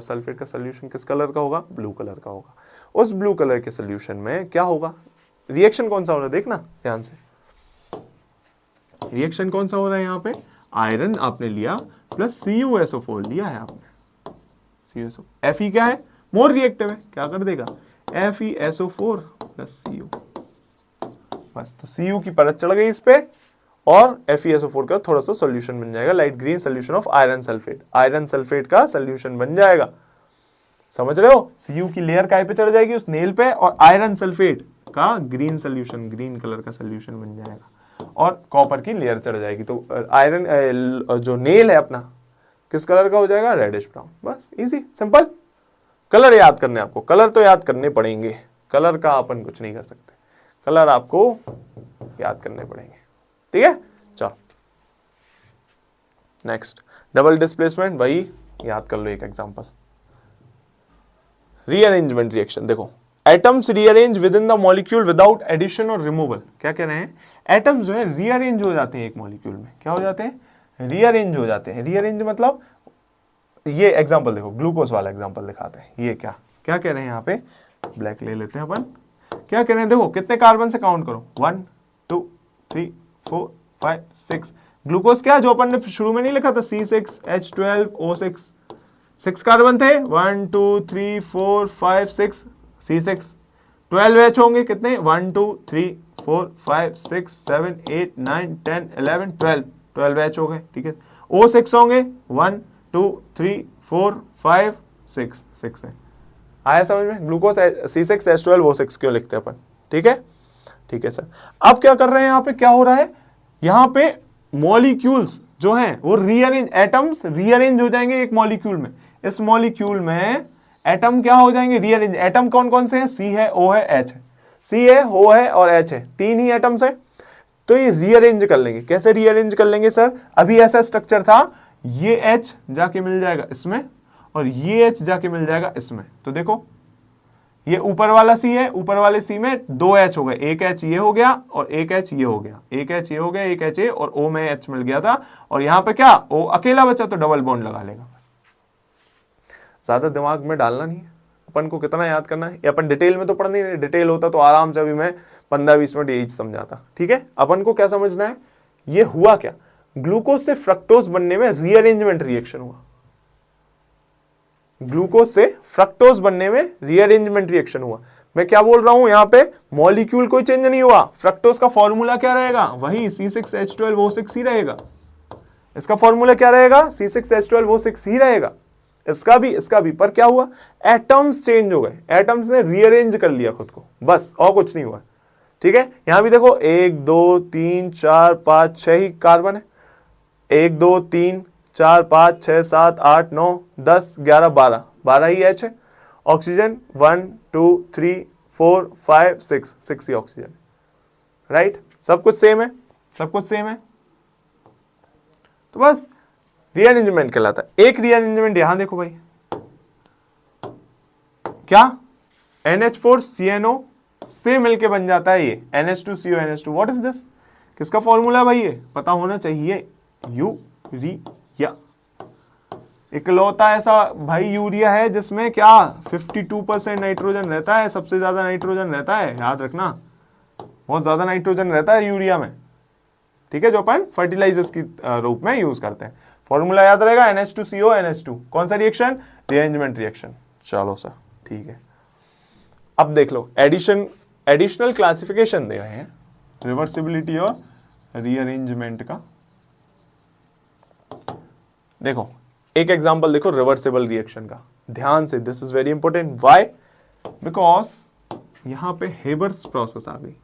सल्फेट का सोल्यूशन किस कलर का होगा? ब्लू कलर का होगा। उस ब्लू कलर के सोल्यूशन में क्या होगा? रिएक्शन कौन सा हो रहा है? देखना ध्यान से, रिएक्शन कौन सा हो रहा है यहाँ पे? आयरन आपने लिया प्लस CuSO4 लिया है आपने। CuSO Fe क्या है? मोर रिएक्टिव है, क्या कर देगा? FeSO4 plus Cu। बस, तो Cu की परत चढ़ गई इस पे और FeSO4 का थोड़ा सा सॉल्यूशन बन जाएगा, light green solution of iron sulphate. Iron sulphate का सॉल्यूशन बन जाएगा। समझ रहे हो? Cu की लेयर काय पे चढ़ जाएगी? उस नेल पे, और आयरन सल्फेट का ग्रीन सॉल्यूशन, ग्रीन कलर का सॉल्यूशन बन जाएगा, और कॉपर की लेयर चढ़ जाएगी। तो आयरन जो नेल है अपना किस कलर का हो जाएगा? Reddish brown. बस, इजी सिंपल। कलर याद करने आपको, कलर तो याद करने पड़ेंगे, कलर का अपन कुछ नहीं कर सकते, कलर आपको याद करने पड़ेंगे। ठीक है, चलो नेक्स्ट, डबल डिस्प्लेसमेंट। भाई याद कर लो एक एग्जांपल, रीअरेंजमेंट रिएक्शन। देखो, atoms rearrange with in the molecule without addition और रिमूवल। क्या कह रहे हैं? एटम्स जो है रीअरेंज हो जाते हैं एक मॉलिक्यूल में। क्या हो जाते हैं? रीअरेंज हो जाते हैं। रीअरेंज मतलब, ये एग्जांपल देखो, ग्लूकोज वाला एग्जांपल दिखाते हैं। ये क्या क्या कह रहे हैं यहाँ पे? ब्लैक ले लेते हैं अपन। क्या कह रहे हैं? देखो कितने कार्बन से काउंट करो, 1 2 3 4 5 6। ग्लूकोज क्या, जो अपन ने शुरू में नहीं लिखा था, C6H12O6, 6 कार्बन थे, 1 2 3 4 5 6, C6। 12 H होंगे कितने? 1 2 3 4 5 6 7 8 9 10 11 12 H हो गए। ठीक है, O6 होंगे 1 2 3 4 5 6, 6 है। आया समझ में? ग्लूकोज C6H12O6 क्यों लिखते हैं अपन? ठीक है, ठीक है सर। अब क्या कर रहे हैं यहाँ पे? क्या हो रहा है यहाँ पे? मॉलिक्यूल्स जो हैं वो रीअरेंज, एटम्स रीअरेंज हो जाएंगे एक मॉलिक्यूल में। इस मॉलिक्यूल में एटम क्या हो जाएंगे? रीअरेंज। एटम कौन कौन से हैं? C है, O है, H है। C है, O है और H है, 3 ही एटम्स है। तो ये रीअरेंज कर लेंगे। कैसे रीअरेंज कर लेंगे सर? अभी ऐसा स्ट्रक्चर था, ये H जाके मिल जाएगा इसमें और ये H जाके मिल जाएगा इसमें। तो देखो, ये ऊपर वाला C है, ऊपर वाले C में 2 H हो गए, एक H ये हो गया और एक H ये हो गया, एक H ये हो गया, एक H ये, और O में H मिल गया था, और यहाँ पे क्या, O अकेला बचा तो डबल बॉन्ड लगा लेगा। ज्यादा दिमाग में डालना नहीं है अपन को, कितना याद करना है ये अपन डिटेल में तो पढ़ नहीं रहे। डिटेल होता तो आराम से अभी मैं 15-20 मिनट यही समझाता। ठीक है, अपन को क्या समझना है? ये हुआ क्या? ग्लूकोज से फ्रक्टोज बनने में रीअरेंजमेंट रिएक्शन हुआ। ग्लूकोज से फ्रक्टोज बनने में रीअरेंजमेंट रिएक्शन हुआ। मैं क्या बोल रहा हूं यहाँ पे? मॉलिक्यूल कोई चेंज नहीं हुआ। फ्रक्टोज का फॉर्मूला क्या रहेगा? वही C6H12O6 ही रहेगा। इसका फॉर्मूला क्या रहेगा? C6H12O6 ही रहेगा। इसका भी, पर क्या हुआ? एटम्स चेंज हो गए, एटम्स ने रीअरेंज कर लिया खुद को, बस, और कुछ नहीं हुआ। ठीक है, यहां भी देखो 1 2 3 4 5 6 ही कार्बन है। 1 2 3 4 5 6 7 8 9 10 11 12 ही H है। ऑक्सीजन 1 2 3 4 5 6 ही ऑक्सीजन। राइट, सब कुछ सेम है, सब कुछ सेम है। तो बस रीअरेंजमेंट कहलाता है। एक रीअरेंजमेंट यहां देखो भाई, क्या NH4CNO से मिलके बन जाता है ये NH2CO NH2। What is this? किसका फॉर्मूला भाई? ये पता होना चाहिए, यूरिया। इकलौता ऐसा भाई यूरिया है जिसमें क्या 52% नाइट्रोजन रहता है, सबसे ज्यादा नाइट्रोजन रहता है, याद रखना, बहुत ज्यादा नाइट्रोजन रहता है यूरिया में। ठीक है, जो अपन फर्टिलाइजर्स की रूप में यूज करते हैं। फॉर्मूला याद रहेगा NH2CO NH2। कौन सा रिएक्शन? Rearrangement reaction. चलो सर, ठीक है। अब देख लो, एडिशनल क्लासिफिकेशन दे रहे हैं रिवर्सिबिलिटी और रीअरेंजमेंट का। देखो एक एग्जांपल देखो रिवर्सिबल रिएक्शन का, ध्यान से, this is very important. Why? Because यहां पे हेबर्स प्रोसेस आ गई।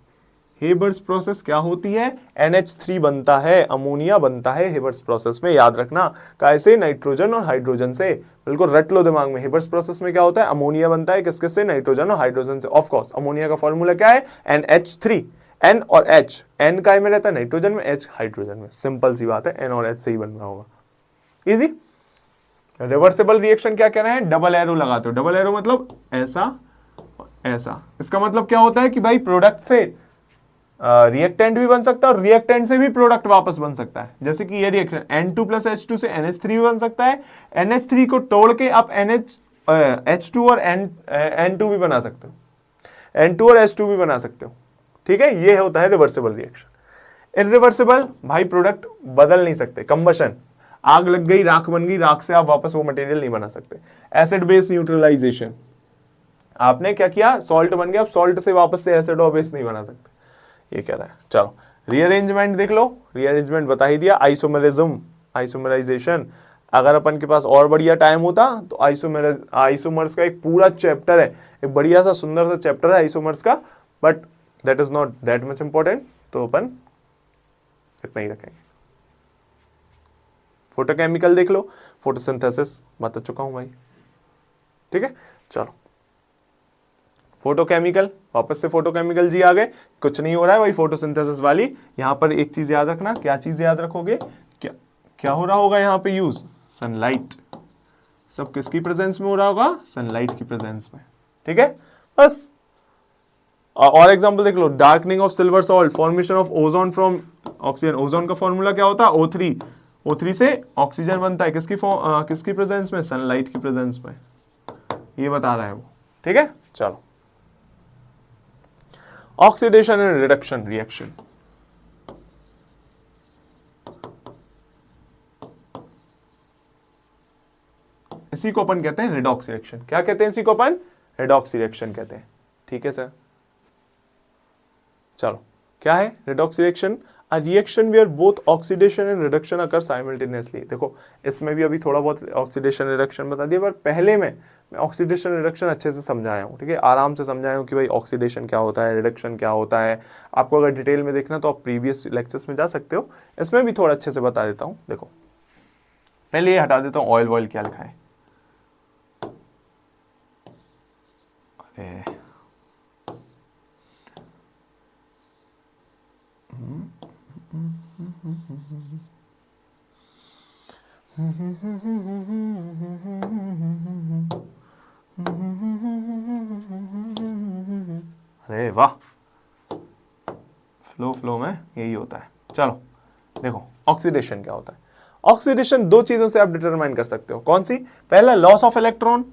हेबर्स प्रोसेस क्या होती है? NH3 बनता है, अमोनिया बनता है हेबर्स प्रोसेस में, याद रखना। कैसे? नाइट्रोजन और हाइड्रोजन से। बिल्कुल रट लो दिमाग में। हेबर्स प्रोसेस में क्या होता है? अमोनिया बनता है, किस किस से? नाइट्रोजन और हाइड्रोजन से। ऑफ कोर्स अमोनिया का फॉर्मूला क्या है? NH3। N और H, N काय में रहता है नाइट्रोजन में, H हाइड्रोजन में, सिंपल सी बात है, N और H से ही बन रहा होगा, इजी। रिवर्सिबल रिएक्शन क्या कह रहे हैं, डबल एरो लगाते हो, डबल एरो मतलब ऐसा ऐसा, इसका मतलब क्या होता है कि भाई प्रोडक्ट से रिएक्टेंट भी बन सकता है और रिएक्टेंट से भी प्रोडक्ट वापस बन सकता है। जैसे कि ये रिएक्शन N2 प्लस H2 से NH3 भी बन सकता है, NH3 को तोड़ के आप H2 और N2 भी बना सकते हो, N2 और H2 भी बना सकते हो, ठीक है। ये होता है रिवर्सिबल रिएक्शन। इरिवर्सिबल भाई प्रोडक्ट बदल नहीं सकते, कंबशन, आग लग गई राख बन गई, राख से आप वापस वो मटेरियल नहीं बना सकते। एसिड बेस न्यूट्रलाइजेशन, आपने क्या किया, सॉल्ट बन गया, आप सॉल्ट से वापस से एसिड और बेस नहीं बना सकते, ये कह रहा है। चलो रीअरेंजमेंट देख लो, रीअरेंजमेंट बता ही दिया। आइसोमेरिज्म, आइसोमराइजेशन, अगर अपन के पास और बढ़िया टाइम होता तो आइसोमर्स का एक पूरा चैप्टर है, एक बढ़िया सा सुंदर सा चैप्टर है आइसोमर्स का, but that is not that much important, तो अपन इतना ही रखेंगे। फोटोकेमिकल देख लो, फोटोसिंथेसिस बता चुका हूं भाई, ठीक है। चलो फोटोकेमिकल, वापस से फोटोकेमिकल जी आ गए, कुछ नहीं हो रहा है भाई फोटोसिंथेसिस वाली। यहां पर एक चीज याद रखना, क्या चीज याद रखोगे, क्या क्या हो रहा होगा यहां पे यूज, सनलाइट, सब किसकी प्रेजेंस में हो रहा होगा, सनलाइट की प्रेजेंस में, ठीक है बस। और एग्जांपल देख लो, darkening of silver salt, formation of ozone from oxygen, ozone का फॉर्मूला क्या होता है O3, O3 से ऑक्सीजन बनता है, किसकी प्रेजेंस में, सनलाइट की प्रेजेंस में, ये बता रहा है वो, ठीक है। चलो ऑक्सीडेशन एंड रिडक्शन रिएक्शन, इसी को अपन कहते हैं रिडॉक्स रिएक्शन। क्या कहते हैं इसी को अपन, रिडॉक्स रिएक्शन कहते हैं, ठीक है सर। चलो क्या है redox reaction, a reaction where both oxidation and reduction occur simultaneously. देखो इसमें भी अभी थोड़ा बहुत ऑक्सीडेशन रिडक्शन बता दिया, पर पहले में मैं ऑक्सीडेशन रिडक्शन अच्छे से समझाया हूँ, ठीक है, आराम से समझाया हूँ कि भाई ऑक्सीडेशन क्या होता है, रिडक्शन क्या होता है। आपको अगर डिटेल में देखना तो आप प्रीवियस लेक्चर्स में जा सकते हो, इसमें भी थोड़ा अच्छे से बता देता हूँ। देखो पहले ये हटा देता हूँ, ऑयल वॉयल क्या लिखा है, अरे अरे वाह, फ्लो में यही होता है। चलो देखो ऑक्सीडेशन क्या होता है, ऑक्सीडेशन दो चीजों से आप डिटरमाइन कर सकते हो, कौन सी, पहला लॉस ऑफ इलेक्ट्रॉन,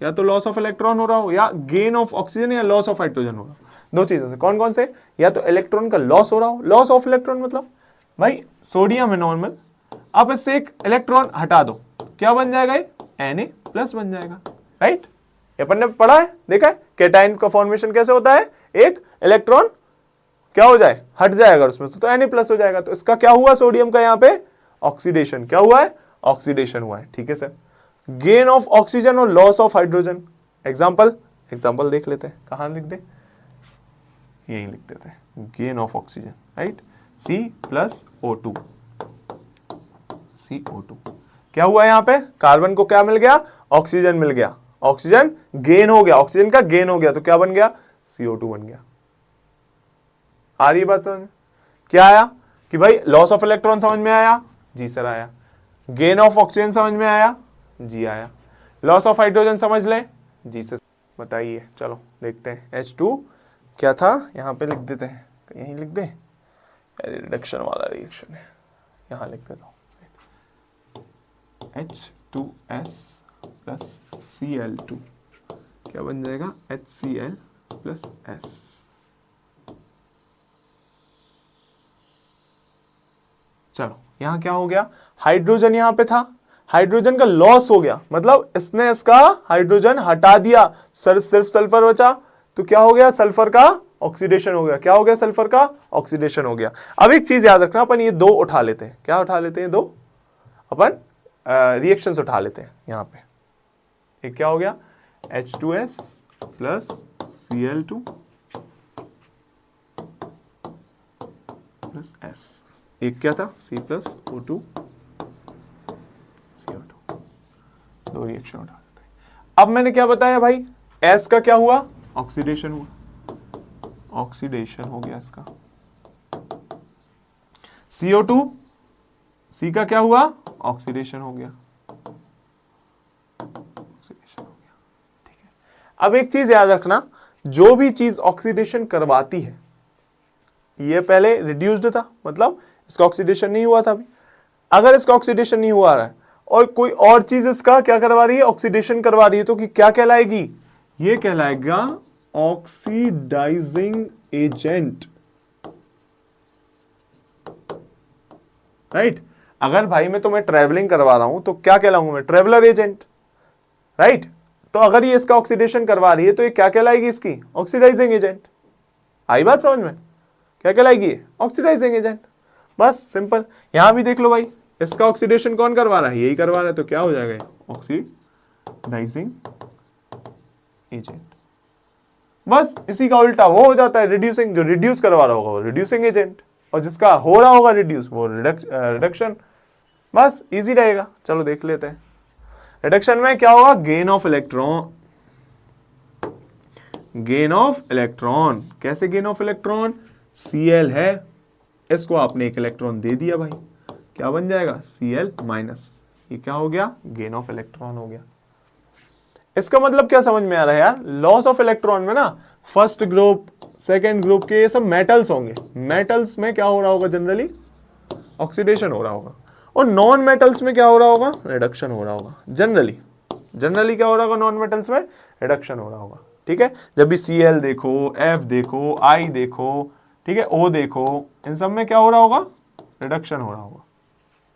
या तो लॉस ऑफ इलेक्ट्रॉन हो रहा हो, या गेन ऑफ ऑक्सीजन, या लॉस ऑफ हाइड्रोजन हो रहा हो, दो चीजों से। कौन कौन से, या तो इलेक्ट्रॉन का लॉस हो रहा हो, लॉस ऑफ इलेक्ट्रॉन मतलब भाई सोडियम है नॉर्मल, आप इससे एक इलेक्ट्रॉन हटा दो, क्या बन जाएगा ये, Na+ बन जाएगा, राइट। अपन ने पढ़ा है, देखा है कैटायन का फॉर्मेशन कैसे होता है, एक इलेक्ट्रॉन क्या हो जाए, हट जाएगा उसमें से तो Na+ हो जाएगा। तो इसका क्या हुआ, सोडियम का यहाँ पे ऑक्सीडेशन, क्या हुआ है, ऑक्सीडेशन हुआ है, ठीक है सर। गेन ऑफ ऑक्सीजन और लॉस ऑफ हाइड्रोजन, एग्जाम्पल देख लेते हैं, कहां लिख दे, यही लिख देते हैं, gain of oxygen, right, C+O2, CO2, क्या हुआ यहां पे, कार्बन को क्या मिल गया, ऑक्सीजन मिल गया, ऑक्सीजन गेन हो गया, ऑक्सीजन का गेन हो गया तो क्या बन गया, CO2 बन गया। आ रही बात समझ में, क्या आया कि भाई लॉस ऑफ इलेक्ट्रॉन समझ में आया, जी सर आया, गेन ऑफ ऑक्सीजन समझ में आया, जी आया, लॉस ऑफ हाइड्रोजन समझ ले, जी सर बताइए। चलो देखते हैं, H2 क्या था, यहां पे लिख देते हैं, यहीं लिख दे, रिडक्शन वाला रिएक्शन है, यहां लिख देता हूं, H2S प्लस Cl2 क्या बन जाएगा, HCl प्लस S। चलो यहां क्या हो गया, हाइड्रोजन यहां पे था, हाइड्रोजन का लॉस हो गया, मतलब इसने इसका हाइड्रोजन हटा दिया, सिर्फ सल्फर बचा, तो क्या हो गया, सल्फर का ऑक्सीडेशन हो गया, क्या हो गया, सल्फर का ऑक्सीडेशन हो गया। अब एक चीज याद रखना, अपन ये दो उठा लेते हैं, क्या उठा लेते हैं, दो अपन रिएक्शंस उठा लेते हैं यहां पे। एक क्या हो गया, H2S plus Cl2 plus S, एक क्या था, C+O2 CO2, दो रिएक्शन उठा लेते हैं। अब मैंने क्या बताया भाई, S का क्या हुआ, ऑक्सीडेशन हुआ, ऑक्सीडेशन हो गया इसका। CO2 C का क्या हुआ, ऑक्सीडेशन हो गया, ऑक्सीडेशन हो गया। ठीक है, अब एक चीज याद रखना, जो भी चीज ऑक्सीडेशन करवाती है, ये पहले रिड्यूस्ड था, मतलब इसका ऑक्सीडेशन नहीं हुआ था अभी। अगर इसका ऑक्सीडेशन नहीं हुआ रहा है और कोई और चीज इसका क्या करवा रही है, ऑक्सीडेशन करवा रही है, तो कि क्या कहलाएगी, ये कहलाएगा ऑक्सीडाइजिंग एजेंट। राइट, अगर भाई मैं तुम्हें ट्रेवलिंग करवा रहा हूं तो क्या कहलाऊंगा मैं, ट्रेवलर एजेंट। राइट, तो अगर ये इसका ऑक्सीडेशन करवा रही है तो ये क्या कहलाएगी, इसकी ऑक्सीडाइजिंग एजेंट। आई बात समझ में, क्या कहलाएगी, ऑक्सीडाइजिंग एजेंट। बस सिंपल। यहां भी देख लो भाई, इसका ऑक्सीडेशन कौन करवा रहा है, यही करवा रहा है, तो क्या हो जाएगा, ऑक्सीडाइजिंग एजेंट। बस इसी का उल्टा वो हो जाता है रिड्यूसिंग, जो रिड्यूस करवा रहा होगा वो रिड्यूसिंग एजेंट, और जिसका हो रहा होगा रिड्यूस वो रिडक्शन। बस इजी रहेगा। चलो देख लेते हैं। रिडक्शन में क्या होगा, gain of electron, gain of electron. कैसे गेन ऑफ इलेक्ट्रॉन, Cl है, इसको आपने एक इलेक्ट्रॉन दे दिया भाई, क्या बन जाएगा, Cl माइनस। ये क्या हो गया, गेन ऑफ इलेक्ट्रॉन हो गया। इसका मतलब क्या समझ में आ रहा है यार, लॉस ऑफ इलेक्ट्रॉन में ना फर्स्ट ग्रुप सेकेंड ग्रुप के ये सब मेटल्स होंगे, मेटल्स में क्या हो रहा होगा, जनरली ऑक्सीडेशन हो रहा होगा, और नॉन मेटल्स में क्या हो रहा होगा, रिडक्शन हो रहा होगा। जनरली क्या हो रहा होगा, नॉन मेटल्स में रिडक्शन हो रहा होगा। ठीक है, जब भी Cl देखो, F देखो, I देखो, ठीक है, O देखो, इन सब में क्या हो रहा होगा, रिडक्शन हो रहा होगा।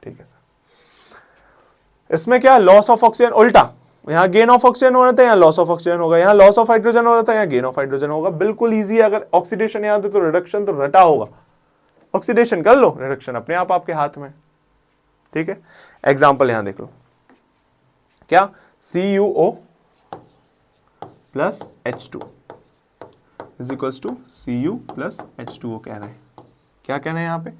ठीक है सर। इसमें क्या, लॉस ऑफ ऑक्सीजन, उल्टा, यहाँ गेन ऑफ ऑक्सीजन हो रहा था, यहाँ लॉस ऑफ ऑक्सीजन होगा, यहाँ लॉस ऑफ हाइड्रोजन हो रहा था, यहाँ गेन ऑफ हाइड्रोजन होगा। बिल्कुल इजी है। अगर ऑक्सीडेशन याद है तो रिडक्शन तो रटा होगा, ऑक्सीडेशन कर लो, रिडक्शन अपने आप आपके हाथ में। ठीक है, एग्जाम्पल यहां देख लो, क्या, CuO plus H2 is equals to Cu plus H2O कह रहे हैं। क्या कहना है यहाँ पे,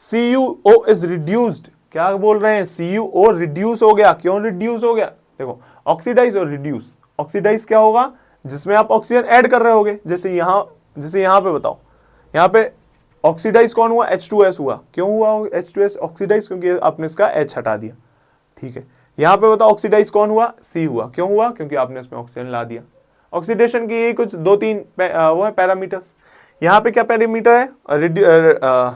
CuO इज रिड्यूस्ड। क्या बोल रहे हैं, CuO रिड्यूस हो गया। क्यों रिड्यूस हो गया, देखो ऑक्सीडाइज और रिड्यूस। ऑक्सीडाइज क्या होगा, जिसमें आप ऑक्सीजन ऐड कर रहे होगे, जैसे यहां पे बताओ, यहां पे ऑक्सीडाइज कौन हुआ, H2S हुआ। क्यों हुआ H2S ऑक्सीडाइज, क्योंकि आपने इसका H हटा दिया। ठीक है, यहां पे बताओ ऑक्सीडाइज कौन हुआ, C हुआ। क्यों हुआ, क्योंकि आपने इसमें ऑक्सीजन ला दिया। ऑक्सीडेशन की यही कुछ 2-3 वो है पैरामीटर्स। यहाँ पे क्या पैरामीटर है,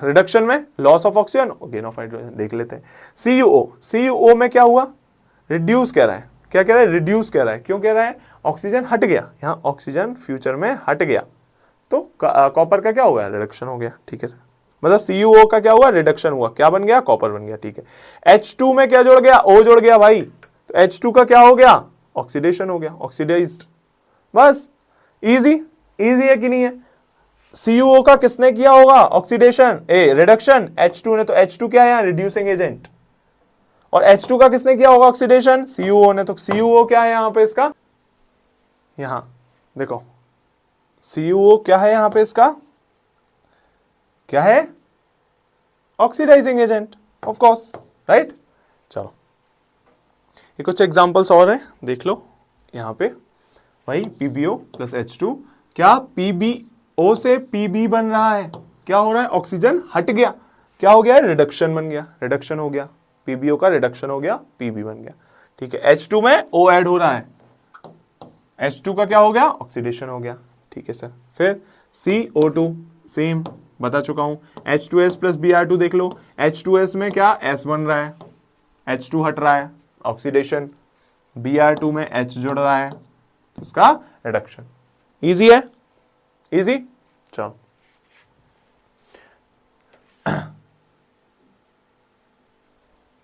रिडक्शन में loss of oxygen, gain of hydrogen. देख लेते हैं। CuO में क्या हुआ, रिड्यूस कह रहा है। क्या कह रहा है, रिड्यूस कह रहा है। क्यों कह रहा है, ऑक्सीजन हट गया, यहाँ ऑक्सीजन फ्यूचर में हट गया, तो कॉपर का क्या हो गया, रिडक्शन हो गया। ठीक है सर, मतलब CuO का क्या हुआ, रिडक्शन हुआ, क्या बन गया, कॉपर बन गया। ठीक है, H2 में क्या जुड़ गया, O जुड़ गया भाई, तो H2 का क्या हो गया, ऑक्सीडेशन हो गया, ऑक्सीडाइज्ड। बस इजी है कि नहीं है। CuO का किसने किया होगा, ऑक्सीडेशन, रिडक्शन, H2 ने। तो H2 क्या है यहाँ, रिड्यूसिंग एजेंट। और H2 का किसने किया होगा ऑक्सीडेशन, CuO ने। तो CuO क्या है यहाँ पे इसका, यहां देखो CuO क्या है यहाँ पे इसका, क्या है, oxidising agent, of course. Right, चलो ये कुछ एग्जांपल्स और हैं, देख लो यहाँ पे भाई। PbO प्लस H2, क्या PbO से Pb बन रहा है, क्या हो रहा है, ऑक्सीजन हट गया, क्या हो गया है, रिडक्शन बन गया, रिडक्शन हो गया। PbO का रिडक्शन हो गया, Pb बन गया। ठीक है, H2 में O ऐड हो रहा है, H2 का क्या हो गया, ऑक्सीडेशन हो गया। ठीक है सर। फिर CO2 सेम बता चुका हूं। H2S प्लस Br2 देख लो, H2S में क्या S बन रहा है, H2 हट रहा है, ऑक्सीडेशन। Br2 में H जुड़ रहा है, इसका रिडक्शन। इजी है, इजी। चलो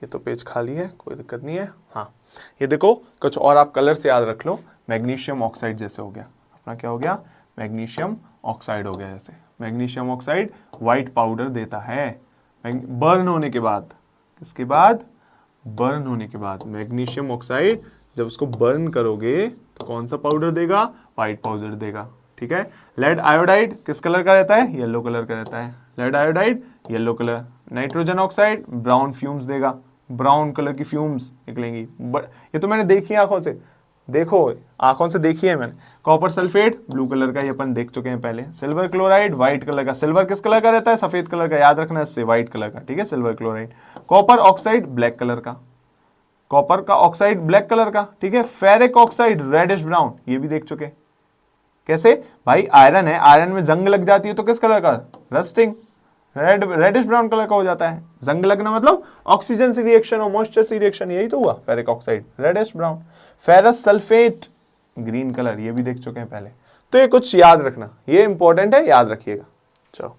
ये तो पेज खाली है, कोई दिक्कत नहीं है। हाँ, ये देखो कुछ और आप कलर से याद रख लो। मैग्नीशियम ऑक्साइड जैसे हो गया अपना, क्या हो गया, मैग्नीशियम ऑक्साइड हो गया। जैसे मैग्नीशियम ऑक्साइड व्हाइट पाउडर देता है बर्न होने के बाद। किसके बाद, बर्न होने के बाद मैग्नीशियम ऑक्साइड जब उसको बर्न करोगे तो कौन सा पाउडर देगा, व्हाइट पाउडर देगा। ठीक है, लेड आयोडाइड किस कलर का रहता है, येलो कलर का रहता है। Lead iodide yellow colour. Nitrogen oxide brown fumes देगा, ब्राउन कलर की फ्यूम्स निकलेंगी। ये तो मैंने देखी आंखों से, देखो आंखों से देखिए मैंने, कॉपर सल्फेट ब्लू कलर का, ये अपन देख चुके हैं पहले। सिल्वर क्लोराइड व्हाइट कलर का, सिल्वर किस कलर का रहता है, सफेद कलर का, याद रखना इससे, व्हाइट कलर का, ठीक है, silver chloride. Copper oxide black colour का, कॉपर का ऑक्साइड ब्लैक कलर का, ठीक है। फेरिक ऑक्साइड रेडिश ब्राउन, ये भी देख चुके। कैसे भाई, आयरन है, आयरन में जंग लग जाती है तो किस कलर का, रस्टिंग, रेडिश ब्राउन कलर का हो जाता है। जंग लगना मतलब ऑक्सीजन से रिएक्शन और मॉइस्चर से रिएक्शन, यही तो हुआ, ferric oxide reddish brown. Ferrous sulphate green colour, ये भी देख चुके हैं पहले। तो ये कुछ याद रखना, ये इंपॉर्टेंट है, याद रखिएगा। चलो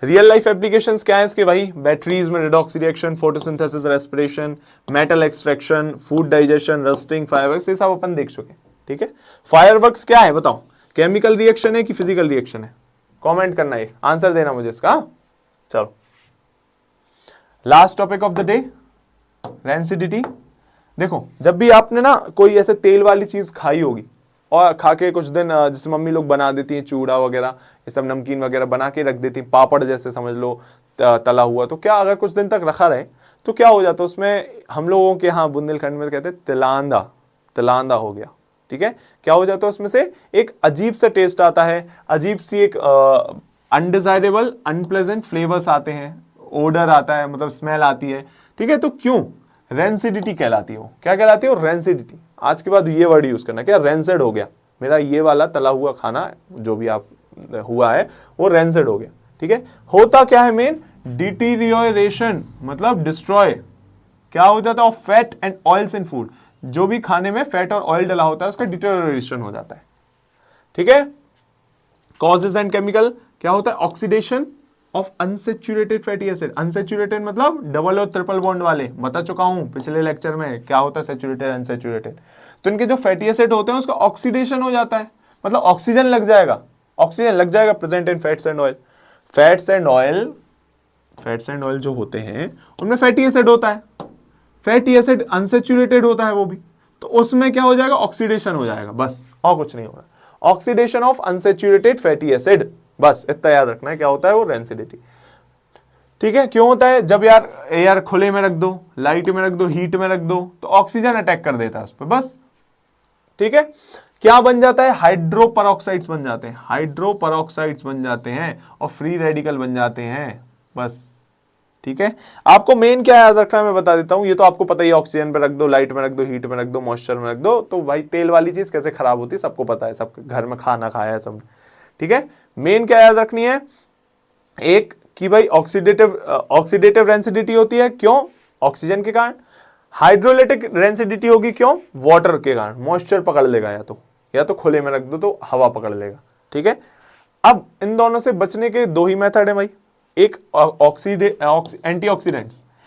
रियल लाइफ एप्लीकेशंस क्या है इसके भाई, बैटरीज में redox reaction, photosynthesis, respiration, metal extraction, food digestion, rusting, fireworks, ये सब अपन देख चुके, ठीक है। फायरवर्क्स क्या है बताओ, केमिकल रिएक्शन है कि फिजिकल रिएक्शन है, कमेंट करना, है आंसर देना मुझे इसका। चलो last topic of the day, rancidity. देखो जब भी आपने ना कोई ऐसे तेल वाली चीज खाई होगी और खा के कुछ दिन, जैसे मम्मी लोग बना देती हैं चूड़ा वगैरह, ये सब नमकीन वगैरह बना के रख देती हैं, पापड़ जैसे समझ लो तला हुआ, तो क्या अगर कुछ दिन तक रखा रहे तो क्या हो जाता है उसमें, हम लोगों के यहाँ बुंदेलखंड में कहते हैं तिलांदा, तिलांदा हो गया, ठीक है। क्या हो जाता है उसमें से एक अजीब सा टेस्ट आता है, अजीब सी एक अनडिजायरेबल अनप्लेजेंट फ्लेवर्स आते हैं, ओडर आता है, मतलब स्मेल आती है, ठीक है। तो क्यों, रेंसिडिटी कहलाती है वो, क्या कहलाती है वो, रेंसिडिटी। आज के बाद ये वर्ड यूज करना, क्या रेंसिड हो गया मेरा ये वाला तला हुआ खाना जो भी आप हुआ है वो रेंसिड हो गया, ठीक है। होता क्या है मेन, डिटीरियोरेशन मतलब डिस्ट्रॉय, क्या हो जाता है, of fat and oils in food, जो भी खाने में फैट और ऑयल डला होता है उसका डिटीरियोरेशन हो जाता है, ठीक है। कॉजेज एंड केमिकल, क्या होता है, oxidation of unsaturated fatty acid, unsaturated मतलब डबल और ट्रिपल बॉन्ड वाले, बता चुका हूं पिछले लेक्चर में क्या होता है सेचुरेटेड अनसेचुरेटेड। तो इनके जो फैटी एसिड होते हैं उसका ऑक्सीडेशन हो जाता है, मतलब ऑक्सीजन लग जाएगा, ऑक्सीजन लग जाएगा present in fats and oil. Fats and oil जो होते हैं उनमें फैटी एसिड होता है, फैटी एसिड अनसेचुरेटेड होता है वो भी, तो उसमें क्या हो जाएगा, ऑक्सीडेशन हो जाएगा, बस और कुछ नहीं होगा, oxidation of unsaturated fatty acid, बस इतना याद रखना है, क्या होता है वो, रेंसिडिटी, ठीक है। क्यों होता है, जब यार एयर खुले में रख दो, लाइट में रख दो, हीट में रख दो तो ऑक्सीजन अटैक कर देता है उस पर, बस, ठीक है। क्या बन जाता है, हाइड्रोपरऑक्साइड्स बन जाते हैं, हाइड्रोपरऑक्साइड्स बन जाते हैं और फ्री रेडिकल बन जाते हैं, बस, ठीक है। आपको मेन क्या याद रखना है मैं बता देता हूं, ये तो आपको पता ही है, ऑक्सीजन पे रख दो, लाइट में रख दो, हीट में रख दो, मॉइस्चर में रख दो, तो भाई तेल वाली चीज कैसे खराब होती है सबको पता है, सब घर में खाना खाया है सब, ठीक है। मेन क्या याद रखनी है, एक कि भाई ऑक्सीडेटिव रेंसिडिटी होती है, क्यों, ऑक्सीजन के कारण। हाइड्रोलिटिक रेंसिडिटी होगी, क्यों, वाटर के कारण, मॉइस्चर पकड़ लेगा, या तो खुले में रख दो तो हवा पकड़ लेगा, ठीक है। अब इन दोनों से बचने के दो ही मेथड है भाई, एक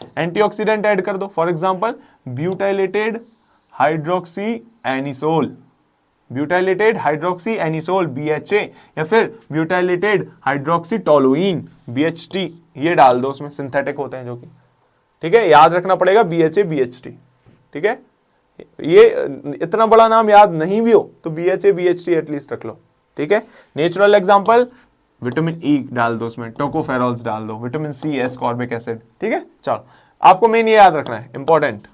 एंटीऑक्सीडेंट ऐड कर दो, for example butylated hydroxy anisole, butylated hydroxy anisole BHA, या फिर ब्यूटाइलेटेड हाइड्रोक्सी टोलुइन BHT, ये डाल दो उसमें, सिंथेटिक होते हैं जो कि, ठीक है, याद रखना पड़ेगा BHA BHT, ठीक है। ये इतना बड़ा नाम याद नहीं भी हो तो BHA BHT एटलीस्ट रख लो, ठीक है। नेचुरल एग्जांपल, विटामिन E डाल दो उसमें, टोकोफेरॉल्स डाल दो, विटामिन C एस्कॉर्बिक एसिड, ठीक है। चलो आपको मेन ये याद रखना है, इंपॉर्टेंट।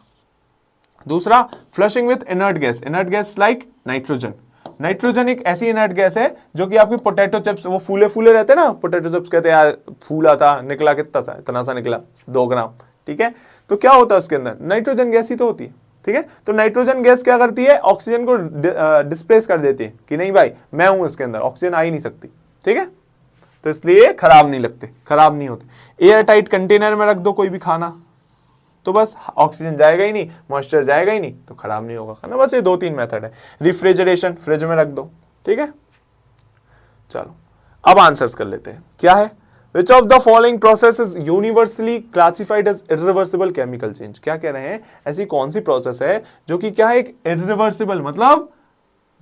दूसरा, flushing with inert gas like nitrogen. Nitrogen एक ऐसी इनर्ट गैस है जो कि आपकी पोटैटो चिप्स, वो फूले फूले रहते हैं ना पोटैटो चिप्स, कहते हैं यार फूला था, निकला कितना सा, इतना सा निकला 2 ग्राम, ठीक है। तो क्या होता है उसके अंदर, नाइट्रोजन गैस ही तो होती है, ठीक है। तो नाइट्रोजन गैस क्या करती है, ऑक्सीजन को डिस्प्लेस कर देती है कि नहीं भाई मैं हूं इसके अंदर, ऑक्सीजन आ ही नहीं सकती, ठीक है। तो इसलिए खराब नहीं लगते, खराब नहीं होते। एयर टाइट कंटेनर में रख दो कोई भी खाना तो बस ऑक्सीजन जाएगा ही नहीं, मॉइस्चर जाएगा ही नहीं, तो खराब नहीं होगा खाना, बस ये 2-3 मेथड है। रेफ्रिजरेशन, फ्रिज में रख दो, ठीक है। चलो अब आंसर्स कर लेते हैं, क्या है, which of the following process is universally classified as irreversible chemical change. क्या कह रहे हैं, ऐसी कौन सी प्रोसेस है जो कि क्या है, एक इरिवर्सिबल मतलब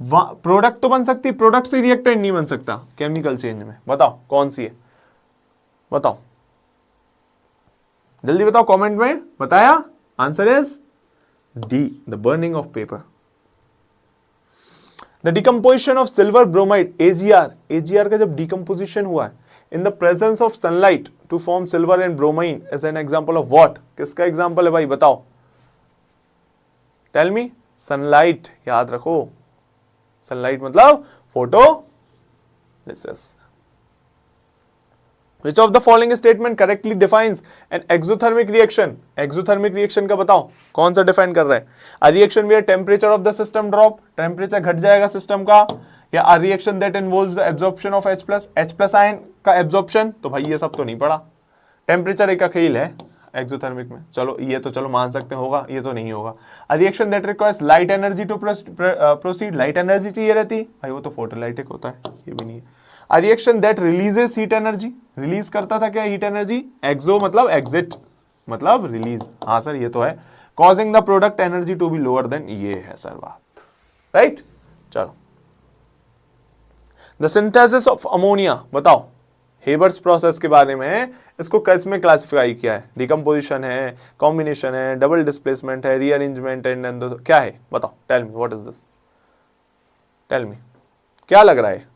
प्रोडक्ट तो बन सकती, प्रोडक्ट से रिएक्टेंट नहीं बन सकता केमिकल चेंज में, बताओ कौन सी है, बताओ जल्दी बताओ, कमेंट में बताया, answer is D, the burning of paper. The decomposition of silver bromide AgR का जब डिकम्पोजिशन हुआ है in the presence of sunlight to form silver and bromine as an example of what, किसका एग्जांपल है भाई बताओ, टेल मी, सनलाइट, याद रखो सनलाइट मतलब photolysis. Which of the following statement correctly defines an exothermic reaction? Exothermic reaction का बताओ कौन सा डिफाइन कर रहा है? A reaction where temperature of the system drop, temperature घट जाएगा सिस्टम का, या a reaction that involves the absorption of H+ ion का एब्जॉर्प्शन। तो भाई ये सब तो नहीं पड़ा, टेम्परेचर एक खेल है एक्सोथर्मिक में, चलो ये तो चलो मान सकते होगा, ये तो नहीं होगा। A reaction that requires light energy to proceed, light energy चाहिए रहती भाई, वो तो फोटोलाइटिक होता है, ये भी नहीं है। A reaction that releases heat energy, release करता था क्या हीट एनर्जी? एक्सो मतलब एग्जिट मतलब रिलीज, हाँ सर ये तो है। causing the product energy to be lower than, ये है सर बात, राइट। चलो द सिंथेसिस ऑफ अमोनिया बताओ, हेबर्स प्रोसेस के बारे में, इसको किस में क्लासिफाई किया है? डिकम्पोजिशन है, कॉम्बिनेशन है, डबल डिस्प्लेसमेंट है, रीअरेंजमेंट है, क्या है बताओ? Tell me what is this, tell me क्या लग रहा है?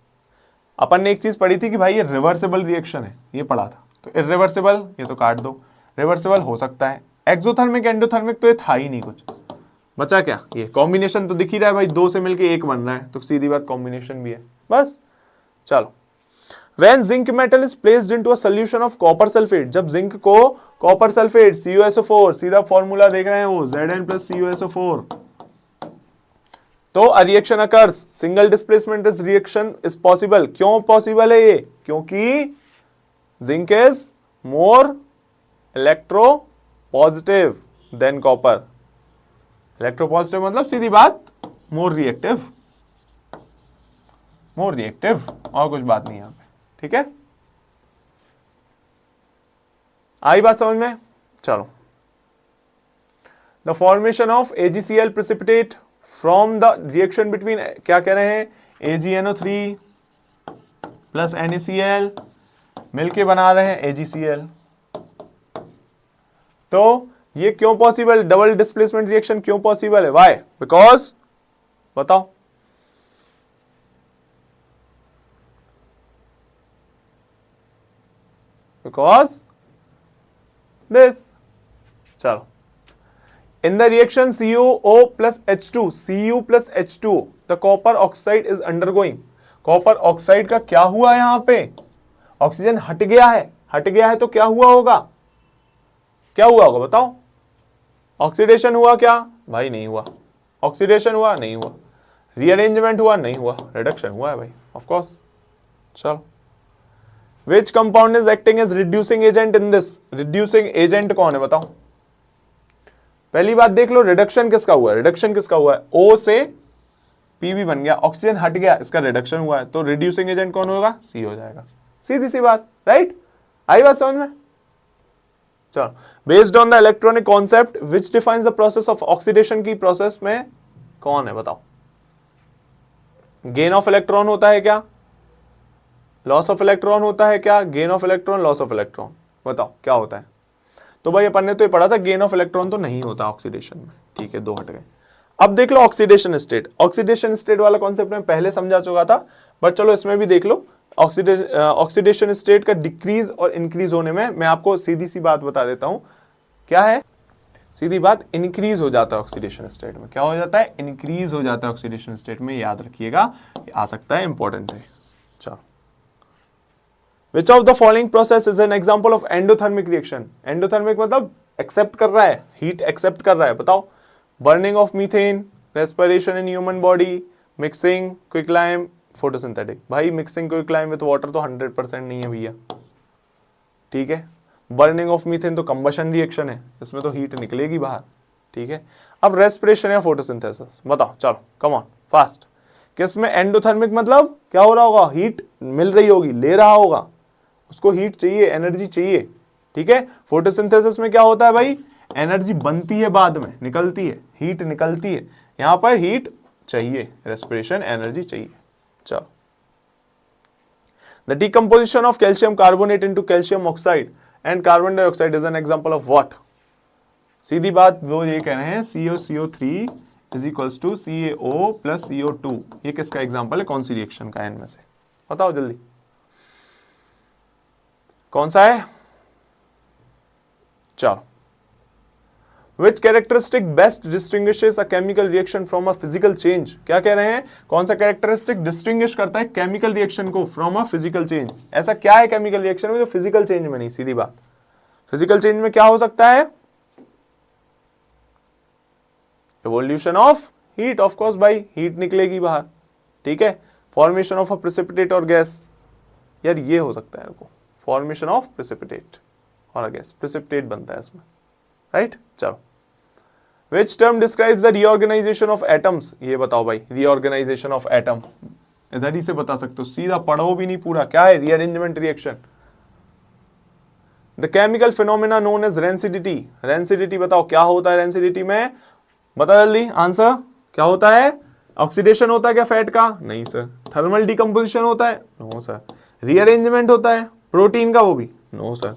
अपन ने एक चीज पढ़ी थी कि भाई ये रिवर्सिबल रिएक्शन है, ये पढ़ा था, तो इरिवर्सिबल ये तो काट दो, रिवर्सिबल हो सकता है। एक्सोथर्मिक एंडोथर्मिक तो ये था ही नहीं कुछ, बचा क्या? ये कॉम्बिनेशन तो दिख ही रहा है भाई, दो से मिलके एक बन रहा है, तो सीधी बात कॉम्बिनेशन भी है बस। चलो When zinc metal is placed into a solution of copper sulfate, जब जिंक को कॉपर सल्फेट CuSO4, सीधा फॉर्मूला देख रहे हैं वो Zn plus CuSO4, तो a reaction occurs, single displacement is reaction is possible। क्यों पॉसिबल है ये? क्योंकि zinc is more electro positive than copper. Electro positive मतलब सीधी बात मोर रिएक्टिव, मोर रिएक्टिव, और कुछ बात नहीं यहां पे, ठीक है? आई बात समझ में? चलो the formation of AgCl precipitate from the reaction between, क्या कह रहे हैं? AgNO3 प्लस NaCl मिलके बना रहे हैं AgCl। तो ये क्यों पॉसिबल? डबल डिस्प्लेसमेंट रिएक्शन क्यों पॉसिबल है? वाई? बिकॉज, बताओ बिकॉज दिस। चलो in the reaction CuO plus H2, Cu plus H2, the copper oxide is undergoing। Copper oxide का क्या हुआ यहां पे? ऑक्सीजन हट गया है, हट गया है तो क्या हुआ होगा? क्या हुआ होगा बताओ? ऑक्सीडेशन हुआ क्या? भाई नहीं हुआ। ऑक्सीडेशन हुआ? नहीं हुआ। रीअरेंजमेंट हुआ? नहीं हुआ। रिडक्शन हुआ है भाई, ऑफ कोर्स। चलो which compound is acting as reducing agent in this? Reducing agent कौन है बताओ? पहली बात देख लो, रिडक्शन किसका हुआ है? रिडक्शन किसका हुआ है? O से Pb बन गया, ऑक्सीजन हट गया, इसका रिडक्शन हुआ है, तो रिड्यूसिंग एजेंट कौन होगा? C हो जाएगा, सीधी सी बात, राइट? आई बात समझ में? चलो based on the electronic concept which defines the process of oxidation की प्रोसेस में कौन है बताओ? गेन ऑफ इलेक्ट्रॉन होता है क्या? लॉस ऑफ इलेक्ट्रॉन होता है क्या? Gain of electron, loss of electron, बताओ क्या होता है? तो भाई अपन ने तो ये पढ़ा था गेन ऑफ इलेक्ट्रॉन तो नहीं होता ऑक्सीडेशन में, ठीक है, दो हट गए। अब देख लो ऑक्सीडेशन स्टेट, ऑक्सीडेशन स्टेट वाला कॉन्सेप्ट में पहले समझा चुका था, बट चलो इसमें भी देख लो। ऑक्सीडेशन स्टेट का डिक्रीज और इंक्रीज होने में मैं आपको सीधी सी बात बता देता हूं, क्या है सीधी बात? इंक्रीज हो जाता है ऑक्सीडेशन स्टेट में। क्या हो जाता है? इंक्रीज हो जाता है ऑक्सीडेशन स्टेट में, याद रखिएगा, आ सकता है, इंपॉर्टेंट है। चलो Which of the following process is an example of endothermic reaction? Endothermic मतलब एक्सेप्ट कर रहा है, हीट एक्सेप्ट कर रहा है, बताओ? Burning of methane, respiration in human body, mixing, quicklime, photosynthetic. भाई मिक्सिंग क्विकलाइम विद वाटर तो 100% नहीं है भैया, ठीक है? बर्निंग ऑफ मीथेन तो कंबशन रिएक्शन है, इसमें तो हीट निकलेगी बाहर, ठीक है? अब रेस्पिरेशन या फोटोसिंथेसिस, बताओ, चलो कम ऑन फास्ट। किसमें एंडोथर्मिक मतलब क्या हो रहा होगा? हीट मिल रही होगी, ले रहा होगा, उसको हीट चाहिए, एनर्जी चाहिए, ठीक है? फोटोसिंथेसिस में क्या होता है भाई? एनर्जी बनती है, बाद में निकलती है, हीट निकलती है, यहां पर हीट चाहिए, रेस्पिरेशन एनर्जी चाहिए। चलो the decomposition of calcium carbonate into calcium oxide and carbon dioxide is an example of what? सीधी बात वो ये कह रहे हैं CuCO3 is equals to CaO plus CO2, ये किसका एग्जांपल है? कौन सी रिएक्शन का है इनमें से? बताओ जल्दी, कौन सा है? चलो which characteristic best distinguishes a chemical reaction from a physical change? क्या कह रहे हैं, कौन सा कैरेक्टरिस्टिक डिस्टिंग्विश करता है केमिकल रिएक्शन को फ्रॉम अ फिजिकल चेंज? ऐसा क्या है केमिकल रिएक्शन में जो फिजिकल चेंज में नहीं? सीधी बात, फिजिकल चेंज में क्या हो सकता है? Evolution of heat, of course भाई, हीट निकलेगी बाहर, ठीक है। फॉर्मेशन ऑफ अ प्रेसिपिटेट और गैस, यार ये हो सकता है इनको, फॉर्मेशन ऑफ प्रेसिपिटेट और गैस, प्रेसिपिटेट बनता है इसमें, राइट। चलो, which term describes the reorganisation of atoms? ये बताओ भाई, रीऑर्गेनाइजेशन ऑफ एटम, इधर ही से बता सकते हो, सीधा पढ़ो भी नहीं पूरा, क्या है? Rearrangement reaction. The chemical phenomena known as rancidity, rancidity बताओ क्या होता है रेंसिडिटी में? बता जल्दी आंसर, क्या होता है? ऑक्सीडेशन होता है क्या फैट का? नहीं सर। थर्मल डिकम्पोजिशन होता है? No sir. रीअरेंजमेंट होता है प्रोटीन का? वो भी नो सर।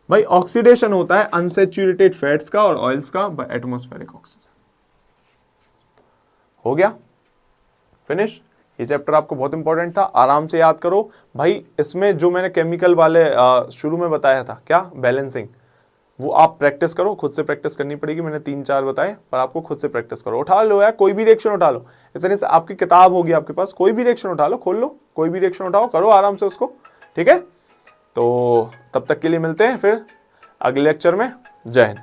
भाई ऑक्सीडेशन होता है अनसैचुरेटेड फैट्स का और ऑयल्स का बाय एटमॉस्फेरिक ऑक्सीजन। हो गया, फिनिश। ये चैप्टर आपको बहुत इंपॉर्टेंट था, आराम से याद करो भाई। इसमें जो मैंने केमिकल वाले शुरू में बताया था, क्या बैलेंसिंग, वो आप प्रैक्टिस करो, खुद से प्रैक्टिस करनी पड़ेगी। मैंने 3-4 बताए, पर आपको खुद से प्रैक्टिस करो। उठा लो यार, कोई भी रिएक्शन उठा लो, इतने से आपकी किताब होगी आपके पास, कोई भी रिएक्शन उठा लो, खोल लो, कोई भी रिएक्शन उठाओ, करो आराम से उसको, ठीक है। तो तब तक के लिए मिलते हैं फिर अगले लेक्चर में। जय हिंद।